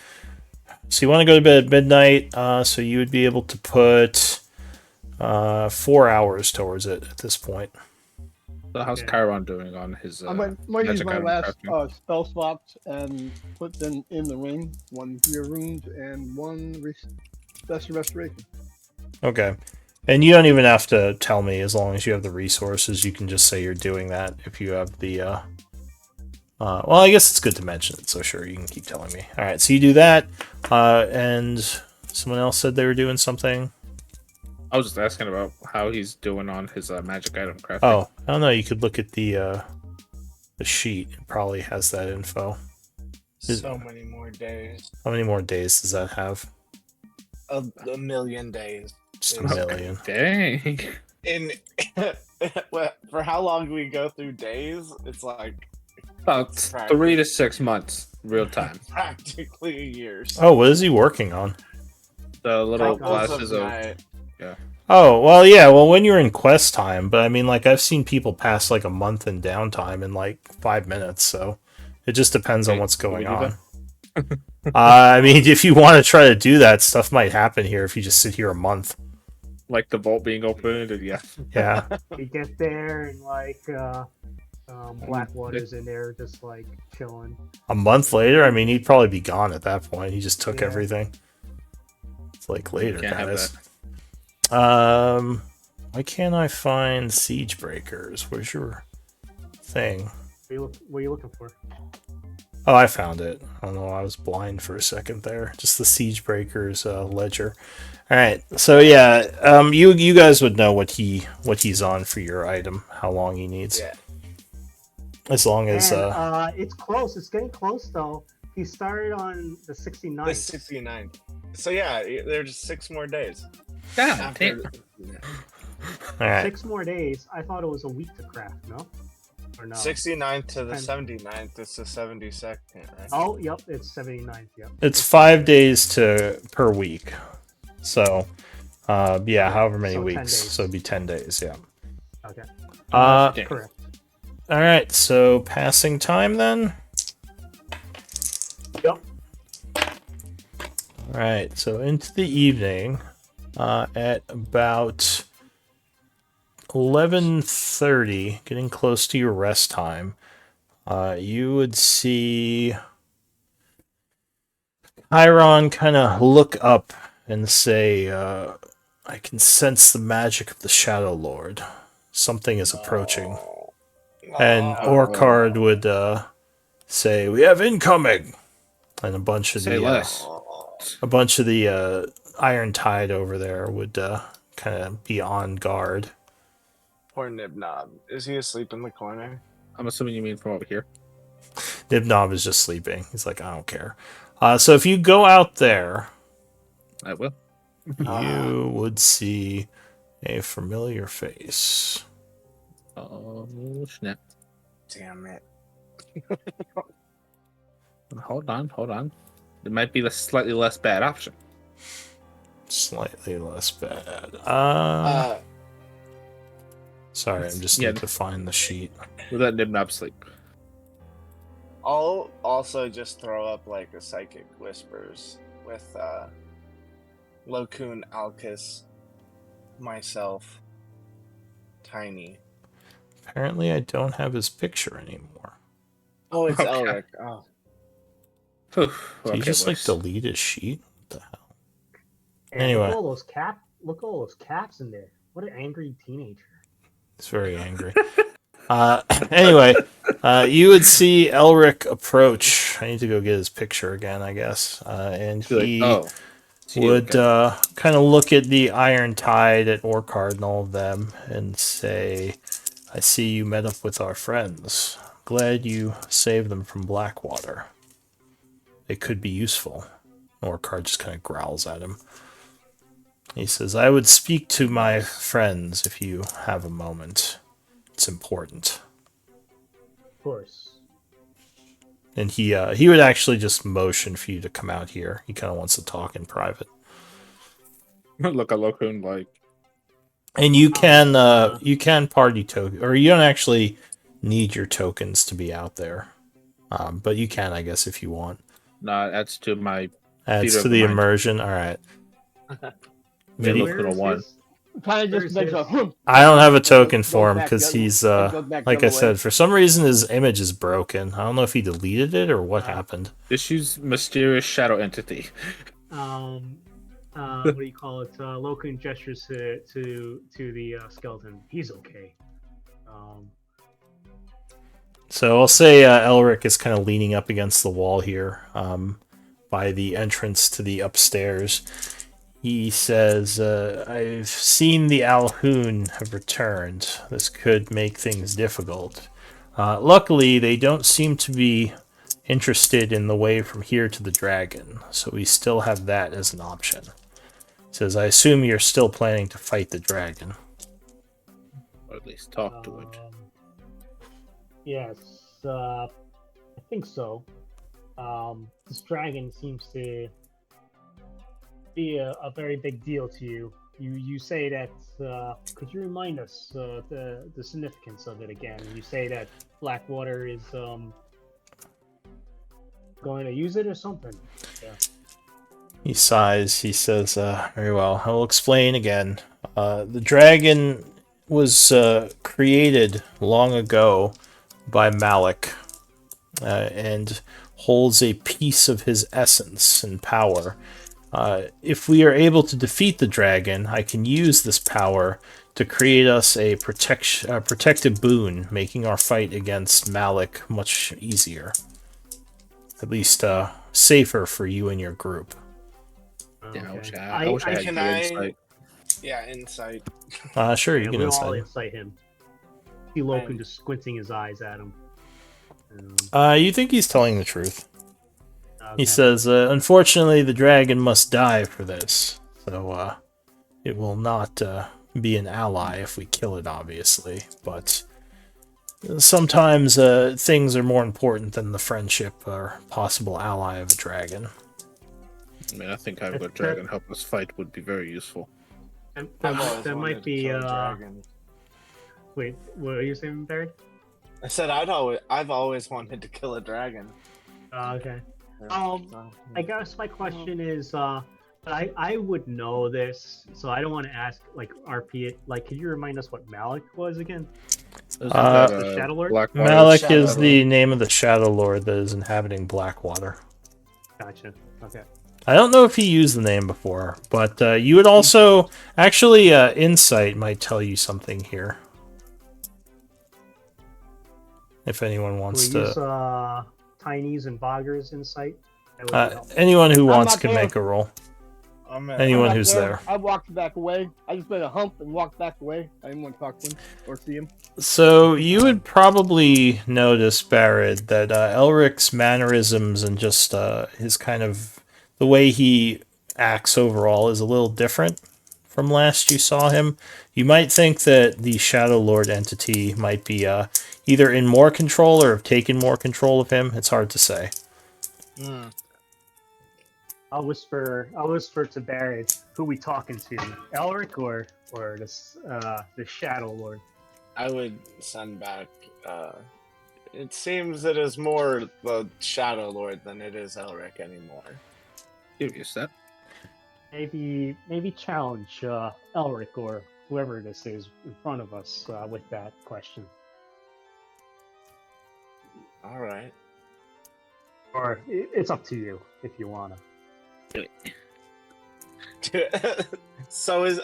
So you want to go to bed at midnight. So you would be able to put 4 hours towards it at this point. So how's Okay. Chiron doing on his I'm going to use magic my item last crafting? spell slots and put them in the ring. 1 Cure Wounds and 1 Restoration. Okay. And you don't even have to tell me as long as you have the resources. You can just say you're doing that if you have the. Well, I guess it's good to mention it, so sure, you can keep telling me. All right, so you do that, and someone else said they were doing something. I was just asking about how he's doing on his magic item crafting. Oh, I don't know. You could look at the sheet. It probably has that info. So many more days. How many more days does that have? A million days. Just a Okay. million. Dang. In for how long do we go through days? It's like About 3 to 6 months, real time. practically a year. Oh, what is he working on? The little Couples glasses of. night. Oh, well, yeah. Well, when you're in quest time, but I mean, like, I've seen people pass like a month in downtime in like 5 minutes, so it just depends on Okay, what's can we going do on. I mean, if you want to try to do that, stuff might happen here if you just sit here a month. Like the vault being opened, and yeah. Yeah. You get there and like Blackwater's in there just like chilling. A month later, I mean, he'd probably be gone at that point. He just took Yeah. everything. It's like later, Can't have guys. Why can't I find Siegebreakers? Where's your thing? What are you looking for? Oh, I found it. I don't know. I was blind for a second there. Just the Siegebreakers ledger. All right. So yeah, you guys would know what he's on for your item, how long he needs. Yeah. As long as And, it's close. It's getting close though. He started on the 69th. The 69. So yeah, there's just 6 more days. God After, damn. all right. 6 more days. I thought it was a week to craft. No. Or no. 69th to the Ten. 79th. It's the 72nd, right? Oh, yep. It's 79th. Yep. It's 5 days per week. So, yeah, however many So 10 weeks. days. So it'd be 10 days. Yeah. Okay. Damn. Correct. All right. So passing time then. Yep. All right. So into the evening, at about 11:30, getting close to your rest time, you would see Chiron kind of look up and say, "I can sense the magic of the Shadow Lord. Something is approaching." And Orcard would say, "We have incoming," and a bunch of Say less. the Iron Tide over there would kind of be on guard. Poor Nibnob. Is he asleep in the corner? I'm assuming you mean from over here. Nibnob is just sleeping. He's like, "I don't care." So if you go out there, I will. you would see a familiar face. Oh snap! Damn it. Hold on. It might be a slightly less bad option. Slightly less bad. Sorry, I'm just need to find the sheet. With that Nibnob sleep. I'll also just throw up like a psychic whispers with Lokun, Alcus, myself, Tiny. Apparently, I don't have his picture anymore. Oh, it's Okay. Elric. Oh. Did he just like delete his sheet? What the hell? And Anyway. look at all those caps in there. What an angry teenager. He's very angry. Anyway, you would see Elric approach. I need to go get his picture again, I guess. And he would kind of look at the Iron Tide, at Orcard and all of them, and say, I see you met up with our friends. Glad you saved them from Blackwater. It could be useful. Orcard just kind of growls at him. He says, I would speak to my friends if you have a moment. It's important. Of course. And he would actually just motion for you to come out here. He kind of wants to talk in private. Look at Lokun like. And you can party token, or you don't actually need your tokens to be out there, but you can, I guess, if you want. Nah, adds to my. Adds to the immersion. All right. Maybe Lokun a 1. Kind of just makes a. I don't have a token for him because he's back like the I other said, way. for some reason his image is broken. I don't know if he deleted it or what happened. Issues mysterious shadow entity. What do you call it? Lokun gestures to the skeleton. He's okay. So I'll say Elric is kind of leaning up against the wall here, by the entrance to the upstairs. He says, I've seen the Alhoun have returned. This could make things difficult. Luckily, they don't seem to be interested in the way from here to the dragon, so we still have that as an option. He says, I assume you're still planning to fight the dragon. Or at least talk to it. Yes, I think so. This dragon seems to be a very big deal to you. You say that. Could you remind us the significance of it again? You say that Blackwater is going to use it or something. Yeah. He sighs. He says, very well. I will explain again. The dragon was created long ago by Malik and holds a piece of his essence and power. If we are able to defeat the dragon, I can use this power to create us a protective boon, making our fight against Malik much easier. At least safer for you and your group. Yeah, Okay. I wish I had Can good I- insight. Yeah, insight. Sure, you Yeah, can we'll all insight. incite him. See Lokun just squinting his eyes at him. You think he's telling the truth. Okay. He says, unfortunately, the dragon must die for this. So, it will not be an ally if we kill it, obviously. But sometimes things are more important than the friendship or possible ally of a dragon. I mean, I think having a dragon help us fight would be very useful. That might be. Wait, what are you saying, Barry? I said I've always wanted to kill a dragon. Okay. I guess my question is, I would know this, so I don't want to ask like RP it. Like, could you remind us what Malik was again? The Shadow Lord? Blackwater Malik Shadow is Lord. the name of the Shadow Lord that is inhabiting Blackwater. Gotcha. Okay. I don't know if he used the name before, but you would also... Actually, Insight might tell you something here. If anyone wants We'll to... use Tiny's and Bogger's insight. That would be helpful. anyone who wants not can there. make a roll. I'm Anyone I'm who's not there. I walked back away. I just made a hump and walked back away. I didn't want to talk to him or see him. So you would probably notice, Barrett, that Elric's mannerisms and just his kind of... The way he axe overall is a little different from last you saw him. You might think that the Shadow Lord entity might be either in more control or have taken more control of him. It's hard to say. Hmm. I'll whisper to Barrett, who we talking to? Elric or this the Shadow Lord? I would send back. It seems it is more the Shadow Lord than it is Elric anymore. Curious that. Maybe challenge Elric or whoever this is in front of us with that question. All right. Or it's up to you if you wanna. Do it. So is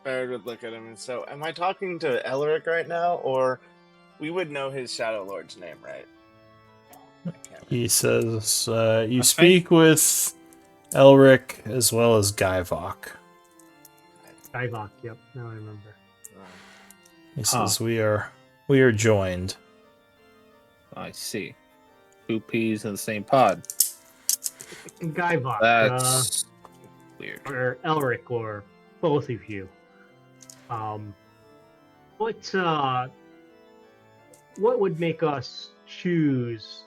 Barrett would look at him and so am I talking to Elric right now, or we would know his Shadow Lord's name, right? He says, you speak with Elric as well as Gaivok. Gaivok, yep, now I remember. He says, we are joined. I see. Two peas in the same pod. Gaivok, That's weird. or Elric, or both of you. What would make us choose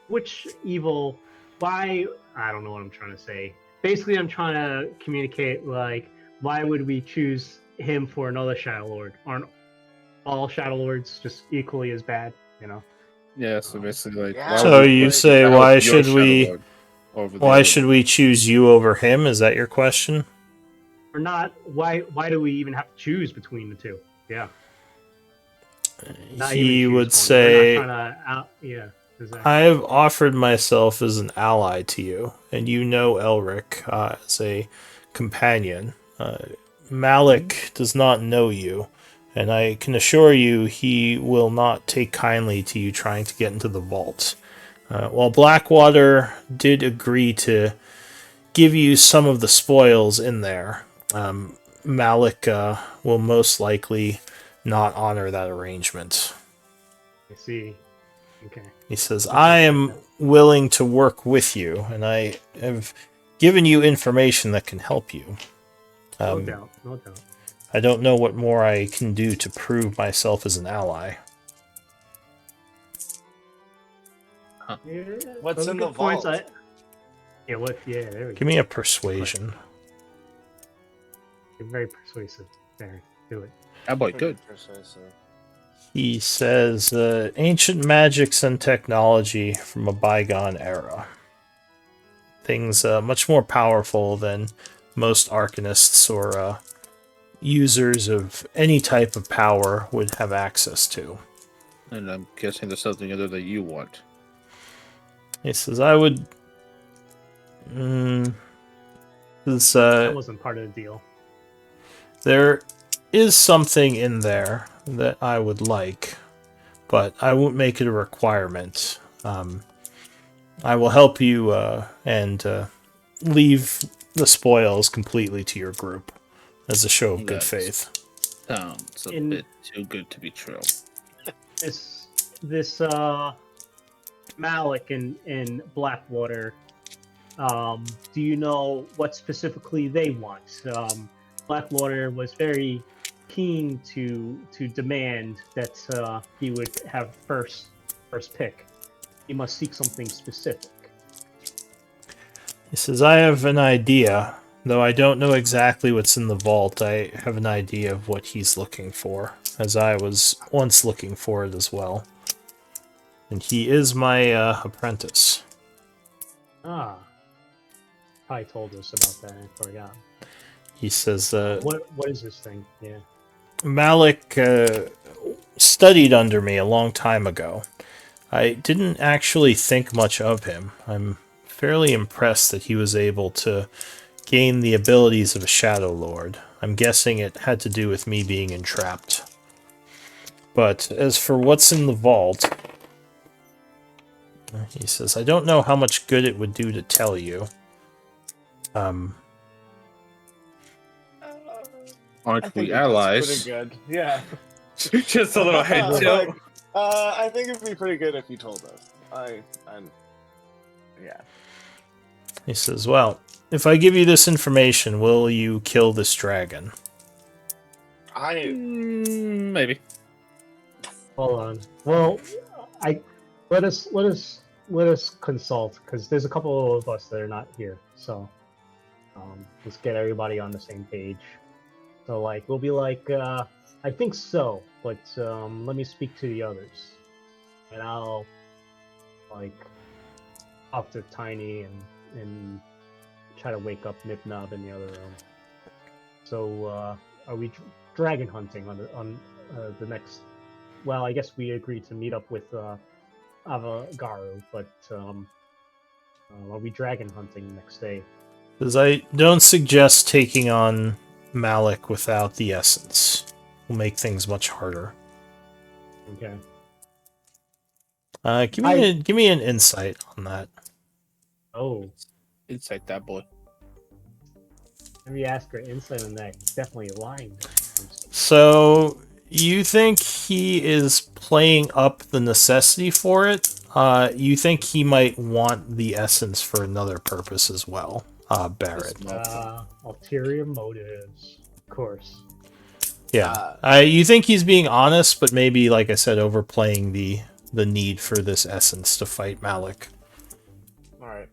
which evil? Why? I don't know what I'm trying to say. Basically, I'm trying to communicate, like, why would we choose him for another Shadow Lord? Aren't all Shadow Lords just equally as bad, you know? Yeah, so basically, like, Yeah. why So would you put say, out why your should Shadow we? Lord over the Why other should one? we choose you over him? Is that your question? Or not? Why do we even have to choose between the two? Yeah. Not even He choose would one. say, We're not trying to yeah. Exactly. I have offered myself as an ally to you, and you know Elric as a companion. Malik does not know you, and I can assure you he will not take kindly to you trying to get into the vault. While Blackwater did agree to give you some of the spoils in there, Malik will most likely not honor that arrangement. I see. Okay. He says, I am willing to work with you, and I have given you information that can help you. No doubt. No doubt. I don't know what more I can do to prove myself as an ally. Yeah, What's those are in the good points. vault? Yeah, what? Yeah, there we go. Give me a persuasion. You're very persuasive. There, do it. That boy, good. Persuasive. He says, ancient magics and technology from a bygone era. Things much more powerful than most arcanists or users of any type of power would have access to. And I'm guessing there's something other that you want. He says, I would... That wasn't part of the deal. there is something in there that I would like, but I won't make it a requirement. I will help you and leave the spoils completely to your group as a show of good Yes. faith. Sounds a In- bit too good to be true. This Malik and Blackwater. Do you know what specifically they want? Blackwater was very keen to demand that he would have first pick. He must seek something specific. He says, I have an idea, though I don't know exactly what's in the vault. I have an idea of what he's looking for, as I was once looking for it as well. And he is my apprentice. Ah, probably told us about that. I forgot. He says, What is this thing? Yeah. Malik studied under me a long time ago. I didn't actually think much of him. I'm fairly impressed that he was able to gain the abilities of a Shadow Lord. I'm guessing it had to do with me being entrapped. But as for what's in the vault, he says, I don't know how much good it would do to tell you. I Aren't think we it does allies? pretty good. Yeah. Just a little head tilt. I think it'd be pretty good if you told us. Yeah. He says, well, if I give you this information, will you kill this dragon? Maybe. Hold on. Well, I let us consult because there's a couple of us that are not here. So let's get everybody on the same page. So like we'll be like, I think so, but let me speak to the others, and I'll like talk to Tiny and try to wake up Nip Nob in the other room. So are we dragon hunting on the next? Well, I guess we agreed to meet up with Avagaru, but are we dragon hunting next day? Because I don't suggest taking on Malik without the essence. Will make things much harder. Okay. Give me an insight on that. Oh, Insight that boy. let me ask her insight on that. He's definitely lying. So you think he is playing up the necessity for it? You think he might want the essence for another purpose as well, Barrett? Ulterior motives, of course. Yeah. You think he's being honest, but maybe, like I said, overplaying the need for this essence to fight Malik. Alright.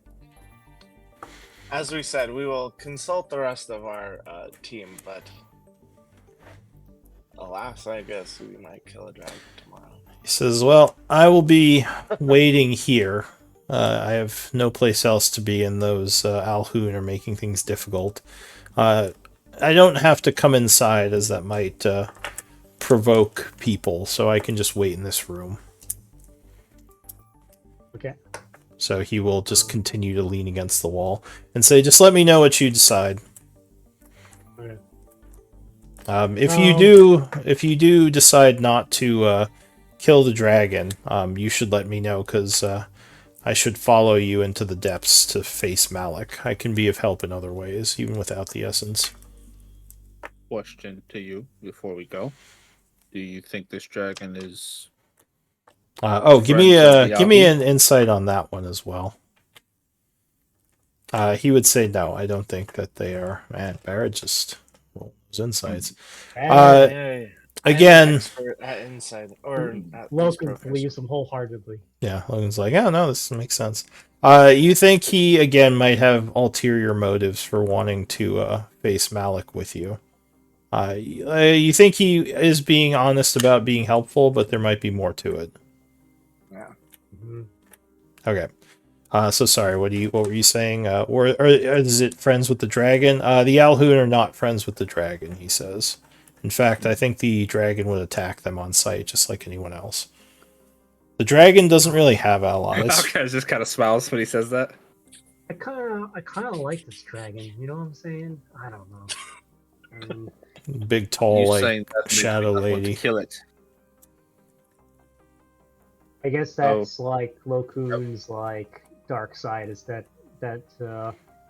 As we said, we will consult the rest of our team, but alas, I guess we might kill a dragon tomorrow. He says, well, I will be waiting here. I have no place else to be, and those Alhoon are making things difficult. I don't have to come inside, as that might provoke people, so I can just wait in this room. Okay. So he will just continue to lean against the wall and say, just let me know what you decide. Okay. If you do decide not to kill the dragon, you should let me know, because I should follow you into the depths to face Malik. I can be of help in other ways, even without the essence. Question to you before we go: do you think this dragon is? Give me an insight on that one as well. He would say no. I don't think that they are. Man, Barrett just those insights. Again, at insight or at Logan believes him wholeheartedly. Yeah, Logan's like, oh no, this makes sense. You think he again might have ulterior motives for wanting to face Malik with you? You think he is being honest about being helpful, but there might be more to it. Yeah. Mm-hmm. Okay. So sorry. What were you saying? Or is it friends with the dragon? The Alhoon are not friends with the dragon. He says. In fact, I think the dragon would attack them on sight, just like anyone else. The dragon doesn't really have allies. Okay, just kind of smiles when he says that. I kind of like this dragon. You know what I'm saying? I don't know. Big, tall, like saying that shadow makes me want to lady. kill it. I guess that's like Lokun's like dark side, is that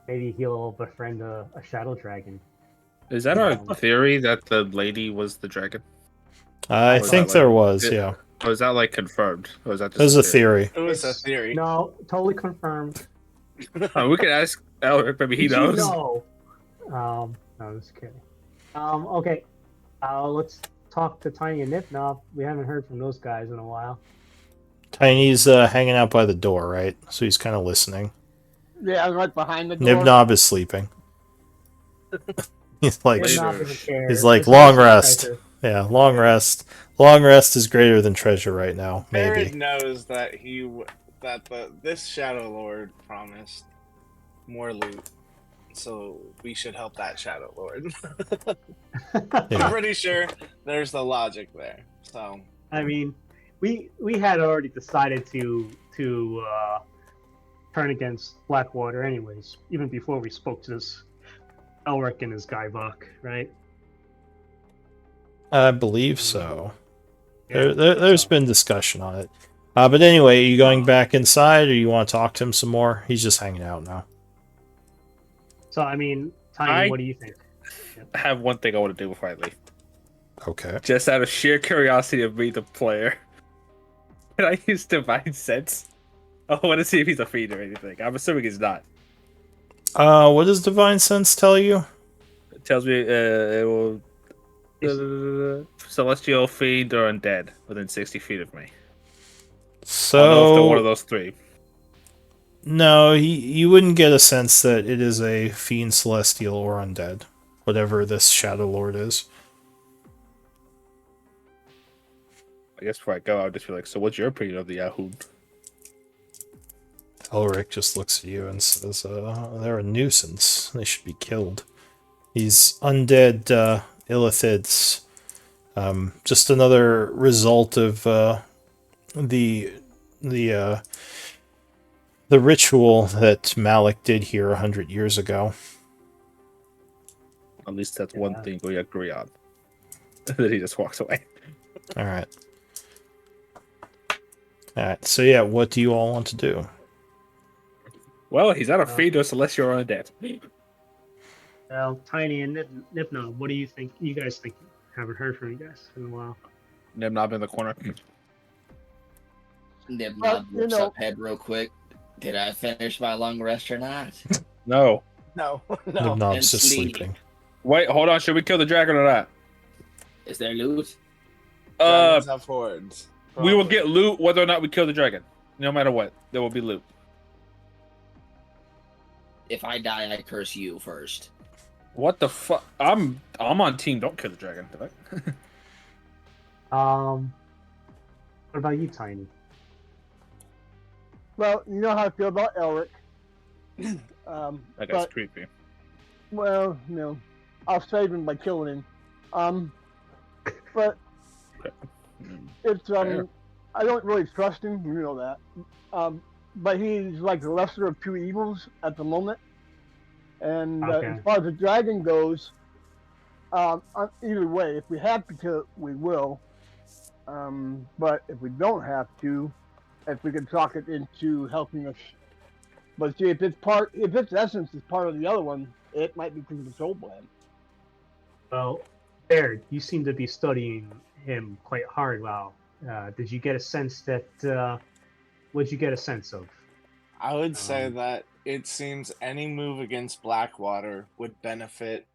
maybe he'll befriend a shadow dragon. Is that our theory that the lady was the dragon? I think there was, yeah. Or is that like confirmed? Or is that just It was a theory. It was a theory. No, totally confirmed. We could ask Elric, maybe he knows. No, I'm just kidding. Okay. Let's talk to Tiny and Nip Nob. We haven't heard from those guys in a while. Tiny's hanging out by the door, right? So he's kind of listening. Yeah, right behind the door. Nib Nob is sleeping. He's like, He's long rest. Yeah, long rest. Long rest is greater than treasure right now. Maybe. Jared knows that this Shadow Lord promised more loot, so we should help that Shadow Lord. I'm pretty sure there's the logic there. So I mean, we had already decided to turn against Blackwater, anyways, even before we spoke to this Elric and his guy Buck, right? I believe so. There's been discussion on it. But anyway, are you going back inside, or you want to talk to him some more? He's just hanging out now. So, I mean, Tiny, what do you think? I have one thing I want to do before I leave. Okay. Just out of sheer curiosity of me, the player. Can I use Divine Sense? I want to see if he's a fiend or anything. I'm assuming he's not. What does Divine Sense tell you? It tells me it will celestial, fiend, or undead within 60 feet of me. So I'll know if they're one of those three. No, you wouldn't get a sense that it is a fiend, celestial, or undead, whatever this Shadow Lord is. I guess before I go, I'll just be like, so what's your opinion of the Yahoo? Elric just looks at you and says, they're a nuisance. They should be killed. These undead illithids, just another result of the ritual that Malik did here 100 years ago. At least that's one thing we agree on. Then he just walks away. Alright. Alright, so yeah, what do you all want to do? Well, he's not a fiend or celestial or undead. Well, Tiny and Nipno, what do you think? You guys think? Haven't heard from you guys in a while. Nibnob in the corner. Nibnob looks up head real quick. Did I finish my long rest or not? No. No. Nibnob's just sleeping. Wait, hold on. Should we kill the dragon or not? Is there loot? Dragons have hordes. We will get loot whether or not we kill the dragon. No matter what, there will be loot. If I die, I curse you first. What the fuck? I'm on team. Don't kill the dragon. What about you, Tiny? Well, you know how I feel about Elric. That guy's creepy. Well, I'll save him by killing him. But it's I don't really trust him. You know that. But he's like the lesser of two evils at the moment. And as far as the dragon goes, either way, if we have to kill it, we will. But if we don't have to, if we can talk it into helping us. But see, if its essence is part of the other one, it might be controlled by him. Well, Baird, you seem to be studying him quite hard. Wow. Did you get a sense that? What'd you get a sense of? I would say that it seems any move against Blackwater would benefit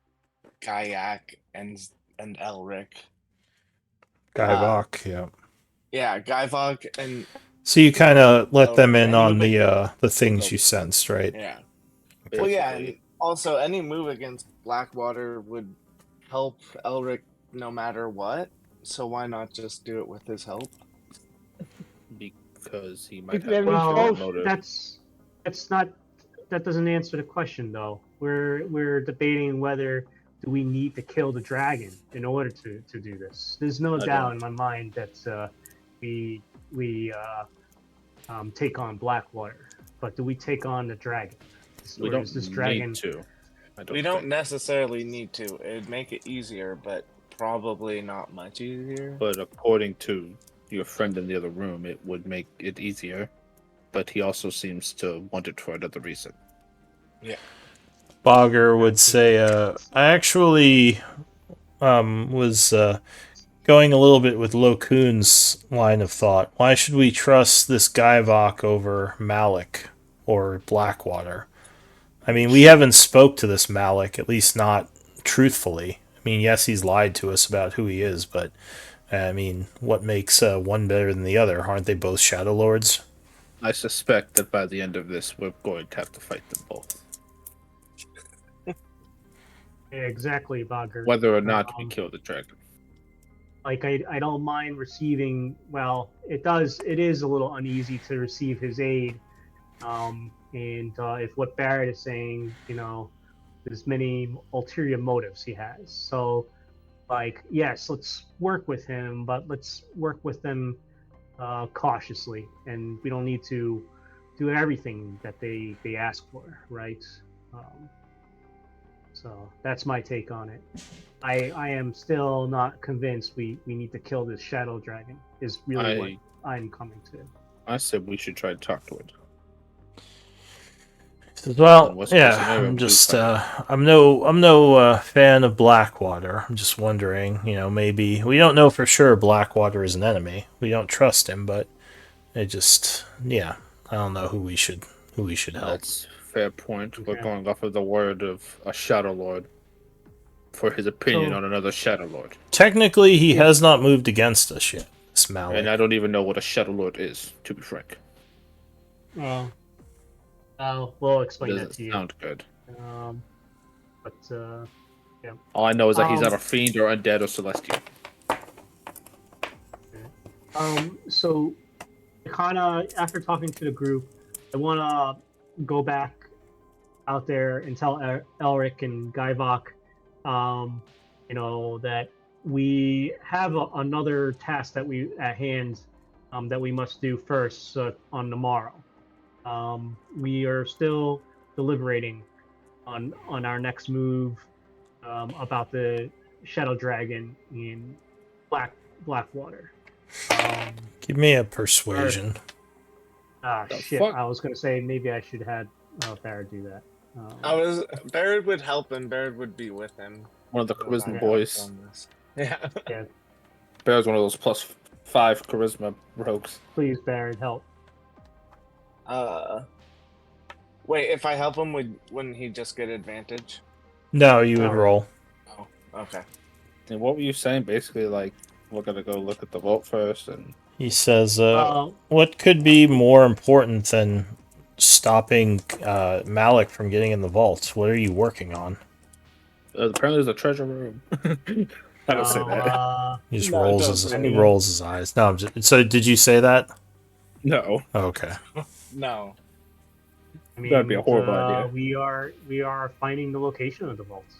Gaiak and Elric. Gaivok, yeah. Yeah, Gaivok and. So you kind of let them in on the things you sensed, right? Yeah. Okay. Well, yeah, and also any move against Blackwater would help Elric no matter what. So why not just do it with his help? Because he might have Well, motive. that doesn't answer the question though. We're debating whether do we need to kill the dragon in order to do this. There's no doubt in my mind that we take on Blackwater, but do we take on the dragon? We or don't is this dragon... need to. We don't necessarily need to. It'd make it easier, but probably not much easier. But according to your friend in the other room, it would make it easier. But he also seems to want it for another reason. Yeah. Bogger would say, I actually was going a little bit with Lo Kuhn's line of thought. Why should we trust this Gaivok over Malik or Blackwater? I mean, we haven't spoke to this Malik, at least not truthfully. I mean, yes, he's lied to us about who he is, but I mean, what makes one better than the other? Aren't they both Shadow Lords? I suspect that by the end of this, we're going to have to fight them both. Exactly, Bogger. Whether or not we kill the dragon. Like, I don't mind receiving... Well, it is a little uneasy to receive his aid. And if what Barrett is saying, there's many ulterior motives he has. So, like, yes, let's work with him, but let's work with them cautiously. And we don't need to do everything that they ask for, right? So that's my take on it. I am still not convinced we need to kill this shadow dragon is really what I'm coming to. I said we should try to talk to it. Well, yeah, I'm just I'm no fan of Blackwater. I'm just wondering, maybe we don't know for sure Blackwater is an enemy. We don't trust him, but I don't know who we should help. That's fair point. We're Okay. going off of the word of a Shadow Lord for his opinion So- on another Shadow Lord. Technically, he Yeah. has not moved against us yet. This Malik. And I don't even know what a Shadow Lord is, to be frank. Well, we'll It explain that doesn't to you. sound good. But yeah. All I know is that he's Um, not a fiend or undead or celestial. So kind of after talking to the group, I want to go back out there and tell Elric and Guyvok, that we have another task that we at hand, that we must do first on the morrow. We are still deliberating on our next move, about the Shadow Dragon in Blackwater. Give me a persuasion. Shit! fuck? I was gonna say maybe I should have Barrett do that. Barrett would help and Barrett would be with him. One of the So charisma I boys. on this. Yeah. Yeah, Bear's one of those +5 charisma rogues. please, Barrett, help. Wait, if I help him, wouldn't he just get advantage? No, you would Alright. roll. Oh, okay. And what were you saying? Basically, like, we're gonna go look at the vault first, and He says, Uh, what could be more important than stopping Malik from getting in the vaults? What are you working on? apparently there's a treasure room. I don't say no, that. He just No, rolls don't his say he that. rolls his eyes. No, so did you say that? No, Okay. No. I mean, that'd be a horrible idea. We are finding the location of the vaults.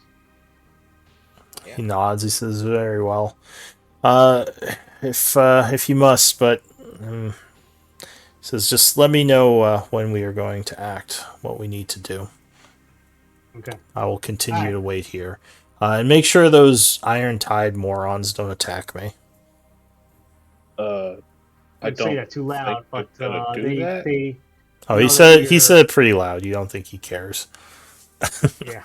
He nods. He says, "Very well. If you must, but he says, just let me know when we are going to act. What we need to do. Okay. I will continue Alright. to wait here, and make sure those Iron Tide morons don't attack me." I I'd don't say that too loud, think but they're gonna do that. they Oh, know he that said we're- it pretty loud. You don't think he cares? yeah.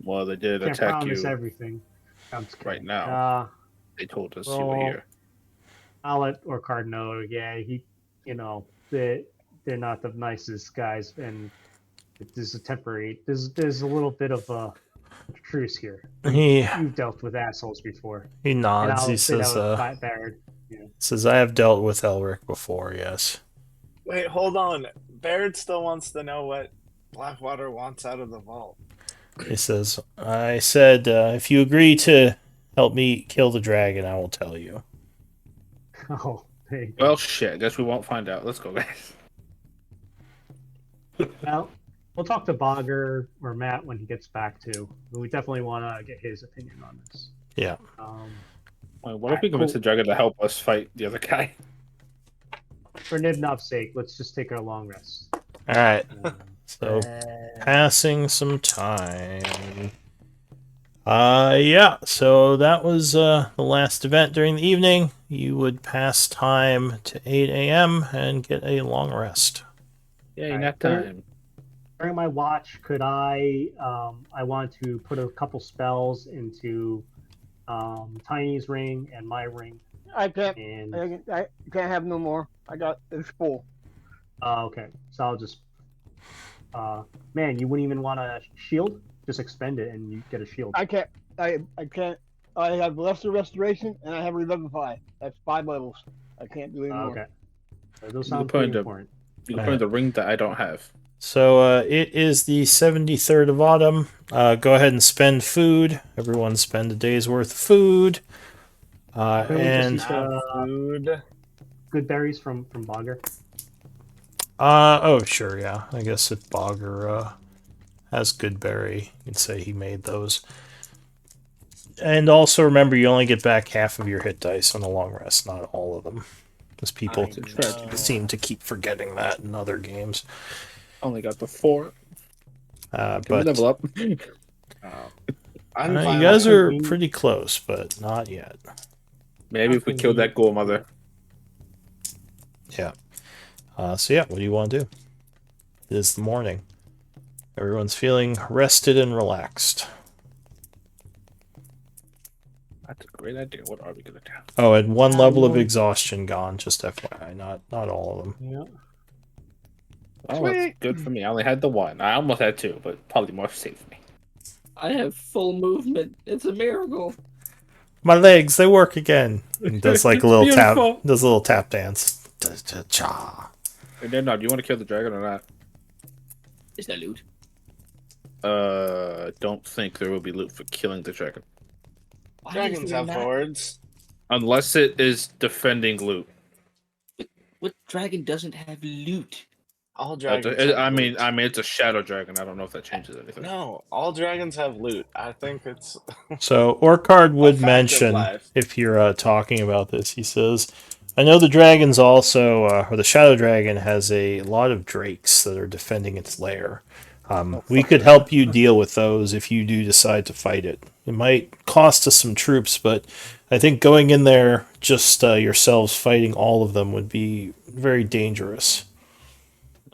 Well, they did Can't attack promise you everything. I'm just right kidding. now. They told us you were well, here. I'll let Orcard know. Yeah, they're not the nicest guys, and there's a temporary. There's a little bit of a truce here. You've dealt with assholes before. He And nods. I'll He say says, that with Barrett. says, I have dealt with Elric before, yes. Wait, hold on. Barrett still wants to know what Blackwater wants out of the vault. He says, I said, if you agree to help me kill the dragon, I will tell you. Oh, there you go. Well, shit. I guess we won't find out. Let's go, guys. Well, we'll talk to Bogger or Matt when he gets back too. We definitely want to get his opinion on this. Yeah. Wait, what if we convince the dragon to help us fight the other guy? For Nibnov's sake, let's just take our long rest. All right. Um, So, passing some time. Yeah, so that was the last event during the evening. You would pass time to 8 a.m. and get a long rest. Yay, Alright, nap time. during my watch, could I want to put a couple spells into Tiny's ring and my ring. I can't. And I can't have no more. It's full. okay, so I'll just man, you wouldn't even want a shield? Just expend it and you get a shield. I can't. I can't. I have lesser restoration and I have revivify. That's 5 levels. I can't do any more. Okay. Those You sound can pretty put important. You can find the ring that I don't have. So it is the 73rd of autumn. Go ahead and spend food. Everyone spend a day's worth of food. Can we And just eat Food. good berries from Bogger? oh sure, yeah. I guess if Bogger has good berry, you can say he made those. And also remember, you only get back half of your hit dice on a long rest, not all of them, because people seem to keep forgetting that in other games. Only got the 4. Can we But level up? I'm you fine guys with it. are pretty close, but not yet. Maybe if we kill that ghoul mother. Yeah. So yeah, what do you want to do? It is the morning. Everyone's feeling rested and relaxed. That's a great idea. What are we gonna do? Oh, and one level of exhaustion gone, just FYI, not all of them. Yeah. Oh, that's good for me. I only had the one. I almost had two, but probably more safe for me. I have full movement. It's a miracle. My legs, they work again. And does like a It's little beautiful. tap, does a little tap dance. Cha. And then, no, do you want to kill the dragon or not? Is that loot? Don't think there will be loot for killing the dragon. Why Dragons is there have not- hordes. Unless it is defending loot. What dragon doesn't have loot? All That's dragons. a- have I mean, loot. it's a shadow dragon. I don't know if that changes anything. No, all dragons have loot. I think it's So Orcard would fact of mention, life. if you're talking about this, he says, I know the dragons also, or the shadow dragon has a lot of drakes that are defending its lair. We could help you deal with those if you do decide to fight it. It might cost us some troops, but I think going in there just yourselves fighting all of them would be very dangerous.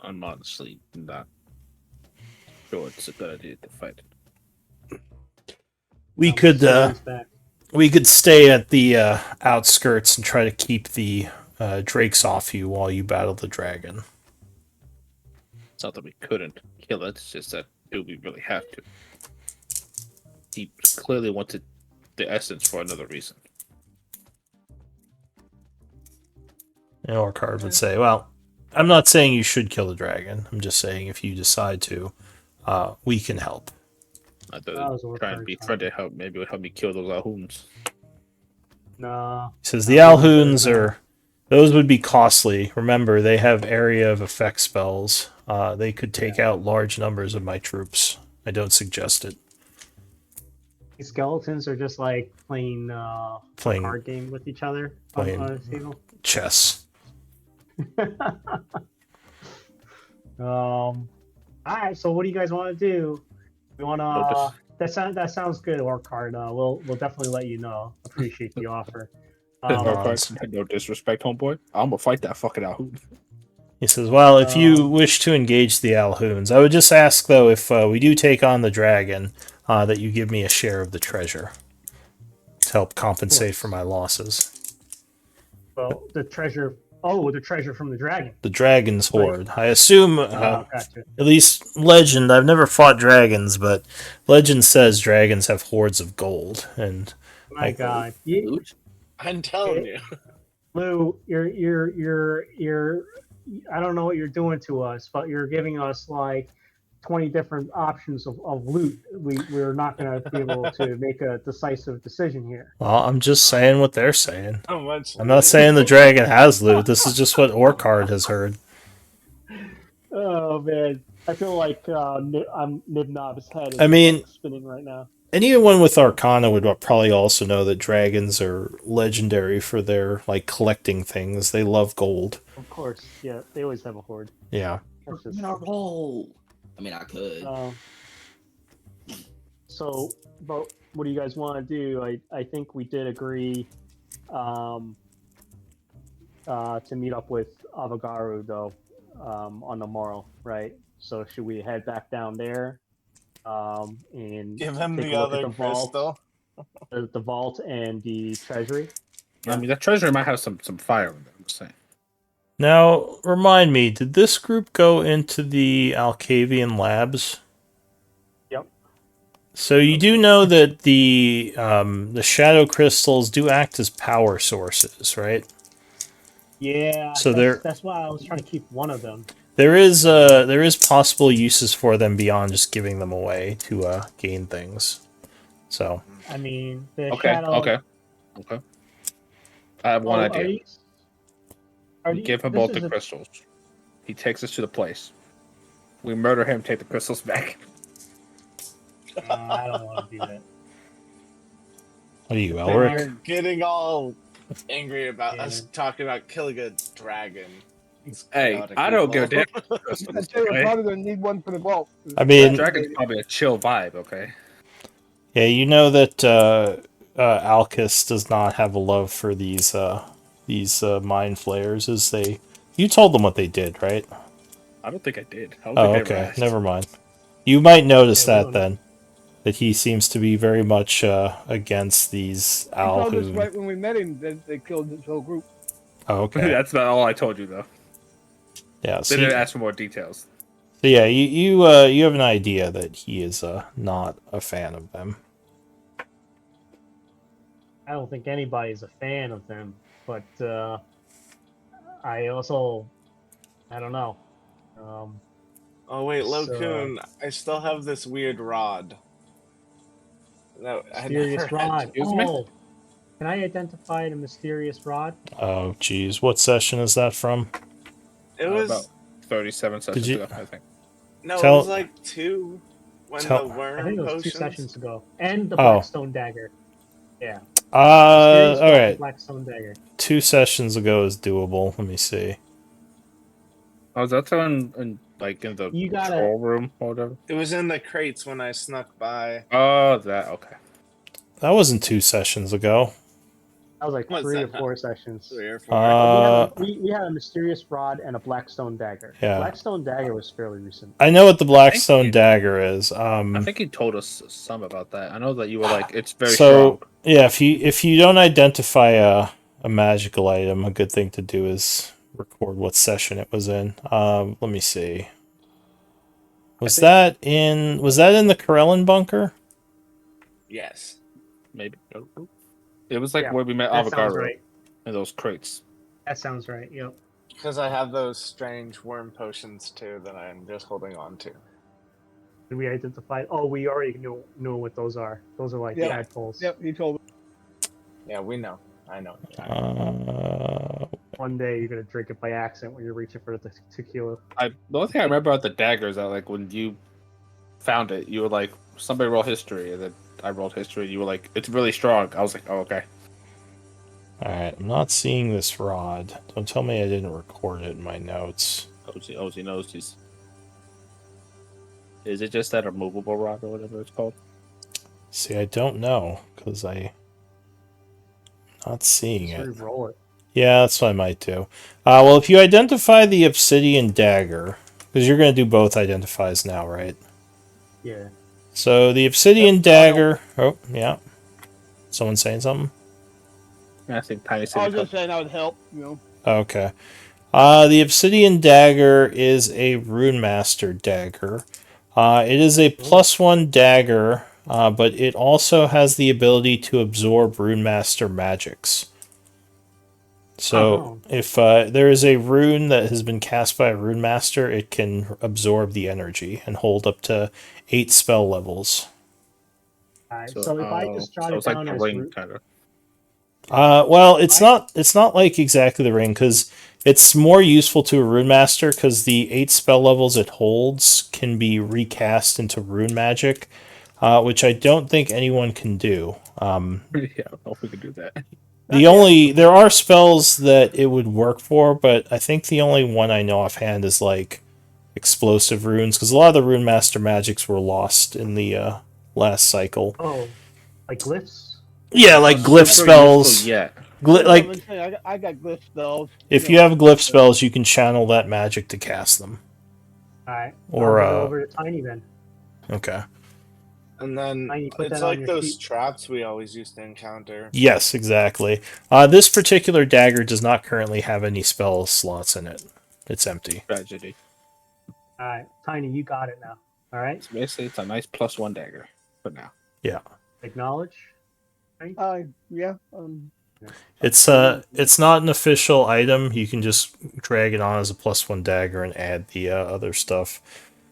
I'm honestly not sure it's a good idea to fight it. We could stay at the outskirts and try to keep the drakes off you while you battle the dragon. It's not that we couldn't kill it, it's just that do we really have to? He clearly wanted the essence for another reason. And Orcard would say, well, I'm not saying you should kill the dragon. I'm just saying if you decide to, we can help. I That was thought try and be Orcard's trying to help. Maybe it would help me kill those Ahoons. No. He says the Alhoons are... Those would be costly. Remember, they have area of effect spells. They could take out large numbers of my troops. I don't suggest it. These skeletons are just like playing Playing card game with each other playing- on a table. chess. All right. So what do you guys want to do? We want to. That sounds good, Orcard. We'll definitely let you know. Appreciate the offer. No disrespect, homeboy. I'm gonna fight that fucking Ahoon. He says, well, if you wish to engage the Alhoons, I would just ask, though, if we do take on the dragon, that you give me a share of the treasure to help compensate for my losses. Well, the treasure. Oh, the treasure from the dragon. The dragon's horde. I assume, Gotcha. at least legend, I've never fought dragons, but legend says dragons have hordes of gold. And My God, you, Loot? I'm telling you. Lou, you're. I don't know what you're doing to us, but you're giving us like 20 different options of loot. We're not going to be able to make a decisive decision here. well, I'm just saying what they're saying. How much? I'm not saying the dragon has loot. This is just what Orcard has heard. Oh man, I feel like I'm Nibnob's head is I mean- like, spinning right now. Anyone with Arcana would probably also know that dragons are legendary for their like collecting things. They love gold. Of course, yeah, they always have a horde. Yeah. That's just, In our roll. I mean, I could. so, but what do you guys want to do? I think we did agree to meet up with Avagaru though on the morrow, right? So should we head back down there and Give him take the a look at other the vault, crystal. the vault and the treasury? I mean, that treasure might have some fire in there. I'm just saying. Now, remind me, did this group go into the Alcavian labs? Yep. So you do know that the shadow crystals do act as power sources, right? Yeah. So that's why I was trying to keep one of them. There is possible uses for them beyond just giving them away to gain things. So I mean, the Okay, shadow. okay. I have one idea. We give him both the crystals. He takes us to the place. We murder him, take the crystals back. I don't want to do that. what are you, They're Elric? getting all angry about Yeah. us talking about killing a dragon. These Hey, chaotic I don't give a people. damn. I'd say we're probably gonna need one for the vault. I mean, Dragon's probably a chill vibe, okay? yeah, you know that Alcus does not have a love for these mind flayers, as they. You told them what they did, right? I don't think I did. I don't Oh, think I ever okay. asked. Never mind. You might notice Yeah, we that don't then. That he seems to be very much against these He told us Alhoon. right when we met him that they killed his whole group. Oh, okay. That's not all I told you, though. Yeah. They didn't ask for more details. So yeah, you have an idea that he is not a fan of them. I don't think anybody's a fan of them, but I also, I don't know. Oh wait, So, Lokun, I still have this weird rod. No, I never mysterious had. rod. Excuse me? Oh, can I identify the mysterious rod? Oh, geez, what session is that from? It About was 37 sessions you- ago, I think. no, it Tell- was like 2 when tell- the I worm think it was potions. 2 sessions ago. And the Oh. Blackstone dagger. Yeah. Mysterious All rod right. and Blackstone dagger. 2 sessions ago is doable. Let me see. Oh, that's in the You gotta- control room or whatever? It was in the crates when I snuck by. Oh, that, okay. That wasn't 2 sessions ago. That was like What's 3 or that? 4 sessions. 3 or 4. We had a mysterious rod and a Blackstone dagger. Yeah. Blackstone dagger was fairly recent. I know what the Blackstone you- dagger is. I think he told us some about that. I know that you were like, it's very so strong. yeah, if you don't identify a magical item, a good thing to do is record what session it was in. Let me see. Was that in the Corellan bunker? Yes. Maybe. It was like Yeah, where we met That sounds Avogaro right. in those crates. That sounds right. Yep. Because I have those strange worm potions too that I'm just holding on to. Did we identify? Oh, we already knew what those are. Those are like Yeah. tadpoles. Yep, he told me. Yeah, we know. I know. One day you're gonna drink it by accident when you're reaching for the tequila. The only thing I remember about the dagger is that like when you found it, you were like, somebody roll history, and then I rolled history, and you were like, it's really strong. I was like, oh, okay. Alright, I'm not seeing this rod. Don't tell me I didn't record it in my notes. Ozzy knows these. Is it just that immovable rod or whatever it's called? See, I don't know, because I'm not seeing Just it. re-roll it. Yeah, that's what I might do. Well, if you identify the obsidian dagger, because you're going to do both identifies now, right? Yeah. So the obsidian dagger... Oh, yeah. Someone saying something? I think Tiny I City was just saying that would help, Okay. The obsidian dagger is a rune master dagger. It is a +1 dagger, but it also has the ability to absorb rune master magics. So if there is a rune that has been cast by a rune master, it can absorb the energy and hold up to 8 spell levels. Alright, so if I just jot it it's like down the as ring kind of. Well, it's not like exactly the ring, because it's more useful to a rune master because the 8 spell levels it holds can be recast into rune magic, which I don't think anyone can do. Yeah, I don't know if we could do that. There are spells that it would work for, but I think the only one I know offhand is like explosive runes, because a lot of the rune master magics were lost in the last cycle. Oh, like glyphs? Yeah, like glyph spells. Yeah. I got glyph spells. If you have glyph spells, you can channel that magic to cast them. Alright. Or I'll give it over to Tiny then. Okay. And then Tiny, put it's that on like your those sheet. traps we always used to encounter. Yes, exactly. This particular dagger does not currently have any spell slots in it. It's empty. Tragedy. Alright, Tiny, you got it now. Alright? So basically, it's a nice +1 dagger for now. Yeah. Acknowledge? Yeah. It's not an official item. You can just drag it on as a +1 dagger and add the other stuff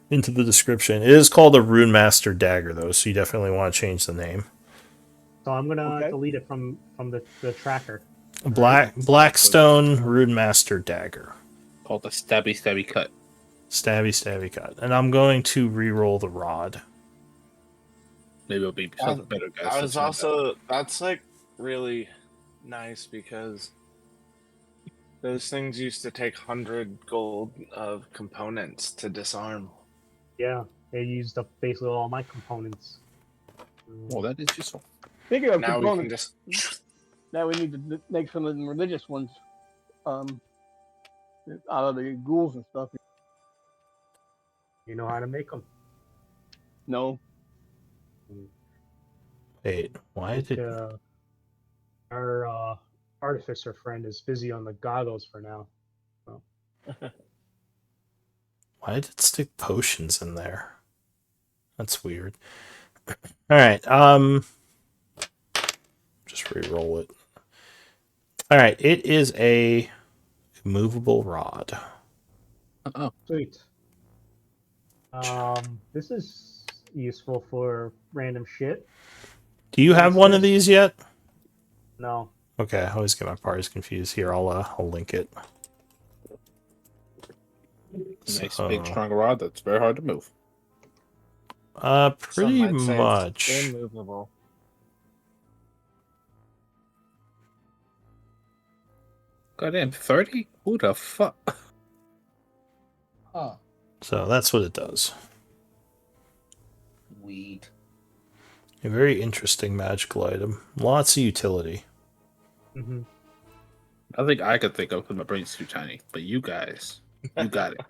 into the description. It is called a Rune Master dagger though, so you definitely want to change the name. So I'm gonna delete it from the tracker. Blackstone Rune Master dagger. Called the stabby cut. Stabby cut. And I'm going to re-roll the rod. Maybe it'll be something better, guys. That's like really nice because those things used to take 100 gold of components to disarm. Yeah, they used up basically all my components. Well, that is useful. Speaking of Now components, we can just. now we need to make some of the religious ones out of the ghouls and stuff. You know how to make them. No. Wait, why did our artificer friend is busy on the goggles for now. So. Why did it stick potions in there? That's weird. Alright, just re-roll it. Alright, it is a movable rod. Oh, Sweet. This is useful for random shit. Do you have one of these yet? No. Okay, I always get my parties confused. Here, I'll link it. nice So, big strong rod that's very hard to move. Some pretty might say much. it's immovable. Goddamn, 30? Who the fuck? Huh. So that's what it does. Weed. A very interesting magical item. Lots of utility. Mm-hmm. I think I could think of because my brain's too tiny. But you guys, you got it.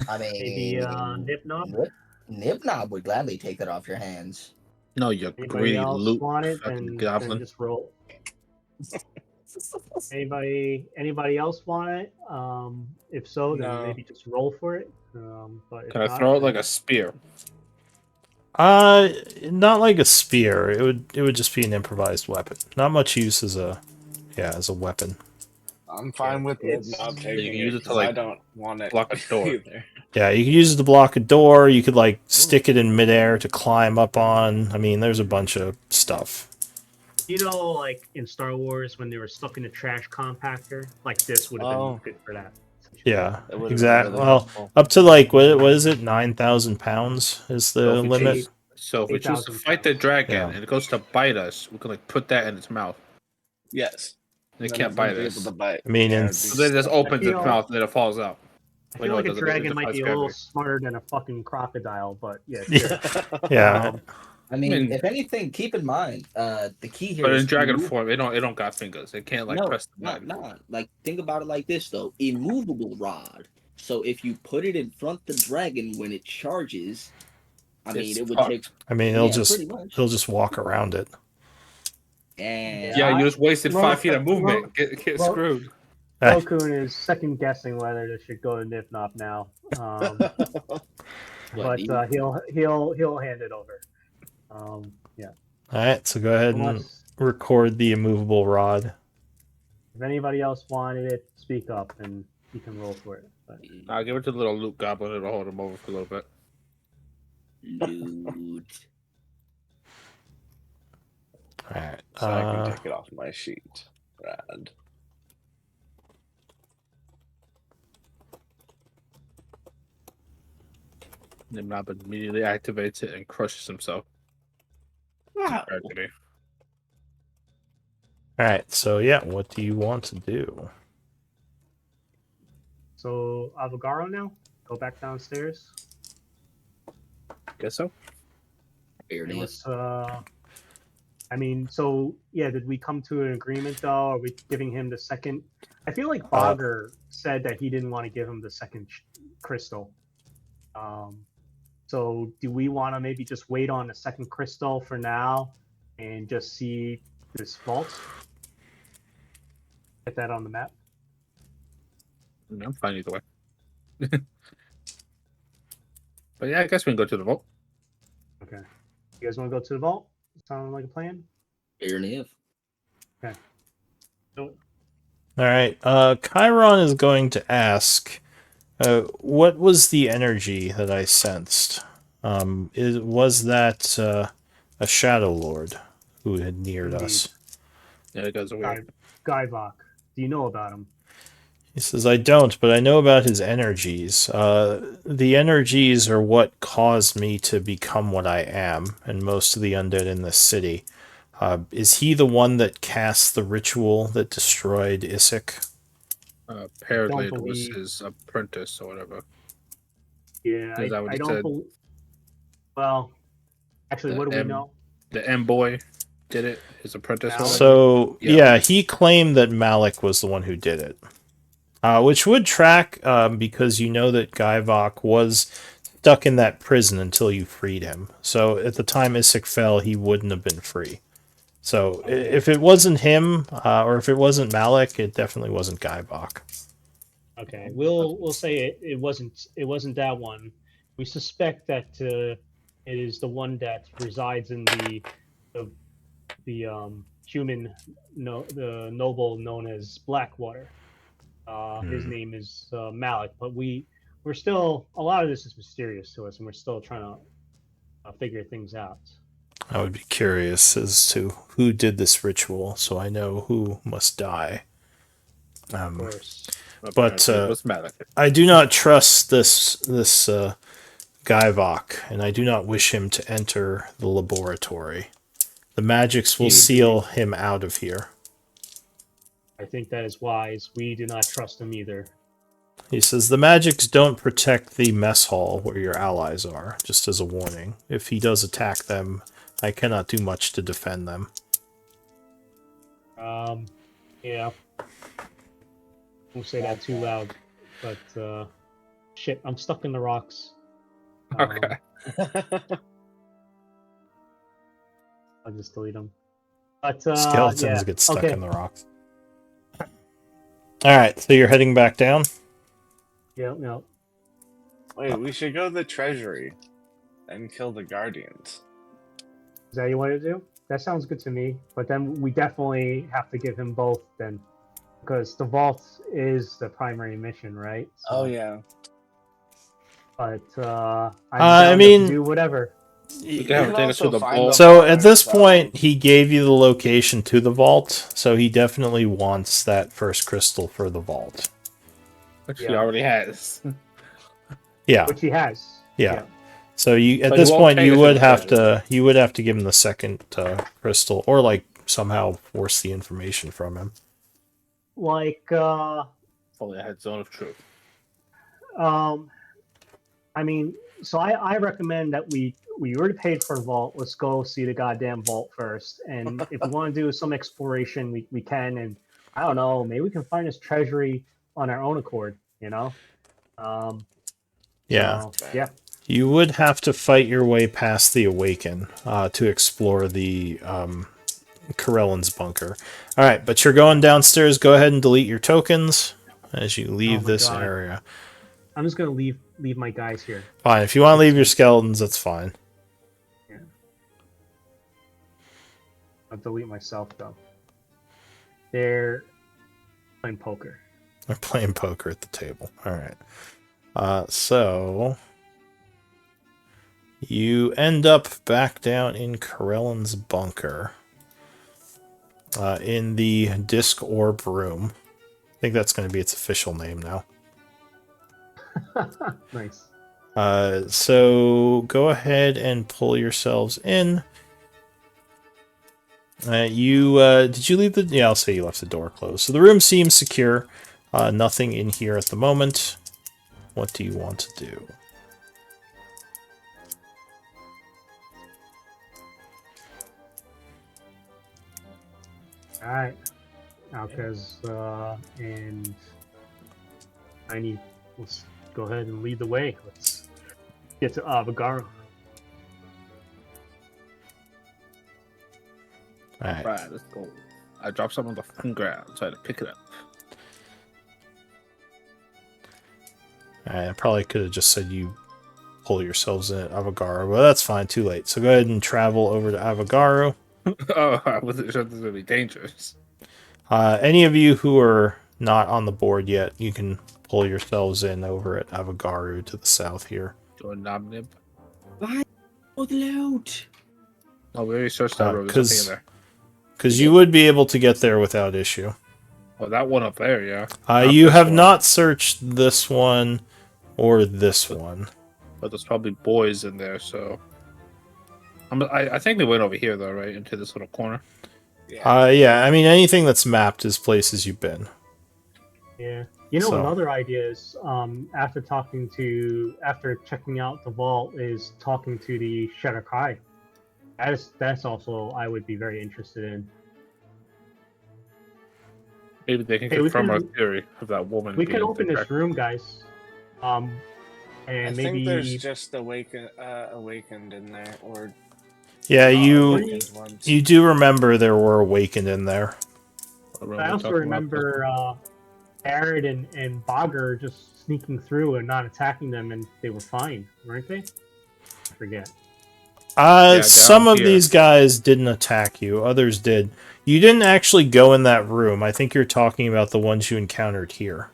I mean, Maybe Nip-Knob? Nip-Knob would gladly take that off your hands. No, you Anybody greedy else loot want it? fucking Then goblin. just roll. Anybody else want it? If so, then No. maybe just roll for it. But if Can I not, throw it like then- a spear? Not like a spear. It would just be an improvised weapon. Not much use as a weapon. I'm fine with it not You taking can it use it to, 'cause like, I don't want it block a door. either. Yeah, you could use it to block a door. You could like stick it in midair to climb up on. I mean, there's a bunch of stuff. You know, like in Star Wars when they were stuck in a trash compactor, like this would have been good for that. Yeah, It would've been exactly. really Well, helpful. up to like what is it? 9,000 pounds is the if we limit. choose- So if we choose to 8,000 fight the pounds. dragon Yeah. and it goes to bite us, we can like put that in its mouth. Yes. And it Then can't it bite wouldn't be us. able to bite. I mean, Yeah, it's- it'd So be then it just stuck opens feel- its mouth and then it falls out. I Wait, feel no, like it a doesn't. It dragon might defies be a little gravity. smarter than a fucking crocodile, but yeah. Yeah. Sure. Yeah. I mean, mean- if anything, keep in mind, the key here But is in dragon to move- form, it don't got fingers. It can't like no, press the not, button. not. Like, think about it like this, though. Immovable rod. So if you put it in front the dragon when it charges, I mean, It's it would fucked. take... I mean, yeah, pretty much. it'll just walk around it. And Yeah, you just wasted Well, 5 feet of movement. Get well- screwed. Rokun is second guessing whether this should go to Nip-Knob now. But he'll hand it over. Yeah. All right, so go ahead and Unless record the immovable rod. if anybody else wanted it, speak up and you can roll for it. But I'll give it to the little loot goblin. It'll hold him over for a little bit. loot. All right. So I can take it off my sheet. Rad. Nimnob immediately activates it and crushes himself. Wow. Tragedy. All right. So yeah, what do you want to do? so Avogaro now? Go back downstairs. Guess so. Here it And is. let's, I mean, so yeah, did we come to an agreement though? Are we giving him the second? I feel like Bogger said that he didn't want to give him the second crystal. So do we want to maybe just wait on the second crystal for now and just see this vault? Get that on the map. I'm fine either way. But yeah, I guess we can go to the vault. Okay. You guys want to go to the vault? Sound like a plan? Here it is. Do it. All right. Chiron is going to ask, what was the energy that I sensed? Was that a Shadow Lord who had neared us? Yeah, it goes away. Guyvok. Do you know about him? He says, I don't, but I know about his energies. The energies are what caused me to become what I am, and most of the undead in this city. Is he the one that cast the ritual that destroyed Isaac? Apparently, it was believe- his apprentice or whatever. Yeah, Is that what I he don't said? believe. Well, actually, what do we know? The M boy did it. His apprentice. or whatever. So, Yeah. yeah, he claimed that Malik was the one who did it. Which would track, because you know that Guyvok was stuck in that prison until you freed him. So at the time Isaac fell, he wouldn't have been free. So if it wasn't him, or if it wasn't Malik, it definitely wasn't Guyvok. Okay. Okay, we'll say it wasn't that one. We suspect that it is the one that resides in the human the noble known as Blackwater. His name is Malik, but we're still a lot of this is mysterious to us, and we're still trying to figure things out. I would be curious as to who did this ritual, so I know who must die. Of course. But it was Malik. I do not trust this Gaivok, and I do not wish him to enter the laboratory. The magics will seal him out of here. I think that is wise. We do not trust him either. He says the magics don't protect the mess hall where your allies are, just as a warning. If he does attack them, I cannot do much to defend them. Yeah. Won't say that too loud, but shit, I'm stuck in the rocks. Okay. I'll just delete them. But Skeletons yeah. get stuck in the rocks. Alright, so you're heading back down? Yeah, no. Wait, we should go to the treasury and kill the guardians. Is that what you want to do? That sounds good to me. But then we definitely have to give him both then. Because the vault is the primary mission, right? So, Oh, yeah. But I mean, do whatever. So at this point, he gave you the location to the vault, so he definitely wants that first crystal for the vault. Which he already has. Yeah. Which he has. Yeah. So you at this point you would have to give him the second crystal, or like somehow force the information from him. Like Only I had Zone of Truth. I mean, so I recommend that we already paid for the vault. Let's go see the goddamn vault first. And if we want to do some exploration, we can. And I don't know, maybe we can find this treasury on our own accord. You know. Yeah. So, yeah. You would have to fight your way past the Awaken to explore the Corellan's bunker. All right, but you're going downstairs. Go ahead and delete your tokens as you leave this area. I'm just gonna leave my guys here. Fine. If you want to leave your skeletons, that's fine. Yeah. I'll delete myself though. They're playing poker. They're playing poker at the table. All right. So you end up back down in Corellan's bunker. In the Disc Orb room. I think that's going to be its official name now. Nice. So go ahead and pull yourselves in. Did you leave the... Yeah, I'll say you left the door closed. So the room seems secure. Nothing in here at the moment. What do you want to do? Alright. Alcaz and let's go ahead and lead the way. Let's get to Avogaro. Alright. Right, let's go. I dropped some on the fucking ground, so I had to pick it up. Alright, I probably could have just said you pull yourselves in at Avogaro, but that's fine, too late. So go ahead and travel over to Avogaro. Oh, I wasn't sure this was going to be dangerous. Any of you who are not on the board yet, you can pull yourselves in over at Avogaro to the south here. Or Nobnib. Why? Oh, the loot. Oh, we already searched that road. There's nothing in there. Because you would be able to get there without issue. Oh, that one up there, yeah. You have not searched this one or this one. But there's probably boys in there, so... I think they went over here, though, right? Into this little corner. Yeah, I mean, anything that's mapped is places you've been. Yeah. You know, another idea is, after checking out the vault, is talking to the Shadowkai. That's also, I would be very interested in. Maybe they can confirm our theory of that woman. We can open this room, guys. And I maybe think there's just awakened in there, or yeah, you do remember there were awakened in there. I also remember Arid and Bogger just sneaking through and not attacking them, and they were fine, weren't they? I forget. Some down of here. these guys didn't attack you. Others did. You didn't actually go in that room. I think you're talking about the ones you encountered here.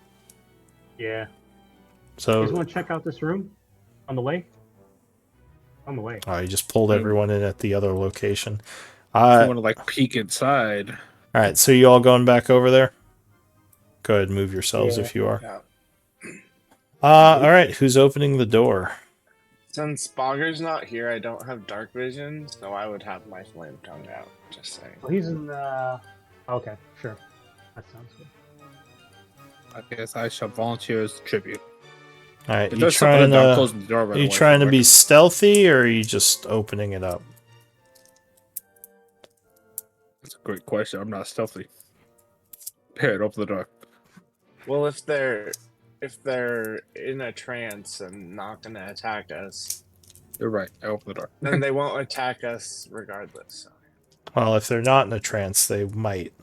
Yeah. So, You guys want to check out this room on the way? On the way. oh, you just pulled everyone in at the other location. If you want to like peek inside. All right, so you all going back over there? Go ahead and move yourselves Yeah. if you are. Yeah. All right, who's opening the door? Since Bogger's not here, I don't have dark vision, so I would have my flame tongue out. Just saying. Well, he's in the... Okay, sure. That sounds good. I guess I shall volunteer as tribute. All right, If you there's something trying in there, I'm to closing the door. By are the you way, trying to for be record. stealthy, or are you just opening it up? That's a great question. I'm not stealthy. Here, open the door. Well, if they're in a trance and not gonna attack us, You're right. I open the door. then they won't attack us regardless. Well, if they're not in a trance, they might.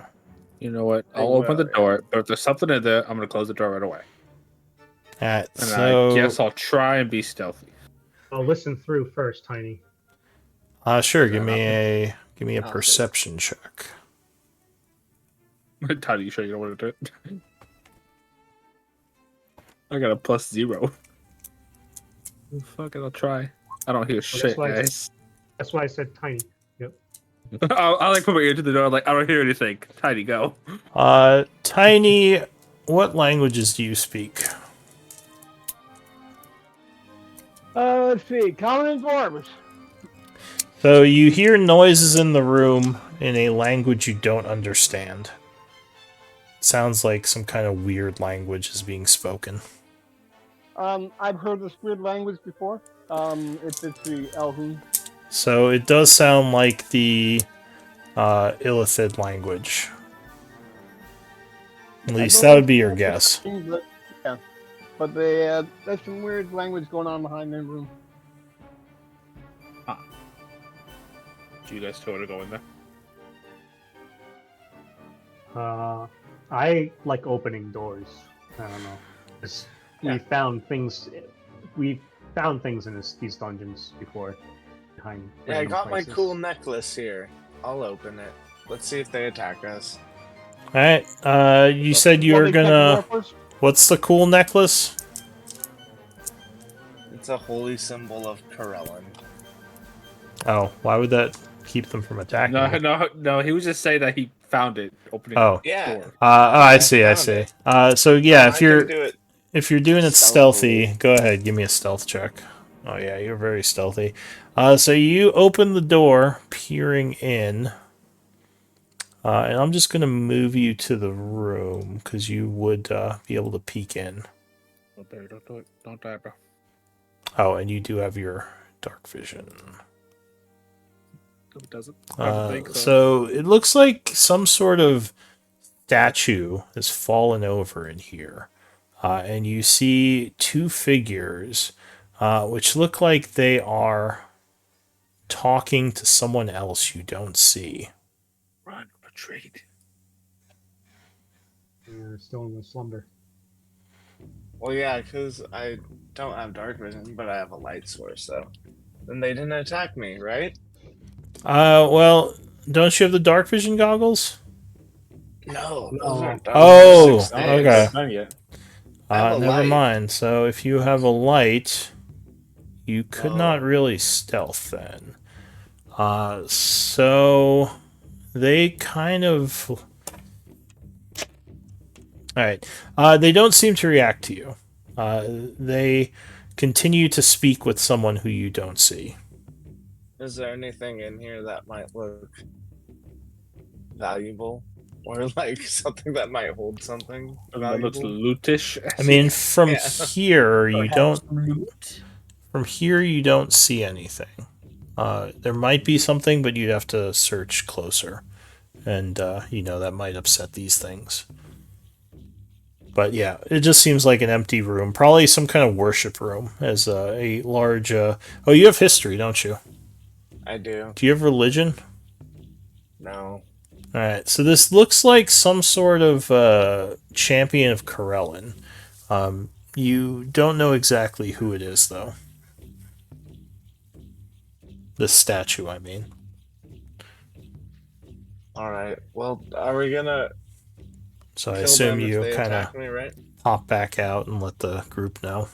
You know what? They I'll open the will, yeah. door, but if there's something in there, I'm gonna close the door right away. All right, And so I guess I'll try and be stealthy. I'll listen through first, Tiny. sure, Is give that me a Okay. perception check. Tiny, you sure you don't want to do it? I got a +0. Fuck it, I'll try. I don't hear shit, why I said- guys. That's why I said Tiny. Yep. I like put my ear to the door. Like I don't hear anything. Tiny, go. Tiny, what languages do you speak? Let's see. Common and dwarves. So you hear noises in the room in a language you don't understand. Sounds like some kind of weird language is being spoken. I've heard this weird language before. It's the Elhun. So it does sound like the Illithid language. At least that would be your guess. But, yeah, but there's some weird language going on behind that room. Do you guys still want to go in there? I like opening doors. I don't know. We found things. We found things in these dungeons before. Behind. Yeah, I random got places. my cool necklace here. I'll open it. Let's see if they attack us. All right. You said you were Want me to check the gonna. door first? What's the cool necklace? It's a holy symbol of Corellan. Oh, why would that keep them from attacking? No. He was just saying that he found it opening Oh. the Yeah. door. I see. I found see. it. So yeah, I if can you're do it. if you're doing it Stealthily. stealthy, go ahead, give me a stealth check. Oh yeah, you're very stealthy. So you open the door, peering in, and I'm just gonna move you to the room because you would be able to peek in. Don't do it. Don't die, bro. Oh, and you do have your dark vision. No, it doesn't. I don't think so. So it looks like some sort of statue has fallen over in here. And you see two figures, which look like they are talking to someone else you don't see. Run, retreat. They're still in the slumber. Well, yeah, because I don't have dark vision, but I have a light source, so then they didn't attack me, right? Well, don't you have the dark vision goggles? No, those aren't dark. Oh, Six okay. days. Not yet. I have a Never light. mind. So if you have a light, you could Oh. not really stealth then. So they kind of... Alright. They don't seem to react to you. They continue to speak with someone who you don't see. Is there anything in here that might look valuable? Or like something that might hold something That looks valuable? lootish. I mean, from Yeah. here you don't... From here you don't see anything. There might be something, but you'd have to search closer. And, that might upset these things. But yeah, it just seems like an empty room. Probably some kind of worship room. As a large... Oh, you have history, don't you? I do. Do you have religion? No. Alright, so this looks like some sort of champion of Corellin. You don't know exactly who it is, though. The statue, I mean. Alright, well, are we gonna So I kill assume them if you they kind of attack me, right? pop back out and let the group know.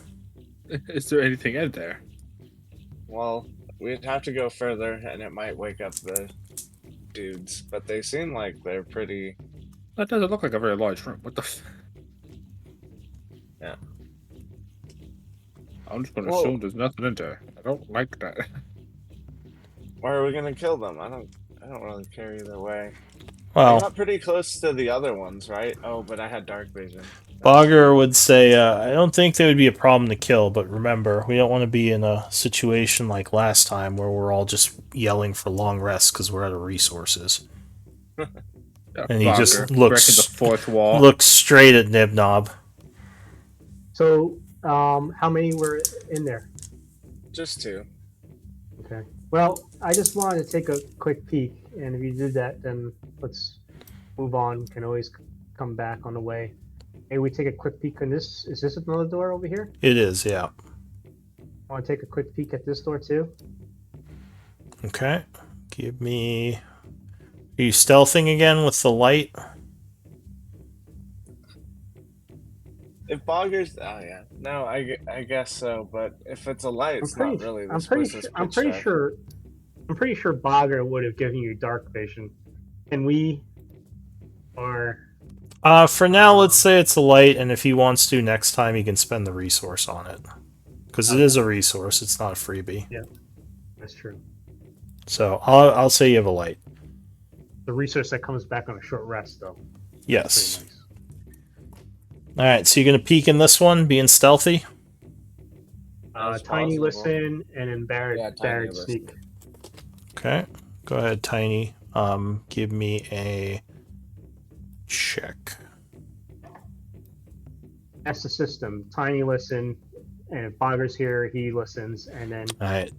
Is there anything in there? Well, we'd have to go further, and it might wake up the dudes, but they seem like they're pretty... That doesn't look like a very large room. What the Yeah. I'm just gonna Whoa. assume there's nothing in there. I don't like that. Why are we gonna kill them? I don't really care either way. I Well, got pretty close to the other ones, right? Oh, but I had dark vision. Bogger would say, I don't think they would be a problem to kill, but remember, we don't want to be in a situation like last time where we're all just yelling for long rests because we're out of resources. And he just breaking the looks fourth wall. looks straight at Nibnob. So, how many were in there? Just 2. Okay. Well, I just wanted to take a quick peek, and if you did that, then let's move on. Can always come back on the way. Maybe we take a quick peek on this. Is this another door over here? It is, yeah. I want to take a quick peek at this door too. Okay. Give me... Are you stealthing again with the light? If Bogger's... Oh, yeah. No, I guess so, but if it's a light, it's not really the I'm pretty sure Bogger would have given you dark vision. And we are... For now, let's say it's a light, and if he wants to next time, he can spend the resource on it. Because it is a resource, it's not a freebie. Yeah, that's true. So, I'll say you have a light. The resource that comes back on a short rest, though. Yes. Nice. Alright, so you're going to peek in this one, being stealthy? Tiny possible. listen, and then Barrett, Yeah, Tiny Barrett listen. sneak. Okay. Go ahead, Tiny. Give me a check. That's the system. Tiny listen, and if Bogger's here, he listens, and then Alright.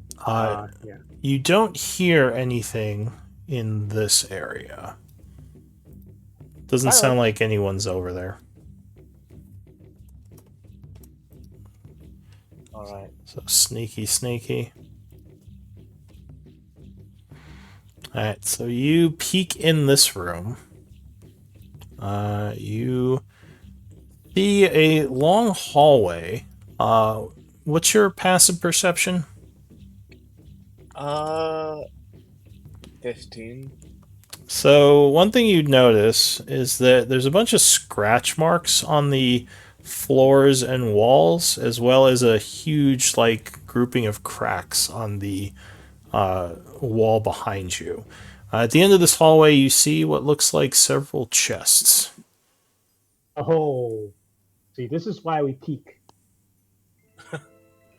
yeah. You don't hear anything in this area. Doesn't sound like anyone's over there. Alright. So sneaky, sneaky. Alright, so you peek in this room. You see a long hallway. What's your passive perception? 15. So one thing you'd notice is that there's a bunch of scratch marks on the floors and walls, as well as a huge grouping of cracks on the wall behind you. At the end of this hallway, you see what looks like several chests. Oh, see, this is why we peek.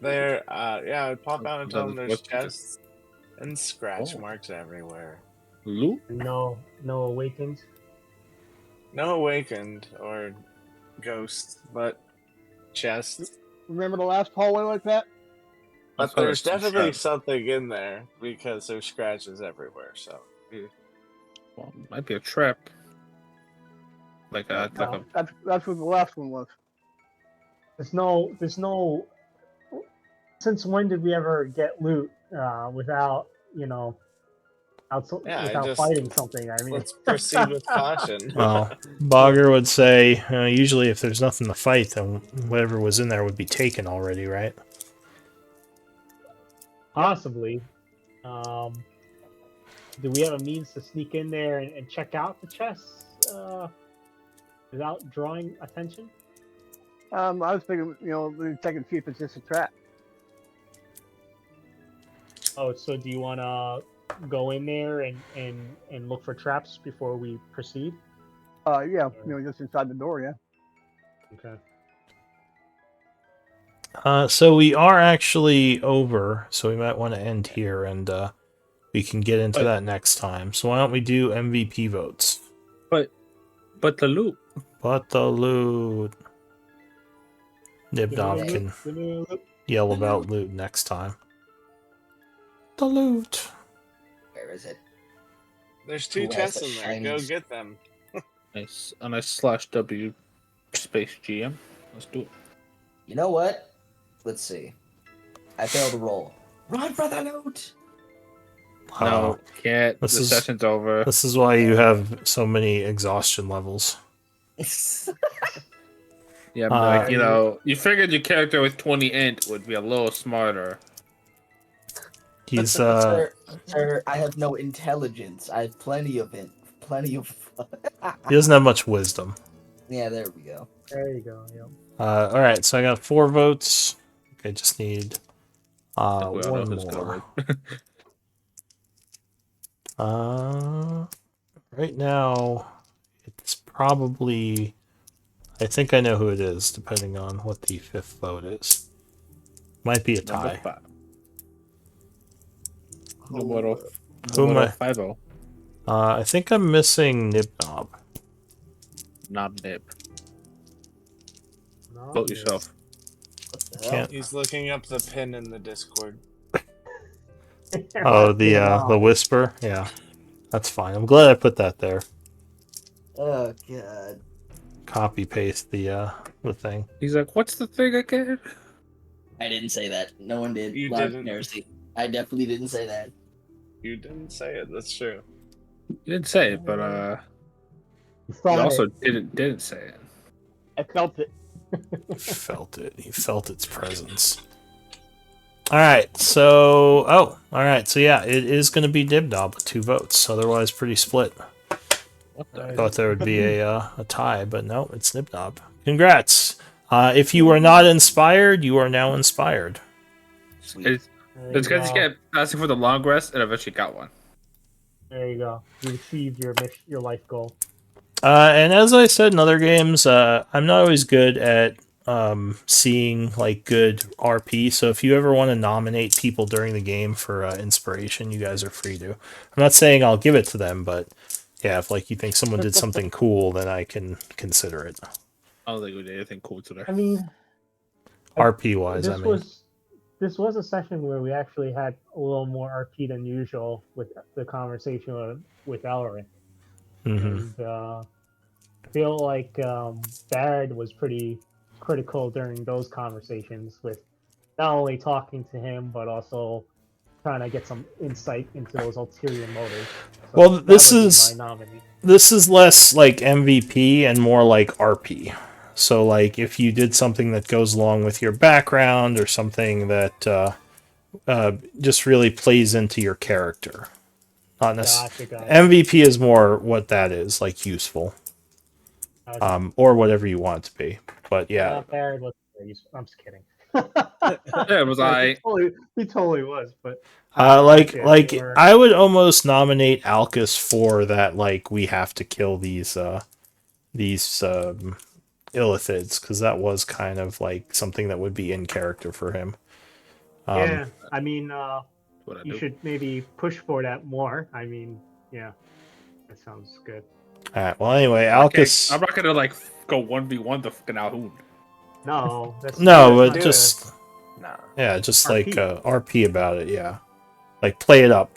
There, yeah, I'd pop out and tell them there's What's the- chests and scratch marks everywhere. Loot? No awakened. No awakened or ghosts, but chests. Remember the last hallway like that? But thought there's it was some definitely traps. something in there because there's scratches everywhere. So Well, might be a trap. Like a That's what the last one was. There's no. Since when did we ever get loot without Yeah, without just- fighting something? I mean, let's proceed with caution. Well, Bogger would say, usually if there's nothing to fight, then whatever was in there would be taken already, right? possibly. Do we have a means to sneak in there and check out the chests without drawing attention? I was thinking, check and see if it's just a trap. Oh, so do you want to go in there and look for traps before we proceed? Yeah, just inside the door, yeah. Okay. So we are actually over, so we might want to end here, and we can get into that next time. So why don't we do MVP votes? But the loot. But the loot. Nibnob can yell about loot next time. The loot. Where is it? There's 2 Who has chests the in there. Go shinies? get them. Nice. And I /W space GM. Let's do it. You know what? Let's see. I failed a roll. Run for the loot! No, can't. This The is- session's over. This is why you have so many exhaustion levels. Yeah, but like, you know, you figured your character with 20 int would be a little smarter. He's Sir, I have no intelligence. I have plenty of it. Plenty of. he doesn't have much wisdom. Yeah, there we go. There you go. Yep. All right, so I got 4 votes. I just need We all know one who's gonna more. win. Right now, it's probably. I think I know who it is, depending on what the 5th vote is. Might be a Number tie. 5. Numero Who am I? 5-0. I think I'm missing Nibnob. Knob nib. No, Vote yourself. What the hell? Can't. He's looking up the pin in the Discord. Oh, the whisper. Yeah, that's fine. I'm glad I put that there. Oh god. Copy paste the thing. He's like, what's the thing again? I didn't say that. No one did. You Loud didn't. heresy. I definitely didn't say that. You didn't say it. That's true. You didn't say it, but You you thought also it. didn't say it. I felt it. Felt it. He felt its presence. All right. So, all right. So yeah, it is going to be Dibnob with 2 votes. Otherwise, pretty split. What the? I thought there would be a tie, but no, it's Nibnob. Congrats. If you were not inspired, you are now inspired. Sweet. It's There you because you go. kept asking for the long rest and eventually got one. There you go. You achieved your life goal. And as I said in other games, I'm not always good at seeing like good RP. So if you ever want to nominate people during the game for inspiration, you guys are free to. I'm not saying I'll give it to them, but yeah, if like you think someone did something cool, then I can consider it. I don't think we did anything cool today. I mean, RP wise, this I mean. this was a session where we actually had a little more RP than usual with the conversation with Elric. Mhm. And I feel like Barrett was pretty critical during those conversations with not only talking to him but also trying to get some insight into those ulterior motives. So Well, that this would be is- my nominee. This is less like MVP and more like RP. So like if you did something that goes along with your background or something that just really plays into your character. Not necessarily. Gotcha. MVP is more what that is, like useful. Gotcha. Or whatever you want it to be. But yeah. Barrett was. I'm just kidding. Yeah, was I? He totally was, but Like or- I would almost nominate Alcus for that. Like we have to kill these illithids because that was kind of like something that would be in character for him. yeah, I mean, What I you do. should maybe push for that more. I mean, yeah, that sounds good. All right. Well, anyway, Okay, Alcus. I'm not gonna like go 1v1 the fucking Alhoun. No, that's No, that's but not just Nah. yeah, just RP. like RP about it. Yeah, like play up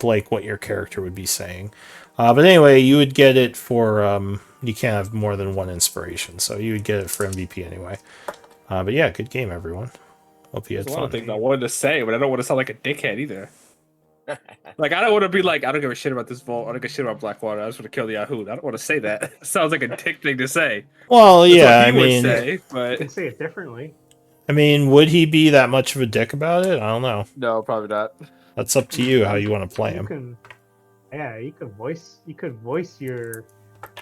like what your character would be saying. But anyway, you would get it for you can't have more than 1 inspiration, so you would get it for MVP anyway. But yeah, good game, everyone. Hope you had There's a lot of fun. things I wanted to say, but I don't want to sound like a dickhead either. Like I don't want to be like, I don't give a shit about this vault. I don't give a shit about Blackwater. I just want to kill the Yahoo. I don't want to say that. Sounds like a dick thing to say. Well, That's yeah, what I he would mean, say, You but can say it differently. would he be that much of a dick about it? I don't know. no, probably not. That's up to you how you want to play You him. can, yeah, you could voice your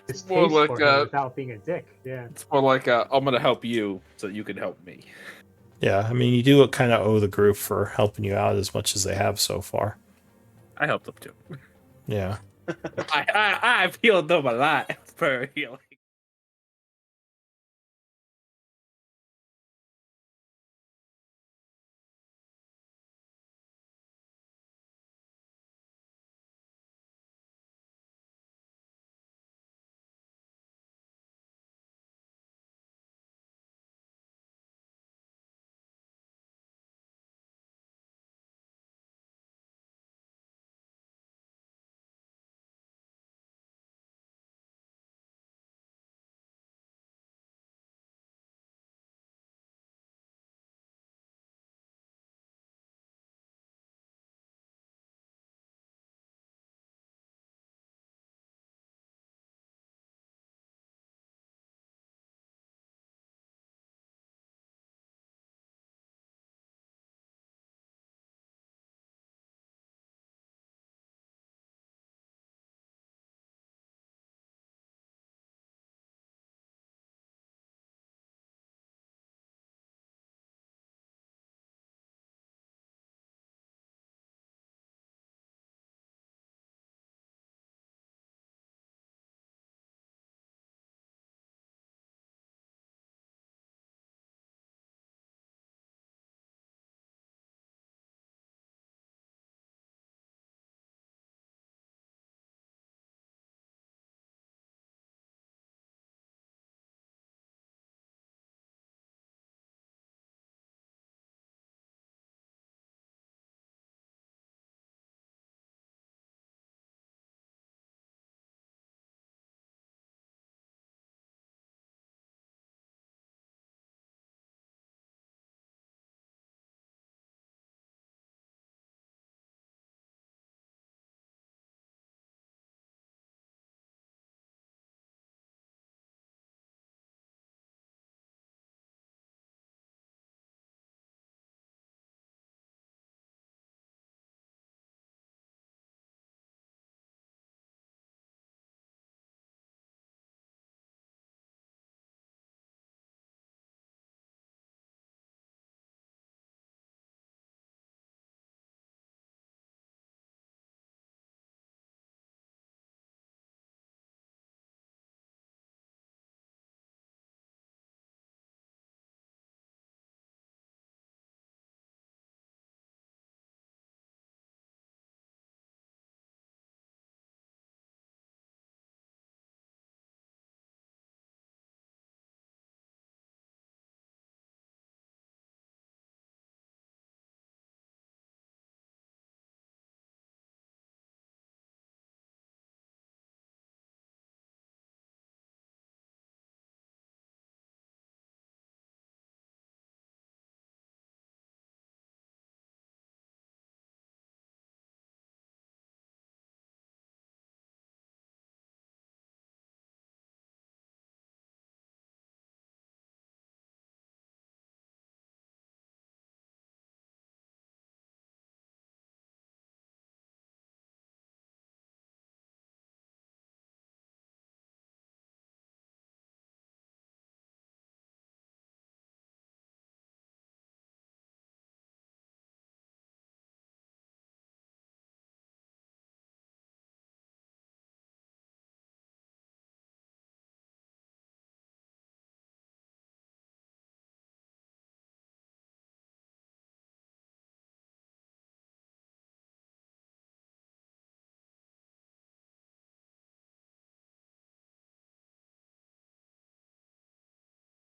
distaste more like, for him without being a dick. Yeah. It's more like I'm gonna help you so you can help me. Yeah, I mean, you do kind of owe the group for helping you out as much as they have so far. I helped them too. Yeah. I've healed them a lot for healing.